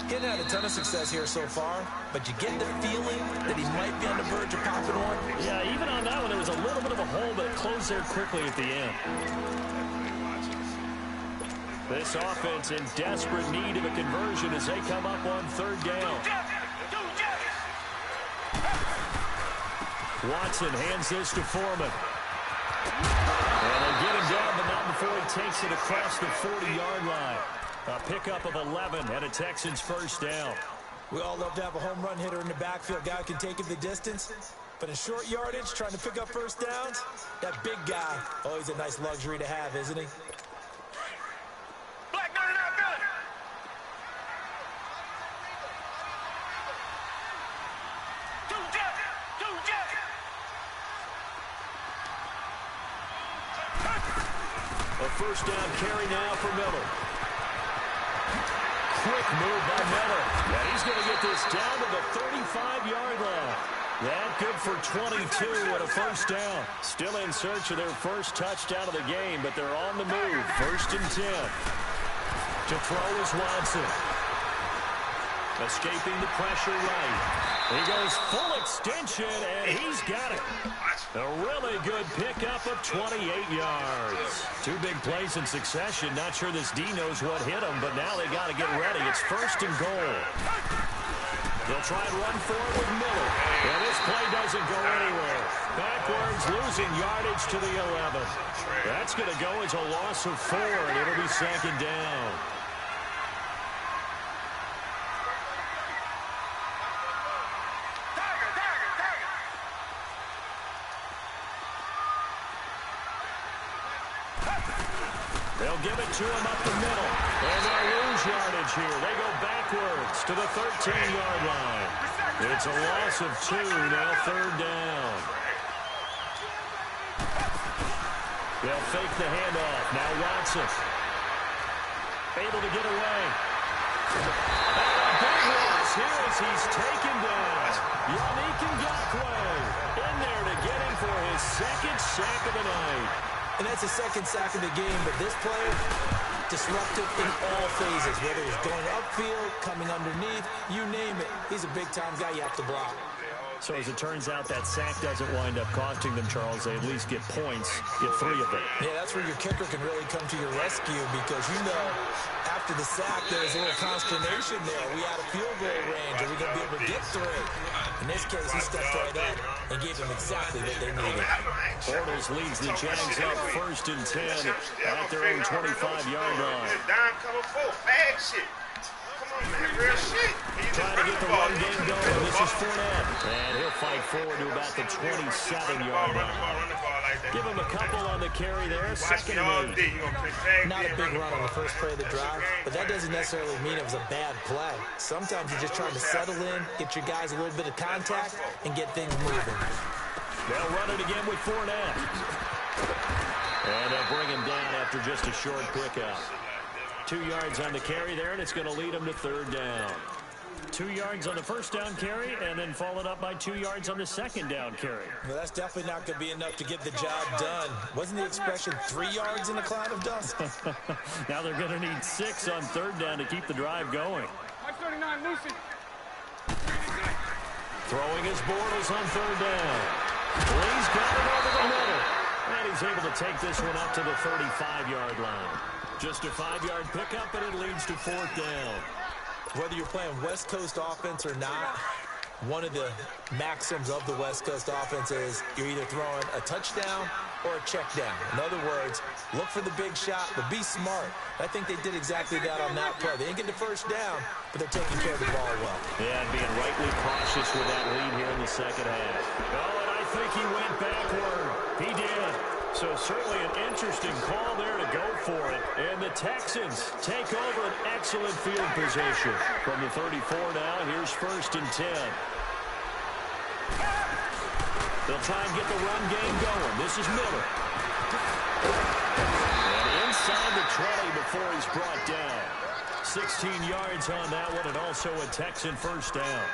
Getting had a ton of success here so far, but you get the feeling that he might be on the verge of popping one. Yeah, even on that one, there was a little bit of a hole, but it closed there quickly at the end. This offense in desperate need of a conversion as they come up on 3rd down. Watson hands this to Foreman. And they get him down, but not before he takes it across the 40-yard line. A pickup of 11 and a Texans 1st down. We all love to have a home run hitter in the backfield. Guy who can take it the distance. But in short yardage, trying to pick up 1st downs, that big guy, oh, he's a nice luxury to have, isn't he? Black gun, out gun. Two jet. A 1st down carry now for Miller. Quick move by Miller. And he's going to get this down to the 35-yard line. That good for 22 and a 1st down. Still in search of their first touchdown of the game, but they're on the move. 1st and 10. To throw is Watson. Escaping the pressure right. He goes full extension, and he's got it. A really good pickup of 28 yards. 2 big plays in succession. Not sure this D knows what hit him, but now they got to get ready. It's 1st and goal. They'll try and run forward with Miller. And this play doesn't go anywhere. Backwards, losing yardage to the 11. That's going to go as a loss of 4, and it'll be 2nd down. They'll give it to him up the middle. And they'll lose yardage here. They go backwards to the 13-yard line. It's a loss of 2, now 3rd down. They'll fake the handoff. Now Watson. Able to get away. And a big loss here as he's taken down. Yannick Ngakoue in there to get him for his 2nd sack of the night. And that's the 2nd sack of the game, but this player, disruptive in all phases, whether he's going upfield, coming underneath, you name it. He's a big-time guy you have to block. So as it turns out, that sack doesn't wind up costing them, Charles. They at least get points, get 3 of them. Yeah, that's where your kicker can really come to your rescue because, you know, after the sack, there was a little consternation there. Are we out of field goal range? Are we going to be able to get 3? In this case, he stepped right up and gave them exactly what they needed. Bortles leads the Jags up 1st and 10 at their own 25-yard line. Dime cover 4, fag shit. Come on, man, real shit. Trying to get the run game going. This is Fournette. And he'll fight forward to about the 27-yard line. Give him a couple on the carry there. 2nd and 8. Not a big run on the first play of the drive, but that doesn't necessarily mean it was a bad play. Sometimes you're just trying to settle in, get your guys a little bit of contact, and get things moving. They'll run it again with Fournette. And they'll bring him down after just a short pickup. 2 yards on the carry there, and it's going to lead him to 3rd down. 2 yards on the first down carry, and then followed up by 2 yards on the 2nd down carry. Well, that's definitely not going to be enough to get the job done. Wasn't the expression 3 yards in a cloud of dust? Now they're going to need 6 on 3rd down to keep the drive going. Throwing his Bortles on 3rd down. Lee's got it over the middle. And he's able to take this one up to the 35-yard line. Just a 5-yard pickup, and it leads to 4th down. Whether you're playing West Coast offense or not, one of the maxims of the West Coast offense is you're either throwing a touchdown or a check down. In other words, look for the big shot, but be smart. I think they did exactly that on that play. They didn't get the first down, but they're taking care of the ball well. Yeah, and being rightly cautious with that lead here in the 2nd half. Oh, and I think he went backward. He did. So certainly an interesting call there to go for it. And the Texans take over an excellent field position. From the 34 now, here's 1st and 10. They'll try and get the run game going. This is Miller. And inside the 20 before he's brought down. 16 yards on that one, and also a Texan 1st down.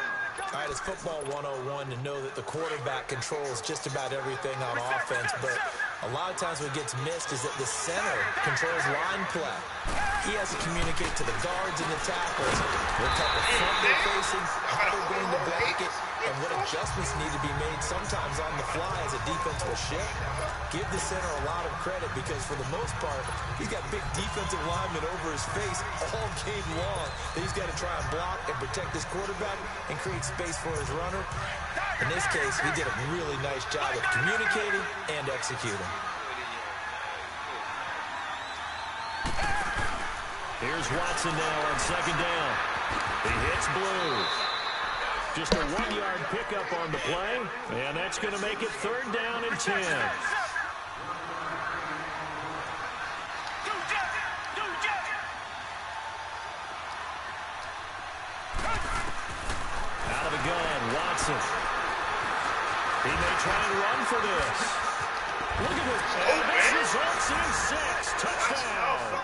All right, it's football 101 to know that the quarterback controls just about everything on offense, but a lot of times what gets missed is that the center controls line play. He has to communicate to the guards and the tackles what type of front they're facing, how they're going to block it, and what adjustments need to be made sometimes on the fly as a defense will shift. Give the center a lot of credit because for the most part, he's got big defensive linemen over his face all game long that he's got to try and block and protect his quarterback and create space for his runner. In this case, he did a really nice job of communicating and executing. Here's Watson now on 2nd down. He hits Blue. Just a 1-yard pickup on the play, and that's going to make it 3rd down and 10. Out of the gun, Watson. He may try and run for this. Look at this. And this results in 6. Touchdown.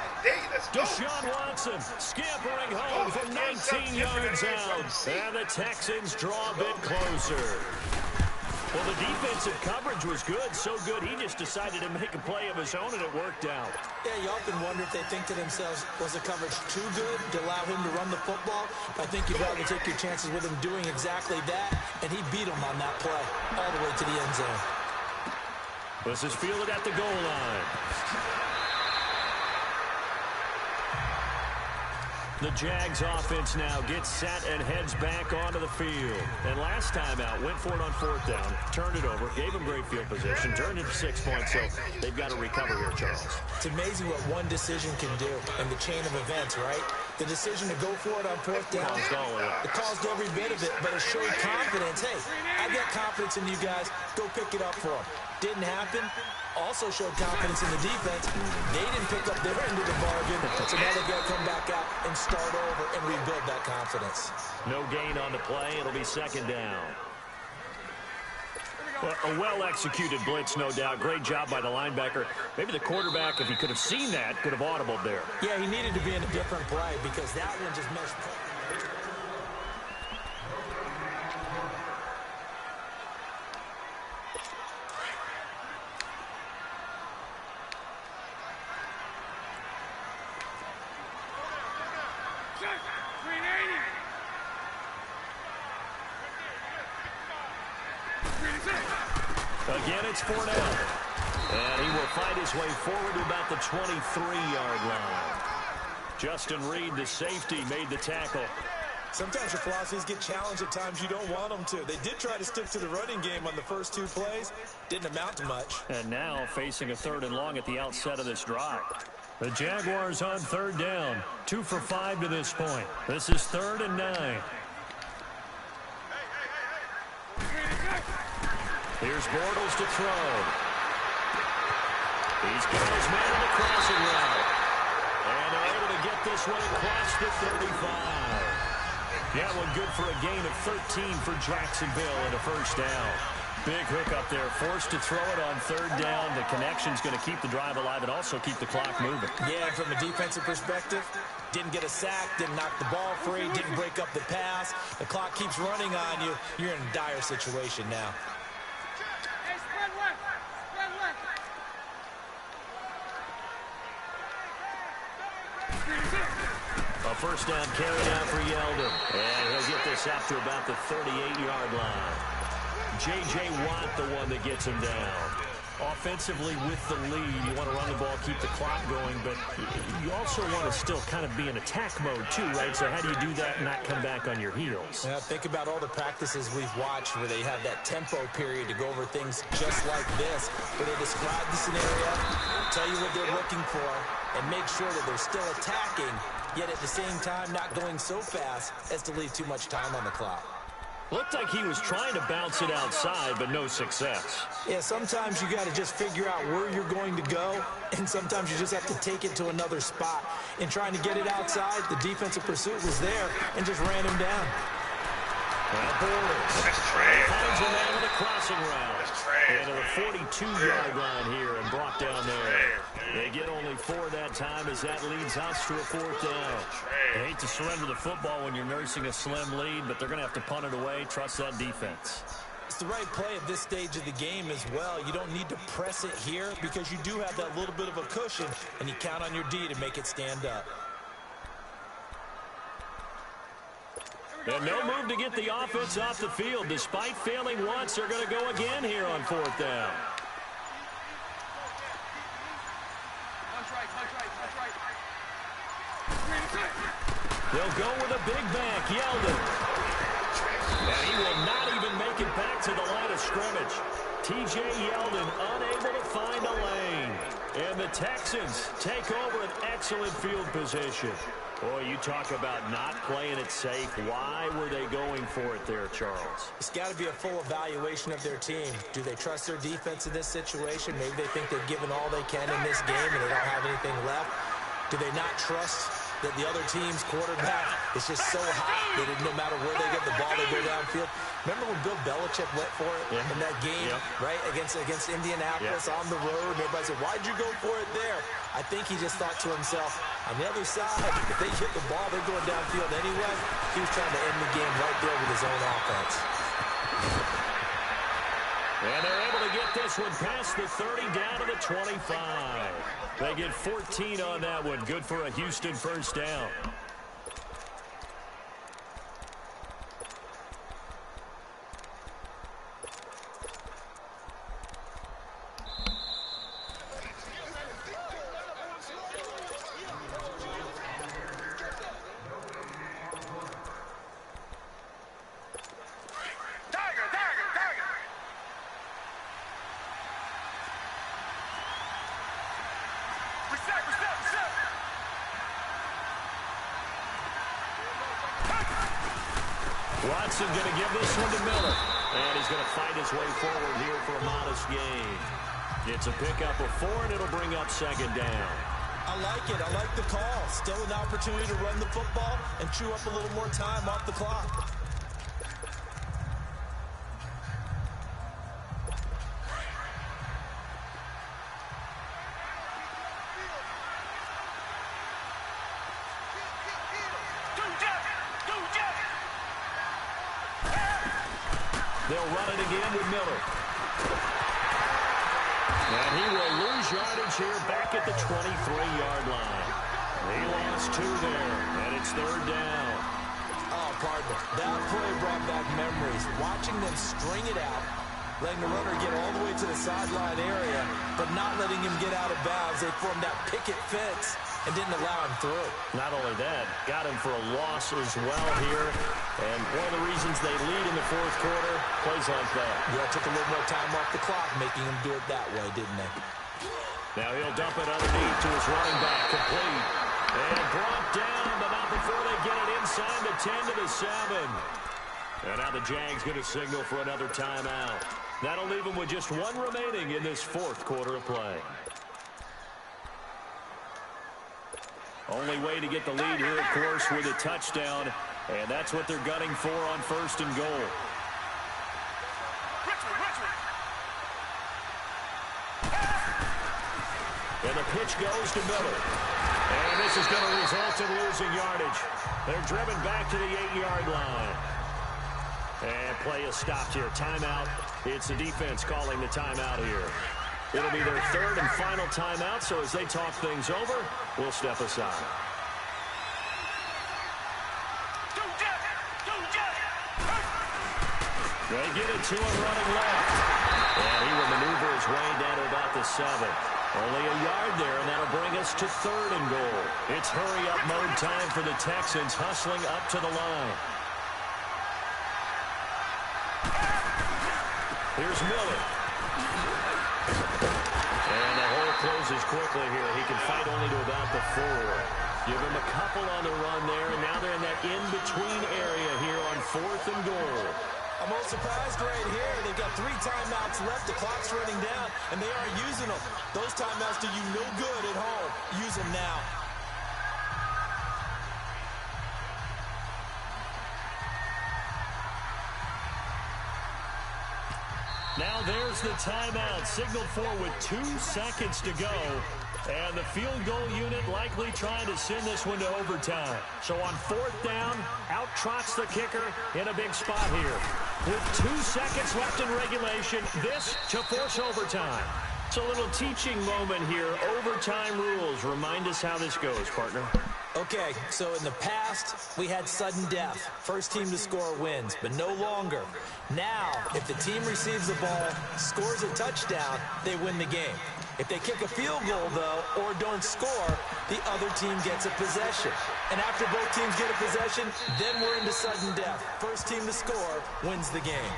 Deshaun Watson scampering home from 19 yards out. And the Texans draw a bit closer. Well, the defensive coverage was good, so good he just decided to make a play of his own, and it worked out. Yeah, you often wonder if they think to themselves, was the coverage too good to allow him to run the football? I think you'd rather take your chances with him doing exactly that, and he beat him on that play all the way to the end zone. This is fielded at the goal line. The Jags offense now gets set and heads back onto the field. And last time out, went for it on 4th down, turned it over, gave them great field position, turned it to 6 points, so they've got to recover here, Charles. It's amazing what one decision can do in the chain of events, right? The decision to go for it on 4th down, it caused every bit of it, but it showed confidence. Hey, I got confidence in you guys. Go pick it up for them. Didn't happen. Also showed confidence in the defense. They didn't pick up their end of the bargain, so now they've got to come back out and start over and rebuild that confidence. No gain on the play. It'll be 2nd down. Well, a well-executed blitz, no doubt. Great job by the linebacker. Maybe the quarterback, if he could have seen that, could have audibled there. Yeah, he needed to be in a different play because that one just missed. Again, it's Fournette. And he will find his way forward to about the 23-yard line. Justin Reed, the safety, made the tackle. Sometimes your philosophies get challenged at times you don't want them to. They did try to stick to the running game on the first 2 plays. Didn't amount to much. And now facing a 3rd and long at the outset of this drive. The Jaguars on 3rd down. 2 for 5 to this point. This is 3rd and 9. Here's Bortles to throw. He's got his man on the crossing route. And they're able to get this one across the 35. That one good for a gain of 13 for Jacksonville and a 1st down. Big hook up there, forced to throw it on 3rd down. The connection's going to keep the drive alive and also keep the clock moving. Yeah, from a defensive perspective, didn't get a sack, didn't knock the ball free, didn't break up the pass. The clock keeps running on you. You're in a dire situation now. A 1st down carry down for Yeldon. And he'll get this up to about the 38-yard line. J.J. Watt, the one that gets him down. Offensively with the lead, you want to run the ball, keep the clock going, but you also want to still kind of be in attack mode too, right? So how do you do that and not come back on your heels? Yeah, think about all the practices we've watched where they have that tempo period to go over things just like this, where they describe the scenario, tell you what they're looking for, and make sure that they're still attacking, yet at the same time not going so fast as to leave too much time on the clock. Looked like he was trying to bounce it outside, but no success. Yeah, sometimes you got to just figure out where you're going to go, and sometimes you just have to take it to another spot. In trying to get it outside, the defensive pursuit was there and just ran him down. That's trash. Finds a man with a crossing route. And a 42-yard line here and brought down there. They get only 4 that time as that leads us to a 4th down. They hate to surrender the football when you're nursing a slim lead, but they're going to have to punt it away. Trust that defense. It's the right play at this stage of the game as well. You don't need to press it here because you do have that little bit of a cushion, and you count on your D to make it stand up. And no move to get the offense off the field. Despite failing once, they're going to go again here on 4th down. They'll go with a big back, Yeldon. And he will not even make it back to the line of scrimmage. T.J. Yeldon unable to find a lane. And the Texans take over an excellent field position. Boy, you talk about not playing it safe. Why were they going for it there, Charles? It's got to be a full evaluation of their team. Do they trust their defense in this situation? Maybe they think they've given all they can in this game and they don't have anything left. Do they not trust that the other team's quarterback is just so hot that no matter where they get the ball, they go downfield? Remember when Bill Belichick went for it in that game, right, against Indianapolis on the road? And everybody said, why'd you go for it there? I think he just thought to himself, on the other side, if they hit the ball, they're going downfield anyway. He was trying to end the game right there with his own offense. And they're able to get this one past the 30 down to the 25. They get 14 on that one. Good for a Houston 1st down. Watson going to give this one to Miller. And he's going to fight his way forward here for a modest gain. It's a pickup of 4, and it'll bring up 2nd down. I like it. I like the call. Still an opportunity to run the football and chew up a little more time off the clock. They'll run it again with Miller. And he will lose yardage here back at the 23-yard line. He lost 2 there, and it's 3rd down. Oh, pardon me. That play brought back memories. Watching them string it out, letting the runner get all the way to the sideline area, but not letting him get out of bounds. They formed that picket fence and didn't allow him through. Not only that, got him for a loss as well here. And one of the reasons they lead in the fourth quarter, plays like that. Yeah, took a little more time off the clock, making him do it that way, didn't they? Now he'll dump it underneath to his running back, complete. And brought down, but not before they get it inside the 10 to the 7. And now the Jags going to signal for another timeout. That'll leave them with just one remaining in this fourth quarter of play. Only way to get the lead here, of course, with a touchdown. And that's what they're gunning for on first and goal. And the pitch goes to Miller. And this is going to result in losing yardage. They're driven back to the 8-yard line. And play is stopped here. Timeout. It's the defense calling the timeout here. It'll be their third and final timeout, so as they talk things over, we'll step aside. They get it to him running left. And he will maneuver his way down to about the 7. Only a yard there, and that'll bring us to third and goal. It's hurry-up mode time for the Texans, hustling up to the line. Here's Miller. And the hole closes quickly here. He can fight only to about the 4. Give him a couple on the run there, and now they're in that in-between area here on fourth and goal. I'm most surprised right here. They've got 3 timeouts left. The clock's running down, and they are using them. Those timeouts do you no good at home. Use them now. Now there's the timeout, signaled for with 2 seconds to go. And the field goal unit likely trying to send this one to overtime. So on fourth down, out trots the kicker in a big spot here. With 2 seconds left in regulation, this to force overtime. It's a little teaching moment here. Overtime rules. Remind us how this goes, partner. Okay, so in the past, we had sudden death. First team to score wins, but no longer. Now, if the team receives the ball, scores a touchdown, they win the game. If they kick a field goal, though, or don't score, the other team gets a possession. And after both teams get a possession, then we're into sudden death. First team to score wins the game.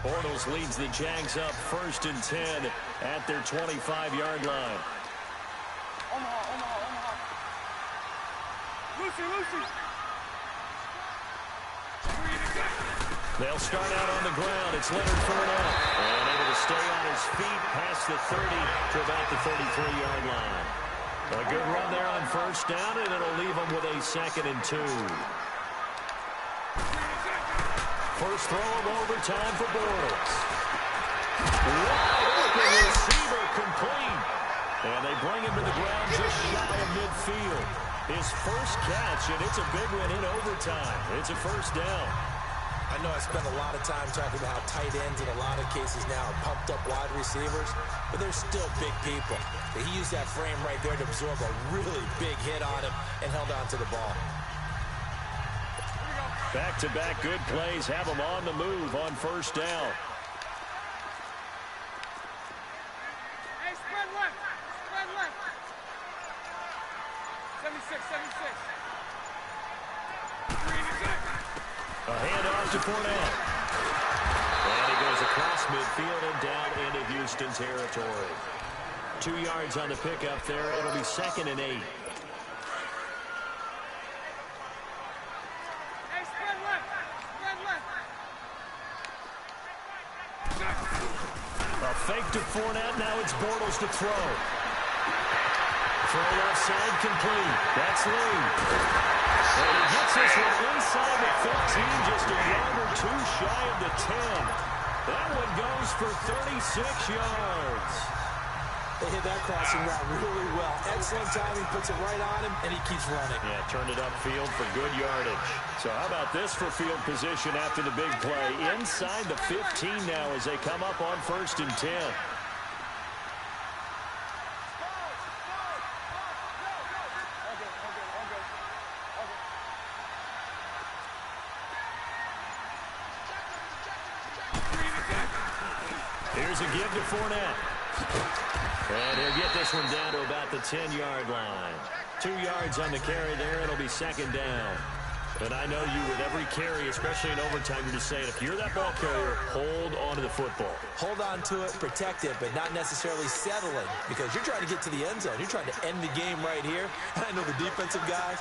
Bortles leads the Jags up first and 10 at their 25-yard line. Omaha. Lucy. They'll start out on the ground. It's Leonard Fournette. And able to stay on his feet past the 30 to about the 33-yard line. A good run there on first down, and it'll leave them with a 2nd and 2. First throw of overtime for Bortles. Wide open receiver complete. And they bring him to the ground just shy of midfield. His first catch, and it's a big one in overtime. It's a first down. I know I spent a lot of time talking about how tight ends in a lot of cases now are pumped up wide receivers, but they're still big people. But he used that frame right there to absorb a really big hit on him and held on to the ball. Back-to-back good plays have them on the move on first down. Hey, spread left. 76. A handoff to Fournette. And he goes across midfield and down into Houston territory. 2 yards on the pickup there. It'll be 2nd and 8. Fake to Fournette. Now it's Bortles to throw. Throw left side complete. That's Lee. And he gets this one inside the 15, just a yard or 2 shy of the 10. That one goes for 36 yards. They hit that crossing route really well. Excellent timing, puts it right on him, and he keeps running. Yeah, turned it upfield for good yardage. So how about this for field position after the big play? Inside the 15 now as they come up on 1st and 10. Here's a give to Fournette. And he'll get this one down to about the 10-yard line. 2 yards on the carry there. It'll be 2nd down. And I know you, with every carry, especially in overtime, you're just saying, if you're that ball carrier, hold on to the football. Hold on to it, protect it, but not necessarily settling, because you're trying to get to the end zone. You're trying to end the game right here. I know the defensive guys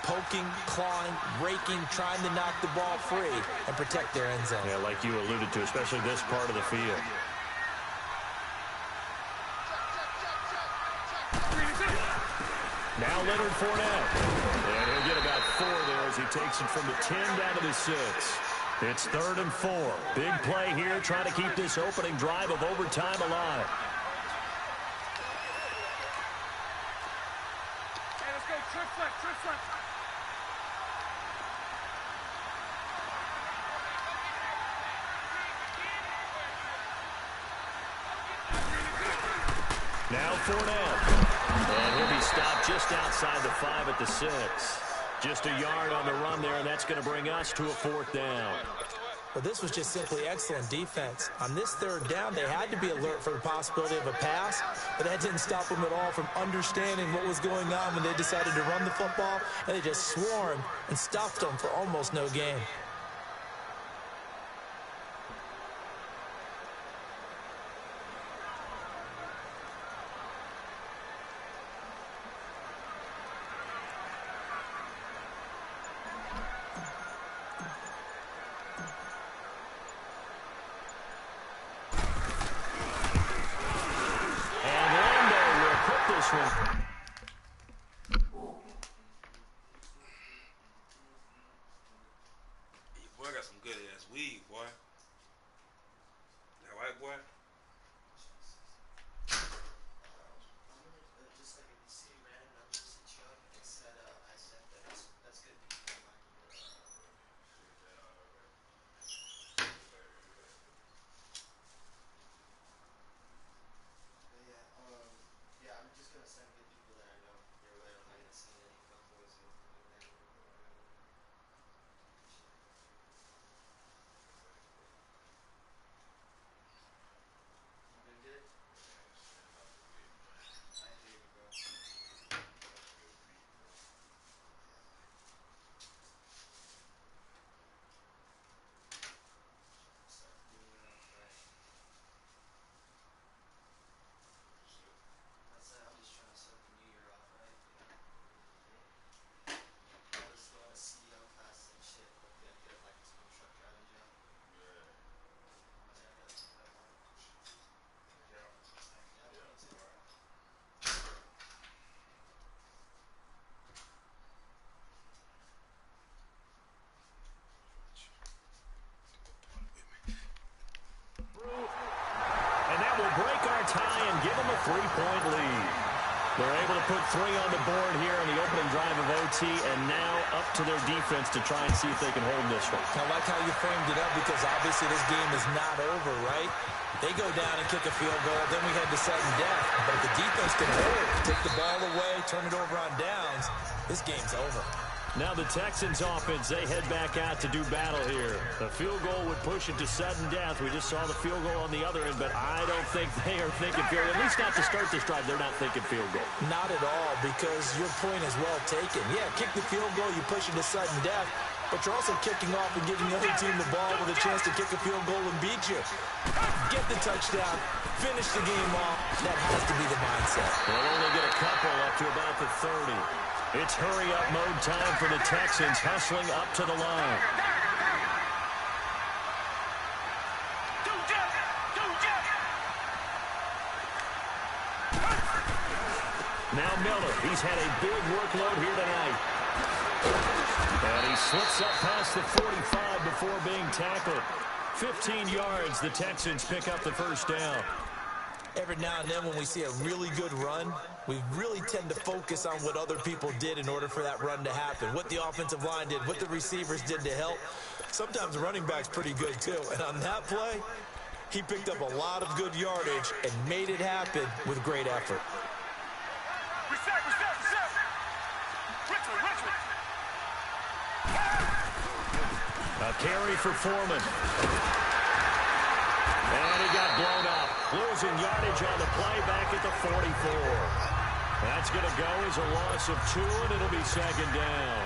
poking, clawing, raking, trying to knock the ball free and protect their end zone. Yeah, like you alluded to, especially this part of the field. Now Leonard Fournette. And he'll get about 4 there as he takes it from the 10 down to the 6. It's 3rd and 4. Big play here, trying to keep this opening drive of overtime alive. Hey, let's go. Trip flex, trip flex. Now Fournette. And he'll be stopped just outside the 5 at the 6. Just a yard on the run there, and that's going to bring us to a 4th down. But this was just simply excellent defense. On this 3rd down, they had to be alert for the possibility of a pass, but that didn't stop them at all from understanding what was going on when they decided to run the football, and they just swarmed and stuffed them for almost no gain. Boy got some good ass weed, boy. That white boy. Just like if you see random numbers that show up, it said I said that's good. Yeah, I'm just gonna send good people that I know. Your way, I'm not gonna send any fuckboys or anything. You been good? I hear you, bro. Start feeling right. I'm just trying to start the new year off right, you know. I was doing a CDL class and shit. Hopefully I get like a school truck driving job. Yeah. And that will break our tie and give them a 3-point lead. They're able to put 3 on the board here in the opening drive of OT, and now up to their defense to try and see if they can hold this one. I like how you framed it up, because obviously this game is not over, right? They go down and kick a field goal, then we head to sudden death. But if the defense can hold, take the ball away, turn it over on downs, this game's over. Now the Texans offense, they head back out to do battle here. The field goal would push it to sudden death. We just saw the field goal on the other end, but I don't think they are thinking field goal. At least not to start this drive, they're not thinking field goal. Not at all, because your point is well taken. Yeah, kick the field goal, you push it to sudden death, but you're also kicking off and giving the other team the ball with a chance to kick a field goal and beat you. Get the touchdown, finish the game off. That has to be the mindset. They'll only get a couple up to about the 30. It's hurry-up mode time for the Texans, hustling up to the line. Now Miller, he's had a big workload here tonight. And he slips up past the 45 before being tackled. 15 yards, the Texans pick up the 1st down. Every now and then when we see a really good run, we really tend to focus on what other people did in order for that run to happen, what the offensive line did, what the receivers did to help. Sometimes the running back's pretty good too. And on that play, he picked up a lot of good yardage and made it happen with great effort. Reset. Richard. A carry for Foreman. And he got blown up. Losing yardage on the play back at the 44. That's going to go as a loss of 2, and it'll be second down.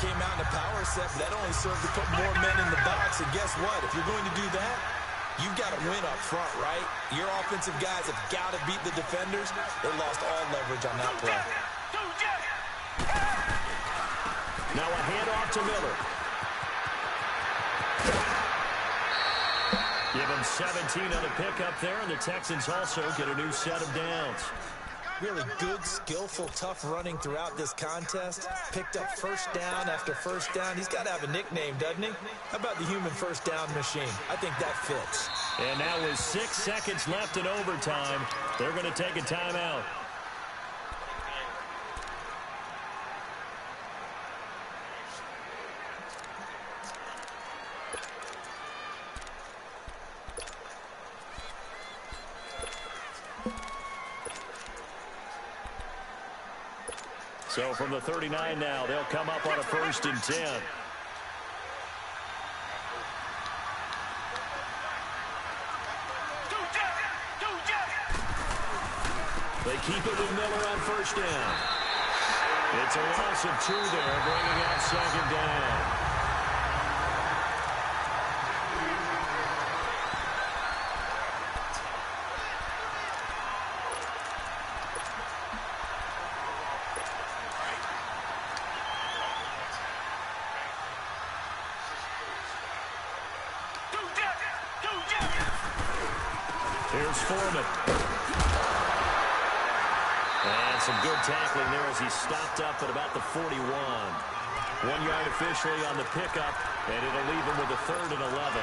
Came out in a power set, but that only served to put more men in the box. And guess what? If you're going to do that, you've got to win up front, right? Your offensive guys have got to beat the defenders. They lost all leverage on that play. Now a handoff to Miller. Give him 17 on the pickup there, and the Texans also get a new set of downs. Really good, skillful, tough running throughout this contest. Picked up first down after first down. He's got to have a nickname, doesn't he? How about the human first down machine? I think that fits. And now with 6 seconds left in overtime, they're going to take a timeout. So from the 39 now, they'll come up on a 1st and 10. They keep it with Miller on 1st down. It's a loss of 2 there, bringing out 2nd down. Here's Foreman. And some good tackling there as he stopped up at about the 41. 1 yard officially on the pickup, and it'll leave him with a 3rd and 11.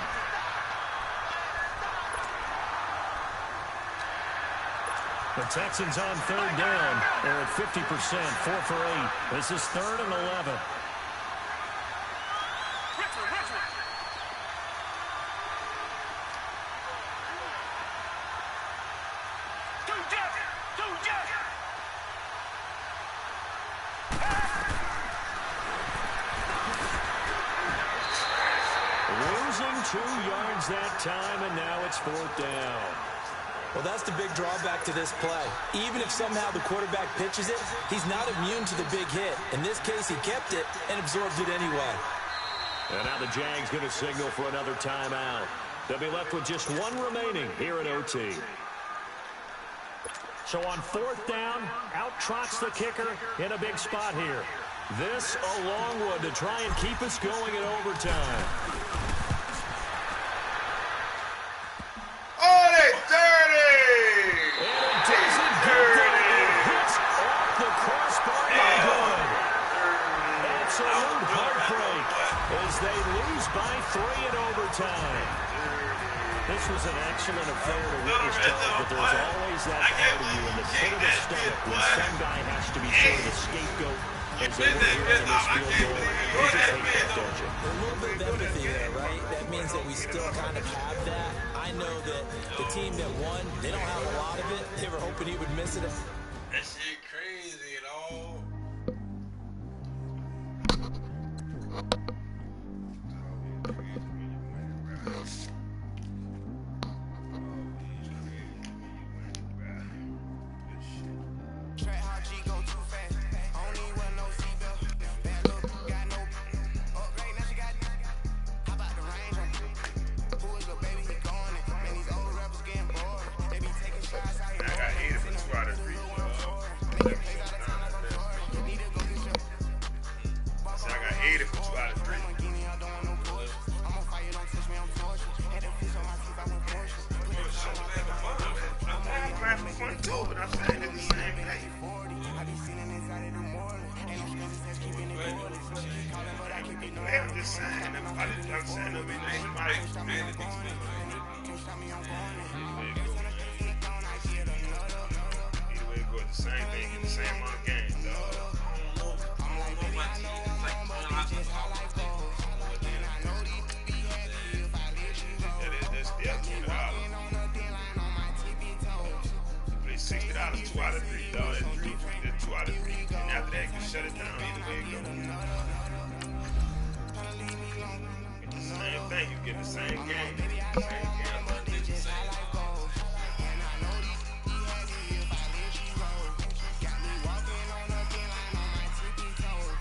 The Texans on 3rd down. They're at 50%, 4 for 8. This is 3rd and 11. Losing 2 yards that time, and now it's 4th down. Well, that's the big drawback to this play. Even if somehow the quarterback pitches it, he's not immune to the big hit. In this case, he kept it and absorbed it anyway. And now the Jags going to signal for another timeout. They'll be left with just 1 remaining here in OT. So on 4th down, out trots the kicker in a big spot here. This a long one to try and keep us going in overtime. Oh, they dirty! And it doesn't get there. It hits off the crossbar and good. Absolute heartbreak as they lose by 3 in overtime. This was an excellent affair to witness, but there's always that part of you in the pit of the stomach when some guy has to be sort of a scapegoat as they were here in this field goal. You just hate that, don't you? A little bit of empathy there, right? That means that we still kind of have that. I know that the team that won, they don't have a lot of it. They were hoping he would miss it. That shit crazy at all. the same thing, get the same amount of games, dog. I'm like, baby, I know I'm wrong, but it's just how life goes. And I know these be happy if I let you go. That's $20. Walking on the thin line on my tippy toes. Play $60, 2 out of 3, dog. That's 2 out of 3. And after that, you can shut it down either way it goes. Get the same thing, you get the same game. Baby, I know I'm wrong, but it's just how life goes. And I know these be happy if I let you go. Got me walking on the thin line on my tippy toes.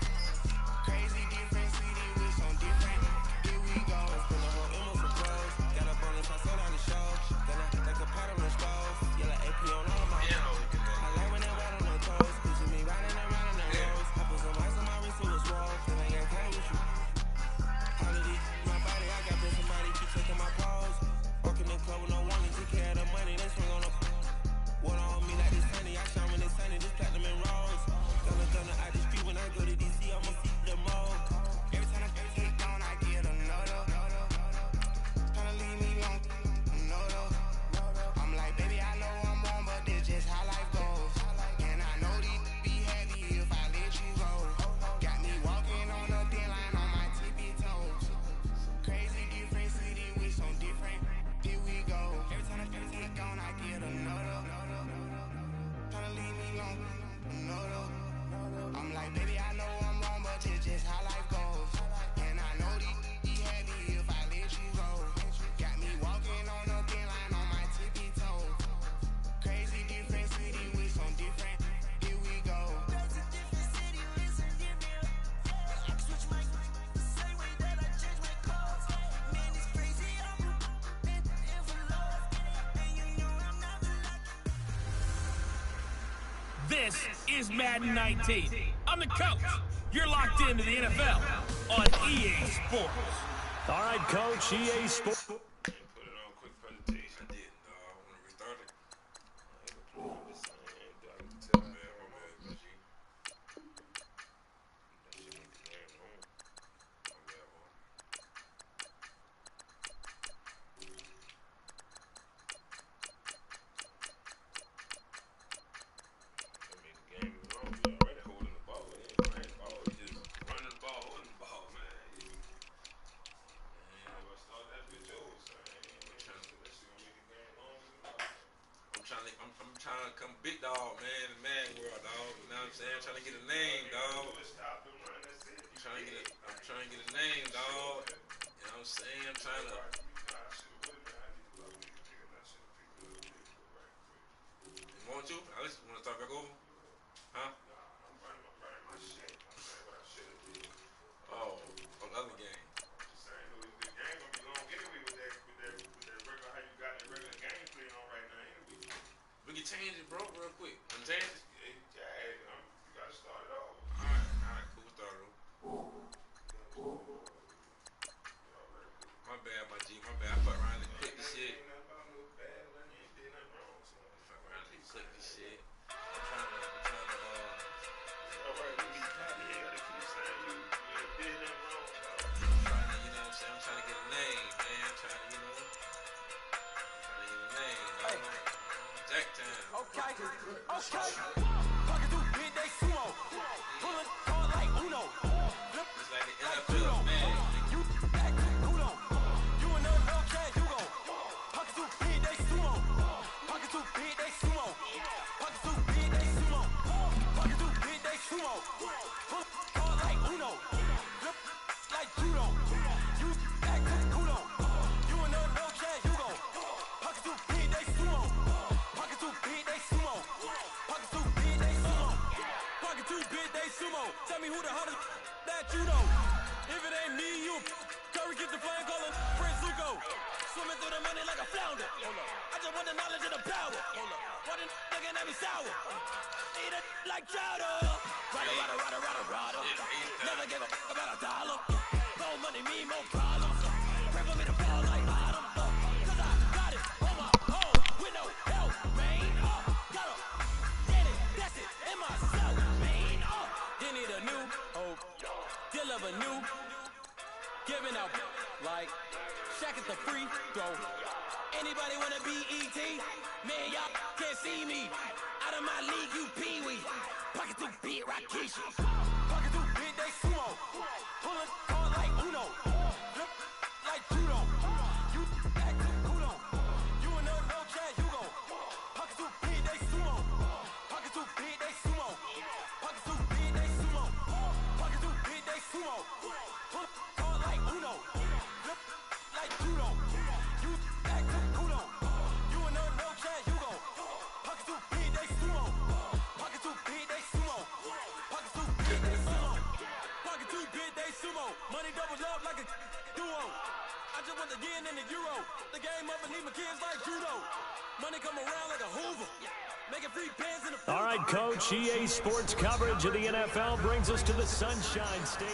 Crazy different, sweetie, we so different. Here we go. Spend the whole M's for clothes. Got up on the top, so down the show. Then I take a pat on the stove. Yellow AP on all my toes. I like when they ride on the toes. Picture me riding around in the roads. I put some ice on my wrist, it was roll. Then I got kind with you. Holiday, my body, I got been somebody keep taking my pose. Walking in the club with no warning, take care of the money, they swing on the water on me like this honey. I shine when it's sunny, this platinum and rose. Gonna out the street when I go to DC, I'ma see the mode. Every time I get down, I get another. Tryna leave me alone, another. I'm like, baby, I know I'm wrong, but this just how life goes. And I know these be happy if I let you go. Got me walking on the thin line on my tippy toes. Crazy different, sweetie, we so different. Here we go. Every time I get gone, I get another. Tryna leave me alone, another. I'm like, baby, I know I'm wrong, but it's just how life goes. And I know these be happy if I let you go. Got me walking on the thin line on my tippy toes. Crazy different, sweetie, we so different. Here we go. Crazy different city, we so different. I switch my the same way that I change my clothes. Man, it's crazy, I'm in for love. And you know I'm not the lucky. This is Madden 19. I'm the coach. You're locked into the NFL on EA Sports. All right, Coach, EA Sports. Put it on quick presentation. I did, dog. I want to restart it. I ain't gonna play this same, dog. Tell me, my bad, G. That shit went to game home. My bad, boy. I mean, the game is on. We already holding the ball. We ain't playing ball. We just running the ball, holding the ball, man. I'm trying to come big dog, man, in the man world, dog. You know what I'm saying? I'm trying to get a name, dog. I'm trying to get a name, dog. You know what I'm saying? I'm trying to. You want to? I just want to start back over? Huh? Oh, on the other game. We can change it, bro, real quick. Wanna change it? Yeah, you gotta start it off. Alright, cool. Start it over. My bad, my G, my bad. I fuck around and click this shit. Fuck around and click this shit. I'm trying to, alright, we be happy. Yeah, they keep saying you did nothing wrong. I'm trying to, you know what I'm saying? I'm trying to get a name, man. I'm trying to, get a name, dog. Jack time. Okay. Pocket through big day sumo. Pulling hard like Uno. Flip It's like the like NFL, judo. man. You back to kudo. You and no chance you go. Pocket through big day sumo. Pocket through big day sumo. Pocket through big day sumo. Pocket through big day sumo. Pull hard like Uno. Flip like judo. You back to kudo. You and no chance you go. Pocket through big day sumo. Pocket too big, they sumo. Pocket too big, they sumo. Pocket too big, they sumo. Tell me who the hottest that you know. If it ain't me, you. Curry get the flame calling Prince Zuko. Swimming through the money like a flounder. I just want the knowledge and the power. Why the looking at me sour? Eat it like chowder. Rada. Never give a fuck about a dollar. More money, me, more problems. Pray for me to fall like bottom. Cause I got it on my own with no help, man. Gotta get it, that's it, in myself, man. You need a new hope, deliver new, giving out like Shaq at the free throw. Anybody wanna be ET? Man, y'all can't see me. I out of my league, you pee-wee. Pocket too big, Rakishi. Pocket too big, they sumo. Pull it hard like Uno. Flip like judo. You act too kudo. You in no chat, you go. Pocket too big, they sumo. Pocket too big, they sumo. Pocket too big, they sumo. Pocket too big, they sumo. Pull it hard like Uno. Flip like judo. You act too kudo. You in no chat, you go. Pocket too big, they sumo. Pocket too big, they sumo. Pocket too big, they sumo. Pocket too big, they sumo. Money doubles up like a duo. I just want the yen and the euro. The game up and leave my kids like judo. Money come around like a Hoover. Making free pants in the. All right, Coach. EA Sports coverage of the NFL brings us to the Sunshine State.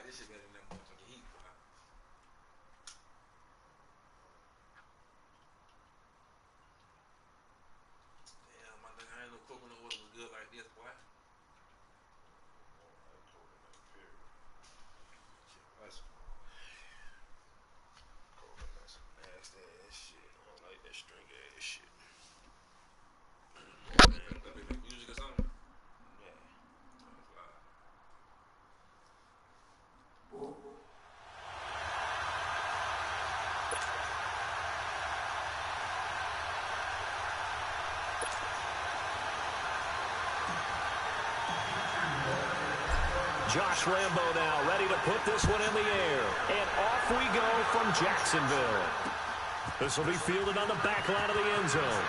This shit better than that motherfucking heat, bro. Damn, my nigga, I ain't no coconut water was good like this, boy. That's coconut's nasty ass shit. I don't like that string ass shit. Man, that be make music or something? Yeah. Josh Rambo now ready to put this one in the air. And off we go from Jacksonville. This will be fielded on the back line of the end zone.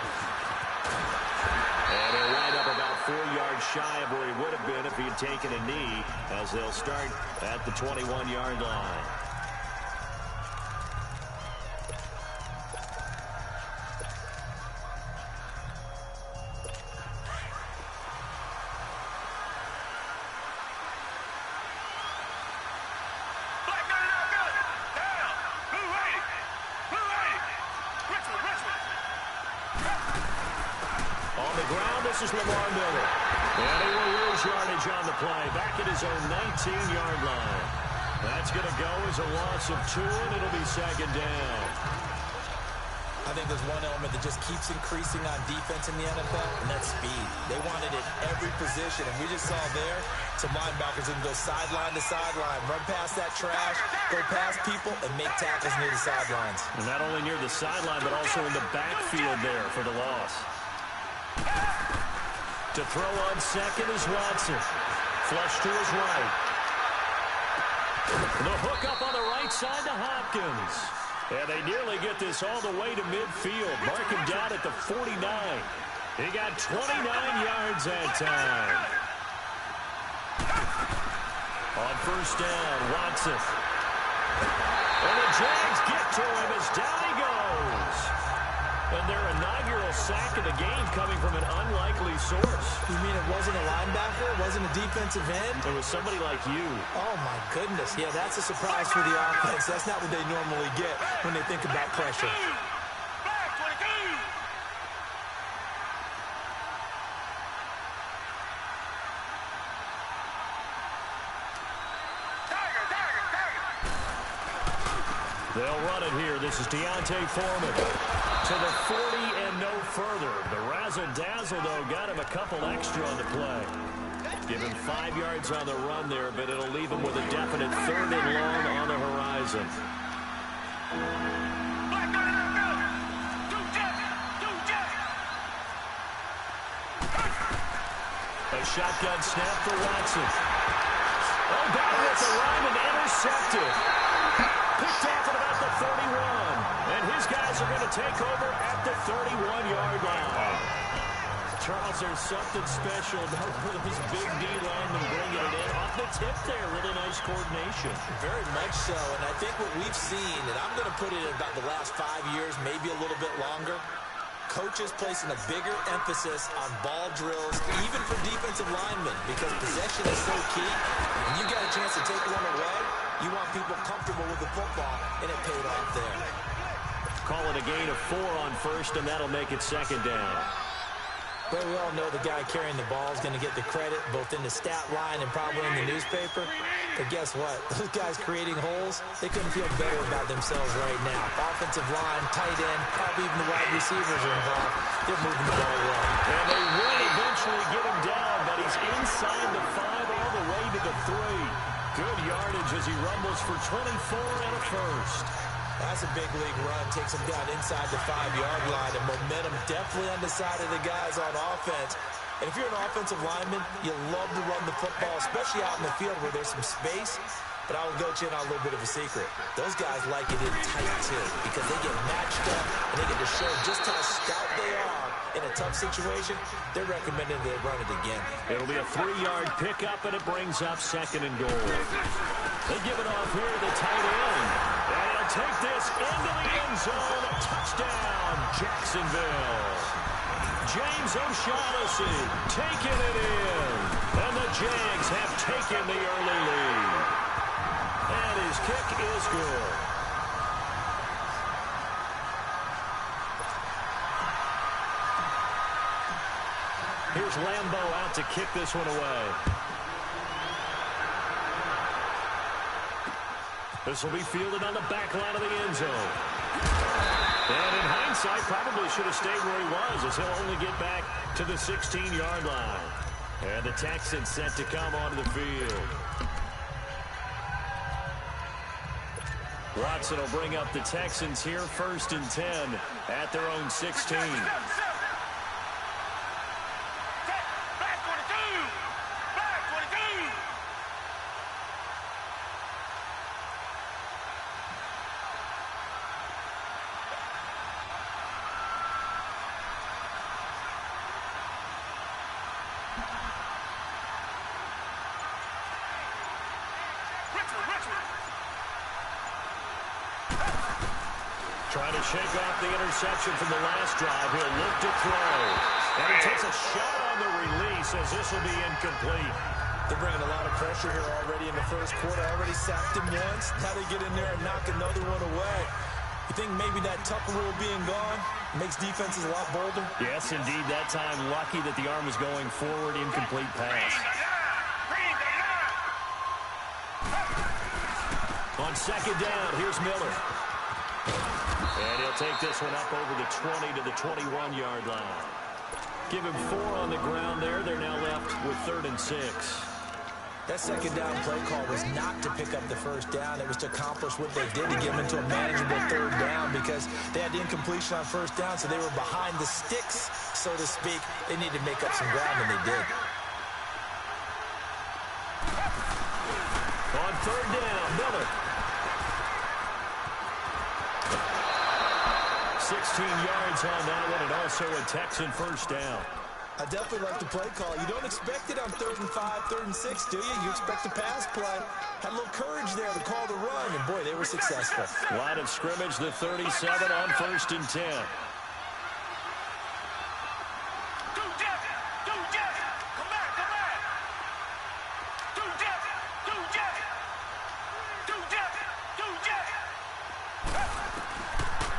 And he'll wind up about 4 yards shy of where he would have been if he had taken a knee, as they'll start at the 21-yard line. This is Lamar Miller. And he will lose yardage on the play. Back at his own 19-yard line. That's going to go as a loss of 2, and it'll be second down. I think there's one element that just keeps increasing on defense in the NFL, and that's speed. They want it at every position, and we just saw there some linebackers who can go sideline to sideline, run past that trash, go past people, and make tackles near the sidelines. And not only near the sideline, but also in the backfield there for the loss. To throw on second is Watson. Flush to his right. The hook up on the right side to Hopkins. And they nearly get this all the way to midfield. Mark him down at the 49. He got 29 yards that time. On first down, Watson. And the Jags get to him as down he goes. And their inaugural sack of the game coming from an unlikely source. You mean it wasn't a linebacker? It wasn't a defensive end? It was somebody like you. Oh, my goodness. Yeah, that's a surprise for the offense. That's not what they normally get when they think about pressure. They'll run it here. This is Deontay Foreman to the 40 and no further. The razzle-dazzle, though, got him a couple extra on the play. Give him 5 yards on the run there, but it'll leave him with a definite 3rd and long on the horizon. A shotgun snap for Watson. Oh, down with the run and intercepted. Picked off at about the 31. And his guys are going to take over at the 31-yard line. Charles, there's something special about those big D linemen bringing it in. Off the tip there, really nice coordination. Very much so, and I think what we've seen, and I'm going to put it in about the last 5 years, maybe a little bit longer, coaches placing a bigger emphasis on ball drills, even for defensive linemen, because possession is so key. When you got a chance to take one away, you want people comfortable with the football, and it paid off there. Call it a gain of 4 on first, and that'll make it 2nd down. Well, we all know the guy carrying the ball is going to get the credit, both in the stat line and probably in the newspaper. But guess what? Those guys creating holes, they couldn't feel better about themselves right now. Offensive line, tight end, probably even the wide receivers are involved. They're moving the ball well. And they will eventually get him down, but he's inside the 5 all the way to the 3. Good yardage as he rumbles for 24 and a first. That's a big league run. Takes him down inside the 5-yard line. And momentum definitely on the side of the guys on offense. And if you're an offensive lineman, you love to run the football, especially out in the field where there's some space. But I will go in on a little bit of a secret. Those guys like it in tight, too, because they get matched up and they get to show just how stout they are in a tough situation. They're recommending they run it again. It'll be a 3-yard pickup, and it brings up 2nd and goal. They give it off here to the tight end. And he'll take this into the end zone. Touchdown, Jacksonville. James O'Shaughnessy taking it in. And the Jags have taken the early lead. And his kick is good. Here's Lambeau out to kick this one away. This will be fielded on the back line of the end zone. And in hindsight, probably should have stayed where he was, as he'll only get back to the 16-yard line. And the Texans set to come onto the field. Watson will bring up the Texans here, 1st and 10 at their own 16. Trying to shake off the interception from the last drive. He'll look to throw. And he takes a shot on the release as this will be incomplete. They're bringing a lot of pressure here already in the first quarter. Already sacked him once. Now they get in there and knock another one away. You think maybe that Tucker rule being gone makes defenses a lot bolder? Yes, indeed. That time, lucky that the arm was going forward. Incomplete pass. On 2nd down, here's Miller. And he'll take this one up over the 20 to the 21-yard line. Give him 4 on the ground there. They're now left with 3rd and 6. That 2nd down play call was not to pick up the 1st down. It was to accomplish what they did, to get them into a manageable 3rd down, because they had the incompletion on 1st down, so they were behind the sticks, so to speak. They needed to make up some ground, and they did. On 3rd down, Miller. yards on that one, and also a Texan first down. I definitely like the play call. You don't expect it on 3rd and 5, 3rd and 6, do you? You expect a pass play. Had a little courage there to call the run, and boy, they were successful. Line of scrimmage, the 37 on 1st and 10.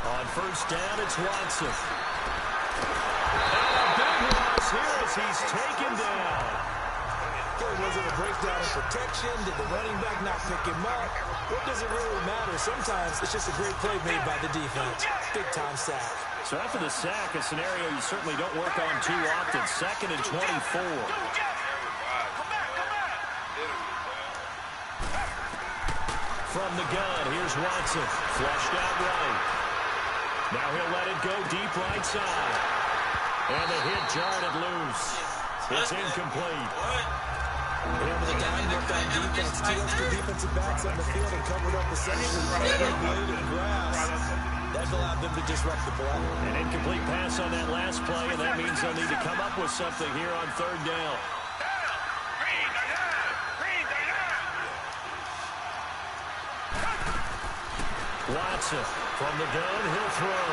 On 1st down, it's Watson. And a big loss here as he's taken down. Was it a breakdown in protection? Did the running back not pick him up? What does it really matter? Sometimes it's just a great play made by the defense. Big-time sack. So after the sack, a scenario you certainly don't work on too often. 2nd and 24. From the gun, here's Watson. Flushed out right. Now he'll let it go deep right side. And the hit jarred it loose. It's incomplete. Over the time, worked on defense. 2 extra defensive backs on the field and covered up essentially every blade of grass. That allowed them to disrupt the play. An incomplete pass on that last play, and that means they'll need to come up with something here on 3rd down. Watson from the gun, he'll throw.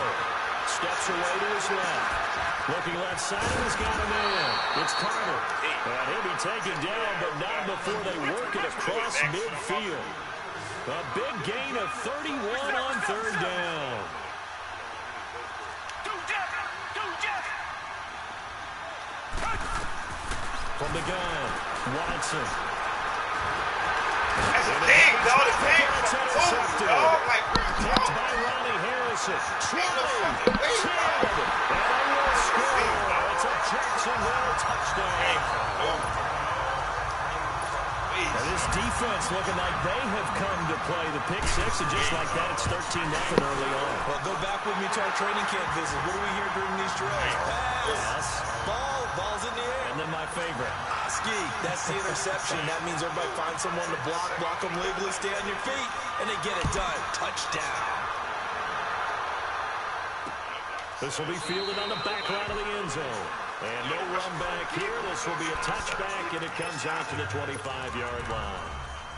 Steps away to his left. Looking left side, he's got a man. It's Carter. And he'll be taken down, but not before they work it across midfield. A big gain of 31 on 3rd down. From the gun, Watson. That's a thing, dog. The thing. Picked by Ronnie Harrison. 20, 10, and they will score. It's a Jacksonville touchdown. And this defense looking like they have come to play the pick six, and just like that, it's 13-0 early on. Well, go back with me to our training camp visit. What do we hear during these drills? Pass. Ball's in the air. And then my favorite. Ski. That's the interception. That means everybody finds someone to block them legally, stay on your feet, and they get it done. Touchdown. This will be fielded on the back line of the end zone. And no run back here. This will be a touchback, and it comes out to the 25-yard line.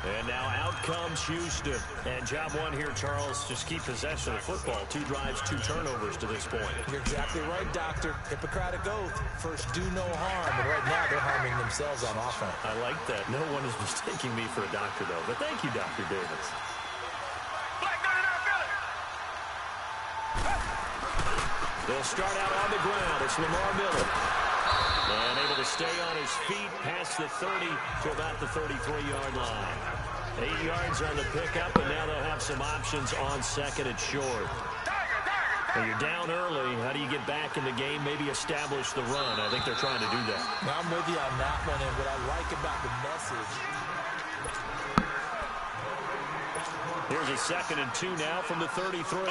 And now out comes Houston. And job one here, Charles, just keep possession of the football. 2 drives, 2 turnovers to this point. You're exactly right, Doctor. Hippocratic oath. First, do no harm. And right now, they're harming themselves on offense. I like that. No one is mistaking me for a doctor, though. But thank you, Dr. Davis. They'll start out on the ground. It's Lamar Miller. And able to stay on his feet past the 30 to about the 33-yard line. 8 yards on the pickup, and now they'll have some options on 2nd and short. When you're down early, how do you get back in the game, maybe establish the run? I think they're trying to do that. Now, I'm with you on that one, and what I like about the message. Here's a 2nd and 2 now from the 33.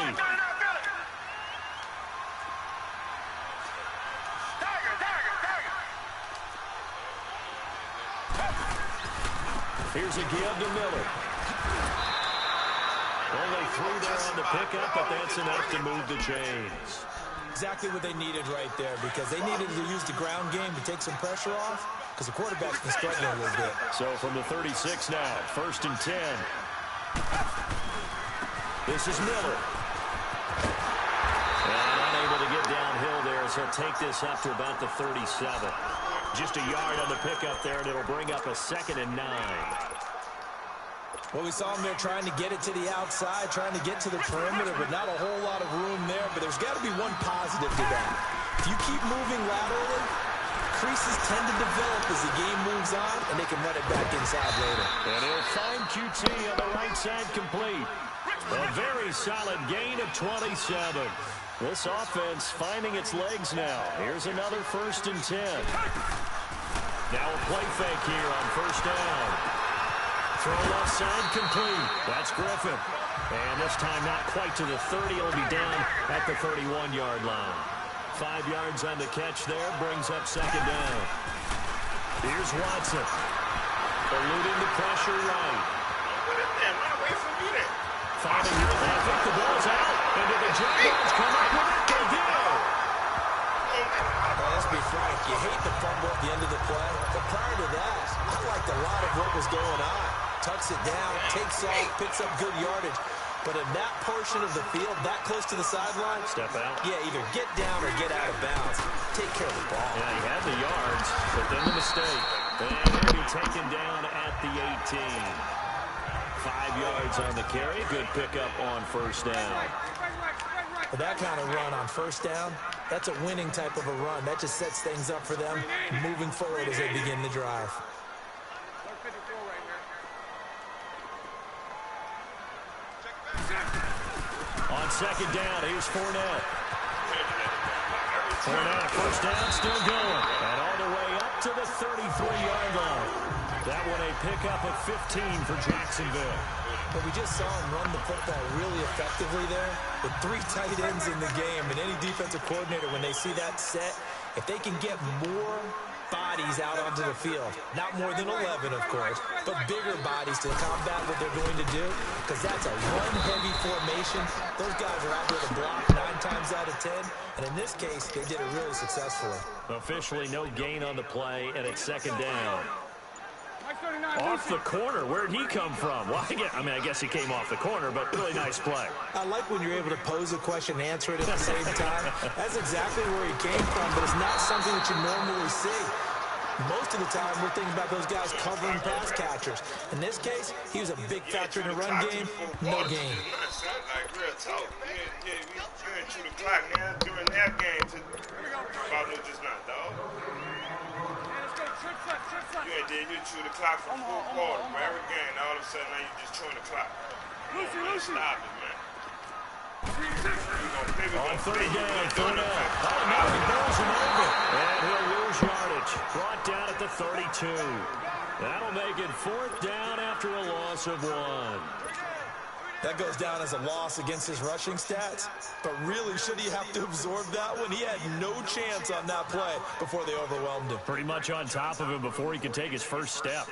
Here's a give to Miller. Only 3 there on the pickup, but that's enough to move the chains. Exactly what they needed right there, because they needed to use the ground game to take some pressure off, because the quarterback's been struggling a little bit. So from the 36 now, 1st and 10. This is Miller. And unable to get downhill there, so he'll take this up to about the 37. Just a yard on the pickup there, and it'll bring up a 2nd and 9. Well, we saw him there trying to get it to the outside, trying to get to the perimeter, but not a whole lot of room there. But there's got to be one positive to that. If you keep moving laterally, creases tend to develop as the game moves on, and they can run it back inside later. And he'll find QT on the right side complete. A very solid gain of 27. This offense finding its legs now. Here's another 1st and 10. Now a play fake here on 1st down. Throw left side complete. That's Griffin. And this time not quite to the 30. It'll be down at the 31-yard line. 5 yards on the catch there. Brings up 2nd down. Here's Watson. Eluding the pressure right. fouling here. I think the ball's out. And did the Jaguars come up with it? They did. Let's be frank. You hate the fumble at the end of the play. But prior to that, I liked a lot of what was going on. Tucks it down, takes off, picks up good yardage. But in that portion of the field, that close to the sideline, step out. Yeah, either get down or get out of bounds. Take care of the ball. Yeah, he had the yards, but then the mistake. And he'll be taken down at the 18. 5 yards on the carry. Good pickup on first down. But that kind of run on first down, that's a winning type of a run. That just sets things up for them moving forward as they begin the drive. On second down, here's Fournette. Fournette, first down, still going. And all the way up to the 33-yard line. That one a pickup of 15 for Jacksonville. But we just saw him run the football really effectively there with 3 tight ends in the game. And any defensive coordinator, when they see that set, if they can get more bodies out onto the field, not more than 11, of course, but bigger bodies to combat what they're going to do, because that's a run-heavy formation. Those guys are out there to block 9 times out of 10, and in this case, they did it really successfully. Officially no gain on the play, and it's second down. Off the corner. Where'd he come from? Well, I guess he came off the corner, but really nice play. I like when you're able to pose a question and answer it at the same time. That's exactly where he came from, but it's not something that you normally see. Most of the time, we're thinking about those guys covering pass catchers. In this case, he was a big factor in the run game. No gain. Like real talk. Yeah, we ain't chew the clock now during that game. About no just not, dog. You chew the clock for 4 quarters for every game. All of a sudden, now you just chewing the clock. Stop it, man. On third down, Fournette. Oh, no, he goes him over. And he'll lose yardage. Brought down at the 32. That'll make it 4th down after a loss of 1. That goes down as a loss against his rushing stats. But really, should he have to absorb that one? He had no chance on that play before they overwhelmed him. Pretty much on top of him before he could take his first step.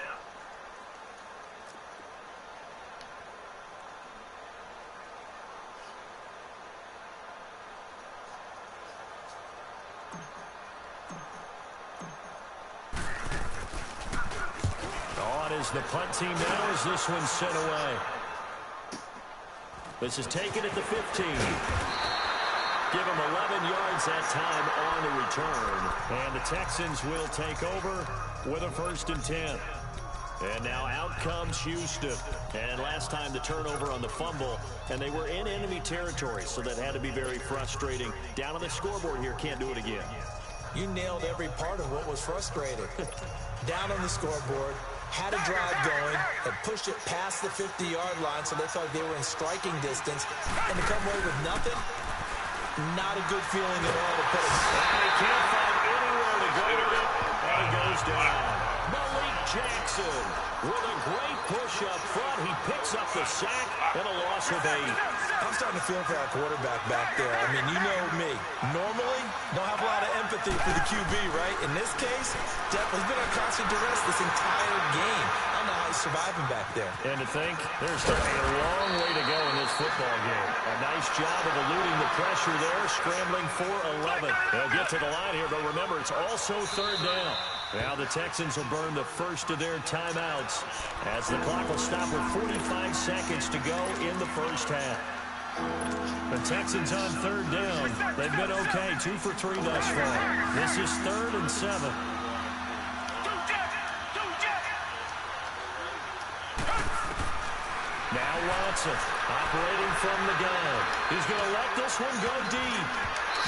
On is the punt team now as this one's sent away. This is taken at the 15. Give him 11 yards that time on the return. And the Texans will take over with a 1st and 10. And now out comes Houston. And last time the turnover on the fumble, and they were in enemy territory, so that had to be very frustrating. Down on the scoreboard here, can't do it again. You nailed every part of what was frustrating. Down on the scoreboard, had a drive going, and pushed it past the 50-yard line, so they thought they were in striking distance, and to come away with nothing, not a good feeling at all to put it. And he can't find anywhere to go with it, and he goes down. Malik Jackson with a great push up front. He picks up the sack and a loss of 8. I'm starting to feel for our quarterback back there. I mean, you know me. Normally, don't have a lot of empathy for the QB, right? In this case, definitely been on constant duress this entire game. I don't know how he's surviving back there. And to think, there's still a long way to go in this football game. A nice job of eluding the pressure there, scrambling for 11. They'll get to the line here, but remember, it's also 3rd down. Now the Texans will burn the first of their timeouts as the clock will stop with 45 seconds to go in the first half. The Texans on 3rd down. They've been okay, 2 for 3 thus far. This is 3rd and 7. Now Watson operating from the gun. He's going to let this one go deep.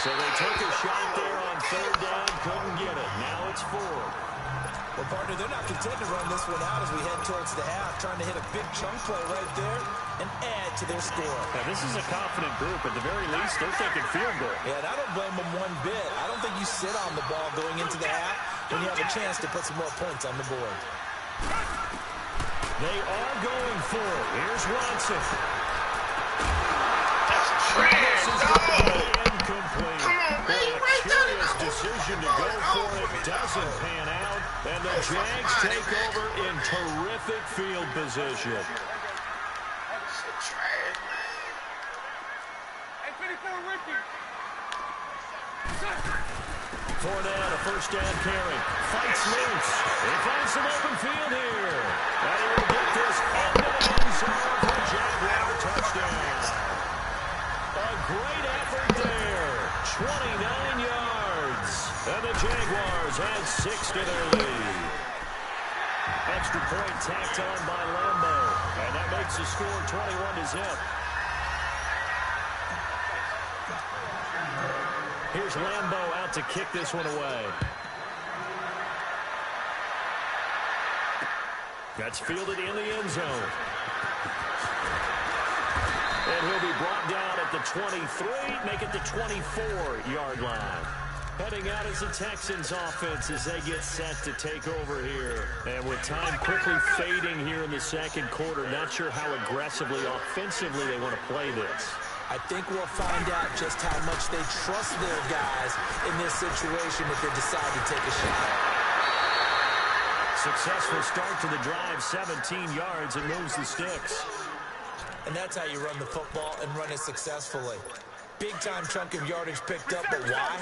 So they took a shot there on 3rd down, couldn't get it. Now it's 4. Well, partner, they're not content to run this one out as we head towards the half, trying to hit a big chunk play right there and add to their score. Now, this is a confident group. At the very least, they're thinking field goal. Yeah, and I don't blame them one bit. I don't think you sit on the ball going into the half when you have a chance to put some more points on the board. They are going for it. Here's Watson. That's trash, dog. Incomplete. Come on, man, you A curious decision to go for it doesn't pan out, and the Jags take over in terrific field position. That's trash, man. Fournette, a first down carry. Fights loose. He finds some open field here. And he will get this into the end zone for a Jaguar touchdown. A great effort there. 29 yards. And the Jaguars add 6 to their lead. Extra point tacked on by Lambo. And that makes the score 21-0. Here's Lambo out to kick this one away. That's fielded in the end zone. And he'll be brought down at the 23, make it the 24-yard line. Heading out is the Texans offense as they get set to take over here. And with time quickly fading here in the second quarter, not sure how aggressively, offensively they want to play this. I think we'll find out just how much they trust their guys in this situation if they decide to take a shot. Successful start to the drive, 17 yards, and moves the sticks. And that's how you run the football and run it successfully. Big-time chunk of yardage picked up, but why?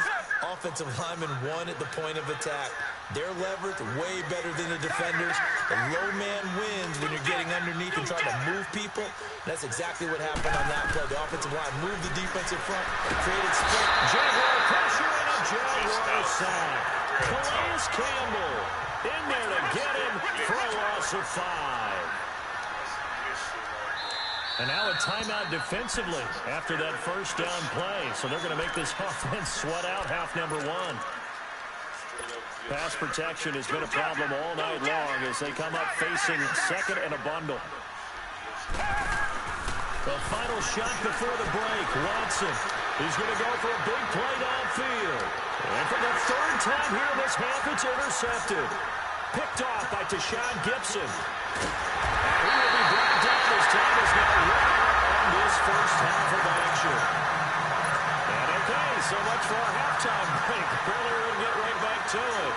Offensive linemen won at the point of attack. Their leverage way better than the defenders. The low man wins when you're getting underneath and trying to move people. That's exactly what happened on that play. The offensive line moved the defensive front, created split. Jaguar pressure and a Jaguar sack. Calais Campbell in there to get him for a loss of 5. And now a timeout defensively after that first down play. So they're going to make this offense sweat out half number 1. Pass protection has been a problem all night long as they come up facing second and a bundle. The final shot before the break. Watson. He's going to go for a big play downfield. And for the third time here in this half, it's intercepted. Picked off by Tashawn Gibson. And he will be brought down as time is now run on this first half of action. And okay, so much for our halftime break. Apparently we're going to get right back to it.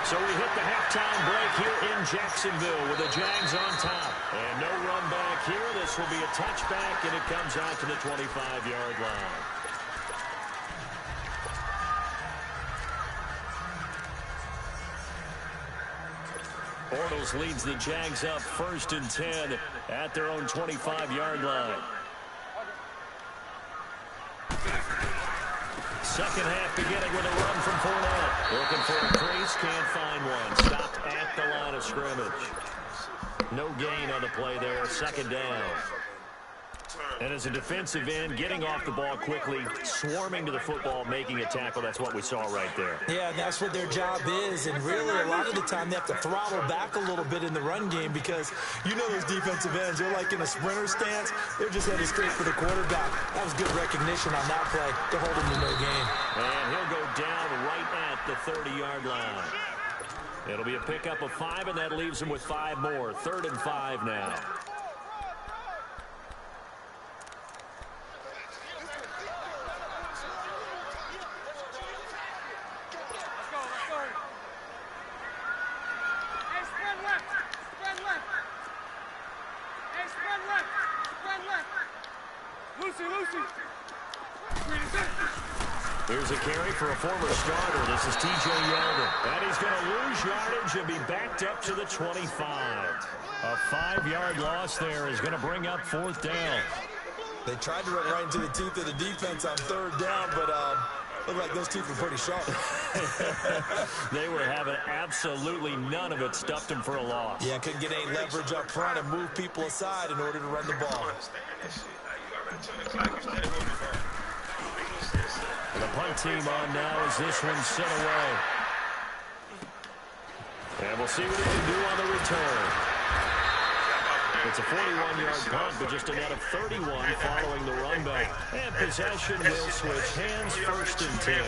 So we hit the halftime break here in Jacksonville with the Jags on top. And no run back here. This will be a touchback, and it comes out to the 25-yard line. Bortles leads the Jags up 1st and 10 at their own 25-yard line. Second half beginning with a run from Fournette. Looking for a crease, can't find one. Stopped at the line of scrimmage. No gain on the play there, second down. And as a defensive end, getting off the ball quickly, swarming to the football, making a tackle, that's what we saw right there. Yeah, that's what their job is, and really a lot of the time they have to throttle back a little bit in the run game because you know those defensive ends, they're like in a sprinter stance, they're just heading straight for the quarterback. That was good recognition on that play to hold him to no gain. And he'll go down right at the 30-yard line. It'll be a pickup of 5, and that leaves him with 5 more. 3rd and 5 now. Here's a carry for a former starter. This is T.J. Yeldon. And he's going to lose yardage and be backed up to the 25. A 5-yard loss there is going to bring up 4th down. They tried to run right into the teeth of the defense on 3rd down, but looked like those teeth were pretty sharp. They were having absolutely none of it. Stuffed them for a loss. Yeah, couldn't get any leverage up front and move people aside in order to run the ball. The punt team on now as this one sent away. And we'll see what he can do on the return. It's a 41-yard punt, but just a net of 31 following the run back. And possession will switch hands, 1st and 10.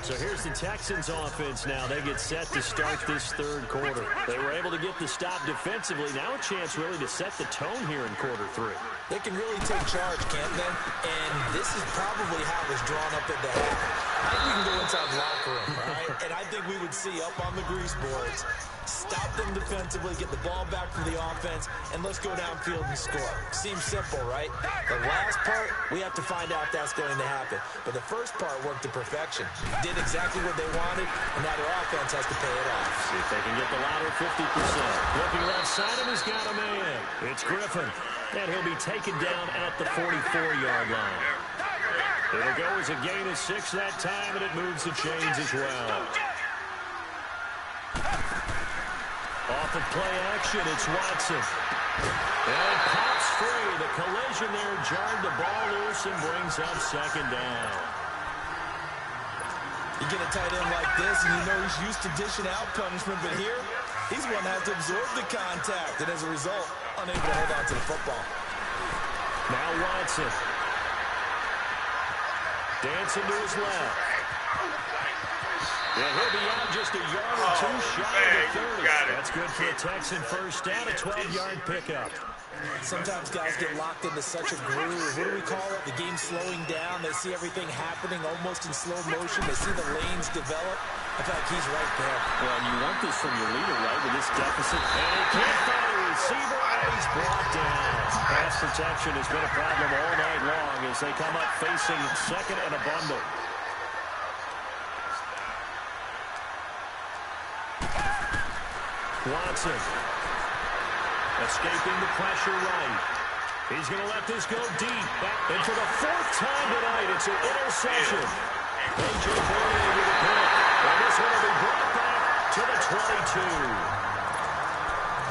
So here's the Texans offense now. They get set to start this 3rd quarter. They were able to get the stop defensively. Now a chance really to set the tone here in quarter 3. They can really take charge, can't they? And this is probably how it was drawn up at the half. I think we can go inside the locker room, all right? And I think we would see up on the grease boards, stop them defensively, get the ball back from the offense, and let's go downfield and score. Seems simple, right? The last part, we have to find out if that's going to happen. But the first part worked to perfection. Did exactly what they wanted, and now their offense has to pay it off. See if they can get the latter 50%. Looking left side, and he's got a man. It's Griffin, and he'll be taken down at the 44-yard line. It'll go as a gain of 6 that time, and it moves the chains as well. Off of play action, it's Watson. And it pops free. The collision there jarred the ball loose and brings up second down. You get a tight end like this, and you know he's used to dishing out punishment, but here, he's one that has to absorb the contact, and as a result, unable to hold on to the football. Now Watson. Dancing to his left. Yeah, he'll be out just a yard or two shy of the 30. That's good for a Texan first down, a 12-yard pickup. Sometimes guys get locked into such a groove. What do we call it? The game's slowing down. They see everything happening almost in slow motion. They see the lanes develop. I feel like he's right there. Well, and you want this from your leader, right, with this deficit. And he can't find a receiver, and he's brought down. Pass protection has been a problem all night long as they come up facing second and a bundle. Watson. Escaping the pressure right. He's going to let this go deep. And for the 4th time tonight, it's an interception. A.J. Bourne with a pick. And this one will be brought back to the 22.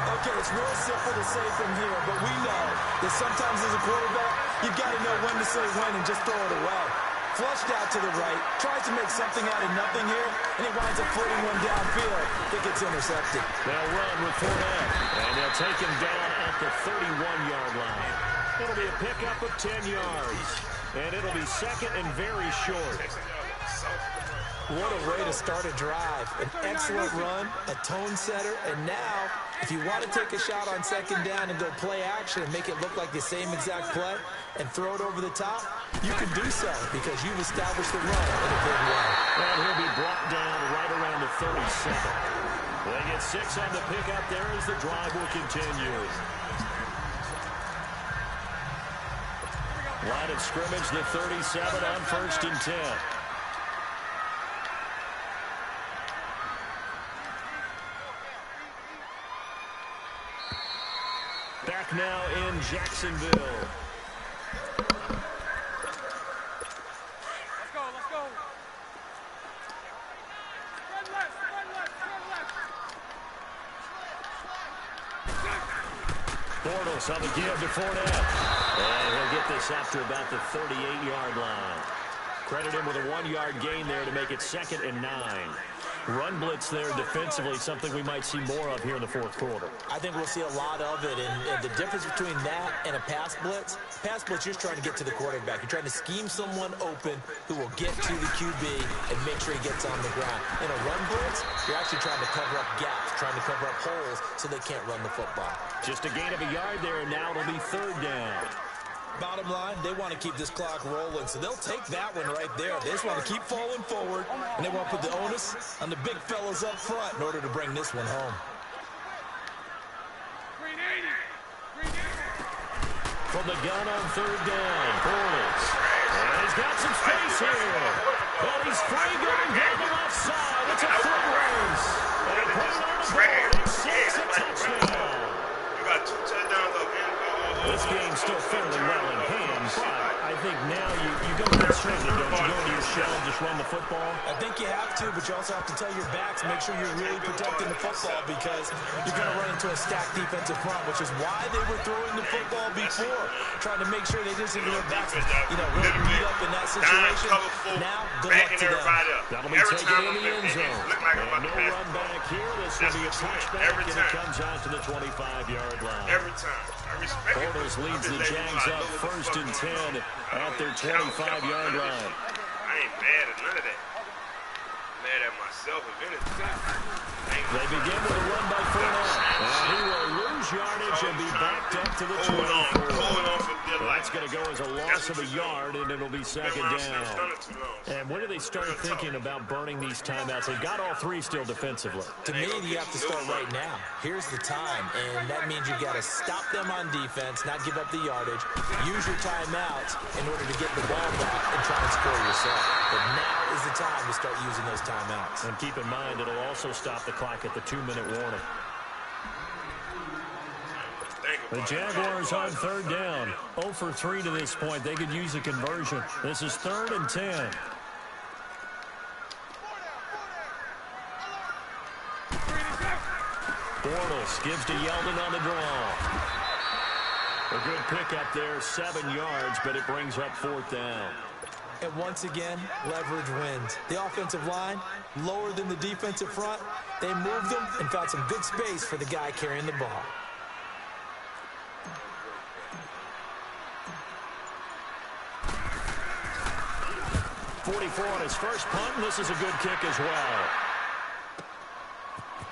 Okay, it's real simple to say from here, but we know that sometimes as a quarterback, you've got to know when to say when and just throw it away. Flushed out to the right, tries to make something out of nothing here, and he winds up floating one downfield that gets intercepted. They'll run with Fournette, and they'll take him down at the 31-yard line. It'll be a pickup of 10 yards, and it'll be second and very short. What a way to start a drive. An excellent run, a tone setter, and now, if you want to take a shot on second down and go play action and make it look like the same exact play and throw it over the top, you can do so because you've established the run in a big way. And he'll be brought down right around the 37. They get 6 on the pickup there as the drive will continue. Line of scrimmage, the 37 on 1st and 10. Back now in Jacksonville. Let's go. Run left. Bortles on the give to Fournette. And he'll get this up to about the 38-yard line. Credit him with a 1-yard gain there to make it 2nd and 9. Run blitz there defensively, something we might see more of here in the 4th quarter. I think we'll see a lot of it, and the difference between that and a pass blitz, you're just trying to get to the quarterback. You're trying to scheme someone open who will get to the QB and make sure he gets on the ground. In a run blitz, you're actually trying to cover up gaps, trying to cover up holes so they can't run the football. Just a gain of a yard there, and now it'll be 3rd down. Bottom line, they want to keep this clock rolling, so they'll take that one right there. They just want to keep falling forward, and they want to put the onus on the big fellas up front in order to bring this one home. From the gun on 3rd down, Bortles. And he's got some space here. And he's free going down the left side. It's a foot race. And he put it on the board. He seeks a touchdown. You got 2 touchdowns up in. This game's still fairly well in hand, but I think now you go constrained, don't you? Go into your shell and just run the football? I think you have to, but you also have to tell your backs, make sure you're really protecting the football because you're going to run into a stacked defensive front, which is why they were throwing the football before, trying to make sure they just into their backs, really beat up in that situation. Now, good luck to them. That'll be taken in the end zone. And no run back here. This will be a touchback, and it comes out to the 25-yard line. Every time. Bortles leads the Jags up 1st and 10 at their 25-yard line. I ain't mad at none of that. I'm mad at myself, if anything. They begin with a run by Fournette. And he will lose yardage and be backed up to the 24. Hold on for dear Well, that's going to go as a loss of a yard, and it'll be second down. And when do they start thinking about burning these timeouts? They've got all three still defensively. To me, you have to start right now. Here's the time, and that means you've got to stop them on defense, not give up the yardage, use your timeouts in order to get the ball back and try and score yourself. But now is the time to start using those timeouts. And keep in mind, it'll also stop the clock at the 2-minute warning. The Jaguars on third down. 0 for 3 to this point. They could use a conversion. This is 3rd and 10. Bortles gives to Yeldon on the draw. A good pickup there, 7 yards, but it brings up 4th down. And once again, leverage wins. The offensive line, lower than the defensive front. They moved them and found some good space for the guy carrying the ball. 44 on his first punt, and this is a good kick as well.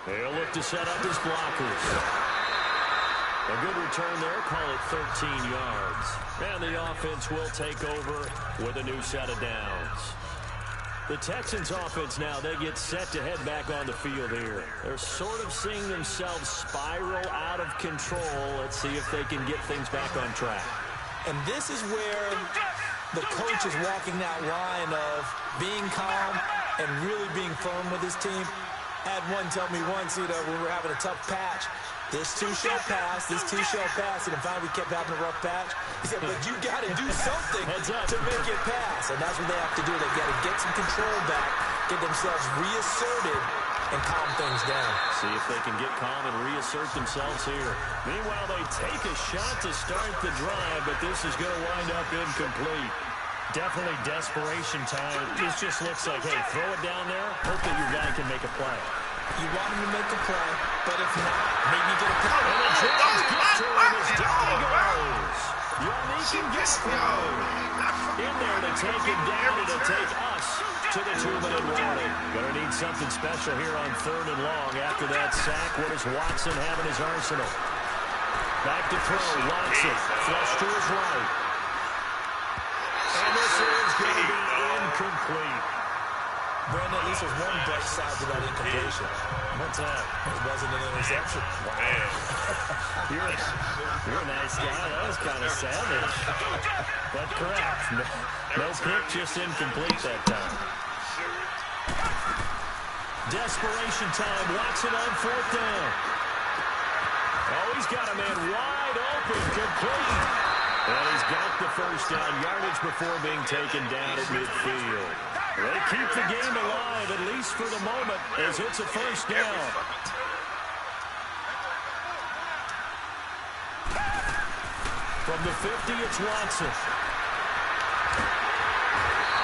They'll look to set up his blockers. A good return there, call it 13 yards. And the offense will take over with a new set of downs. The Texans offense now, they get set to head back on the field here. They're sort of seeing themselves spiral out of control. Let's see if they can get things back on track. And this is where the coach is walking that line of being calm and really being firm with his team. Had one tell me once, when we were having a tough patch, this too shall pass, this too shall pass, and finally we kept having a rough patch. He said, but you got to do something to make it pass. And that's what they have to do. They got to get some control back, get themselves reasserted, and calm things down. See if they can get calm and reassert themselves here. Meanwhile, they take a shot to start the drive, but this is going to wind up incomplete. Definitely desperation time. This just looks like, hey, throw it down there, hope that your guy can make a play. You want him to make a play, but if not, maybe get a play. And the Jags get to him as down he goes. Yannick gets through. In there to take it down and to take us to the 2-minute warning. Gonna need something special here on 3rd and long. After that sack, what does Watson have in his arsenal? Back to throw, Watson, flush to his right. And this is going to be incomplete. Brandon, at least there's one bright side to that incompletion. What's that? It wasn't an interception. Wow. You're a nice guy. That was kind of savage. But correct. No pick, just incomplete that time. Desperation time. Watson on 4th down. Oh, he's got a man wide open. Complete. And he's got the first down, yardage before being taken down at midfield. They keep the game alive, at least for the moment, as it's a first down. From the 50, it's Watson.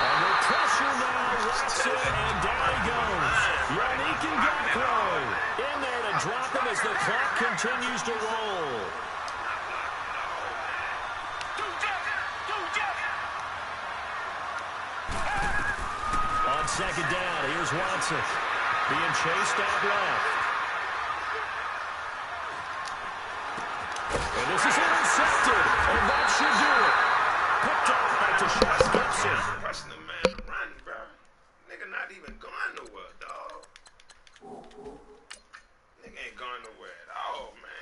Under pressure now, Watson, and down he goes. Yannick Ngakoue in there to drop him as the clock continues to roll. Second down, here's Watson being chased out left. And this is intercepted, and that should do it. Picked up by Tashawn Gibson. Pressing the man to run, bro. Nigga not even going nowhere, dog. Nigga ain't going nowhere at all, man.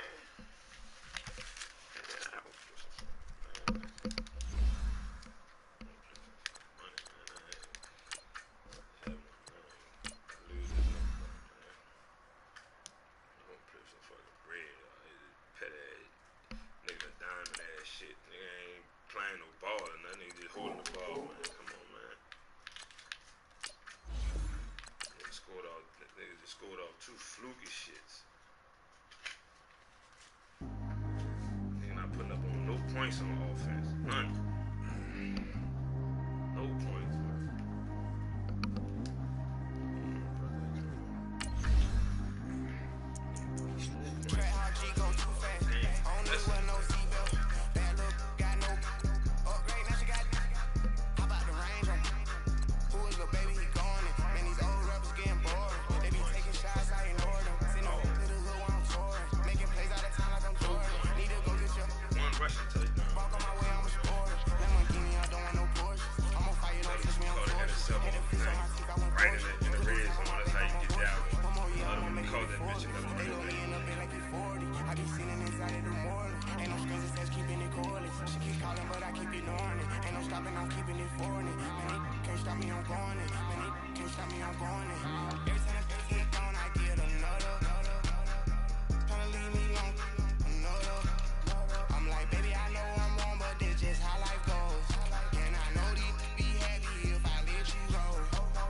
Scored off 2 fluky shits. They're not putting up on no points on offense. None. No points, man. Rushing touchdown. Walk on my way, I'm out in the morning. Ain't no strings, it says keeping it cordless. She keep calling, but I keep ignoring it. Ain't no stopping, I'm keeping it for it. Man, they can't stop me, I'm going it. Man, they can't stop me, I'm going it. Every time I get down, I get another. Tryna leave me alone, another. I'm like, baby, I know I'm wrong, but this just how life goes. And I know these be happy if I let you go.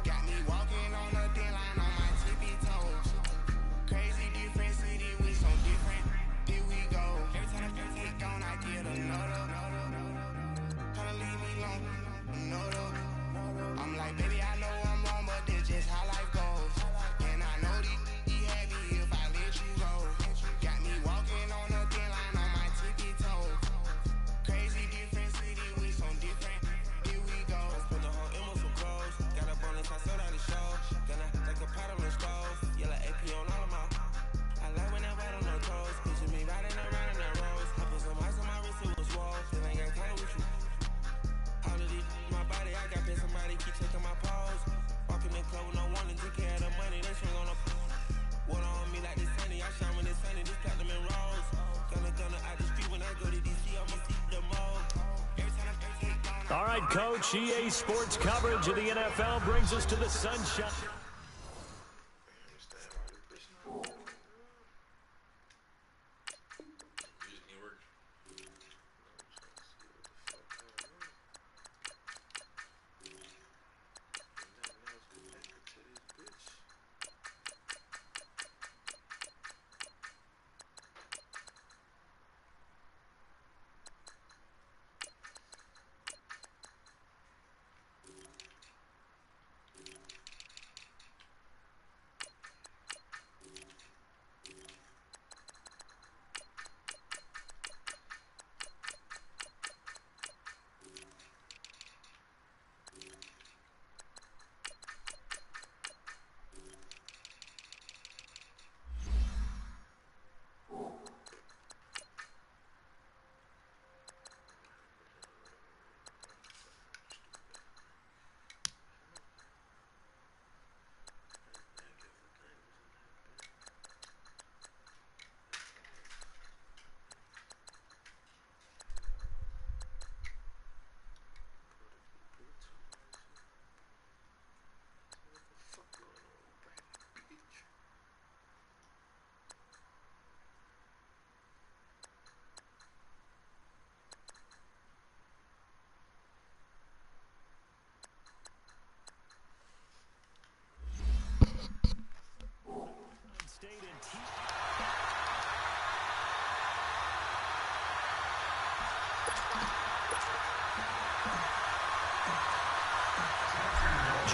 Got me walking on a thin line on my tippy toes. Crazy different city with some different. Here we go. Every time I get down, I get another. Tryna leave me alone, another. I'm like, baby, I know I'm wrong, but this just how life goes. And I know these be happy if I let you go. Got me walking on a thin line on my tippy toes. Crazy different city with some different. Here we go. Put the whole M on some clothes. Got a bonus, I sold out the show. Gonna like a pot on the stove. Yellow AP on all of my. I like when that ride on the toes. Picture me riding around in that rose. I put some ice on my wrist, it was swole. Still ain't got time with you. All of these, my body, I got paid somebody keep taking my pose. Walking in clothes, no one to take care of the money. They swing on the water on me like this sunny. I shine when it's sunny, this platinum and rose. Gonna out the street when I go to DC, I'ma see the mode. All right, Coach, EA Sports coverage of the NFL brings us to the Sunshine.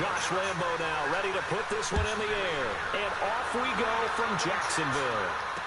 Josh Lambo now ready to put this one in the air. And off we go from Jacksonville.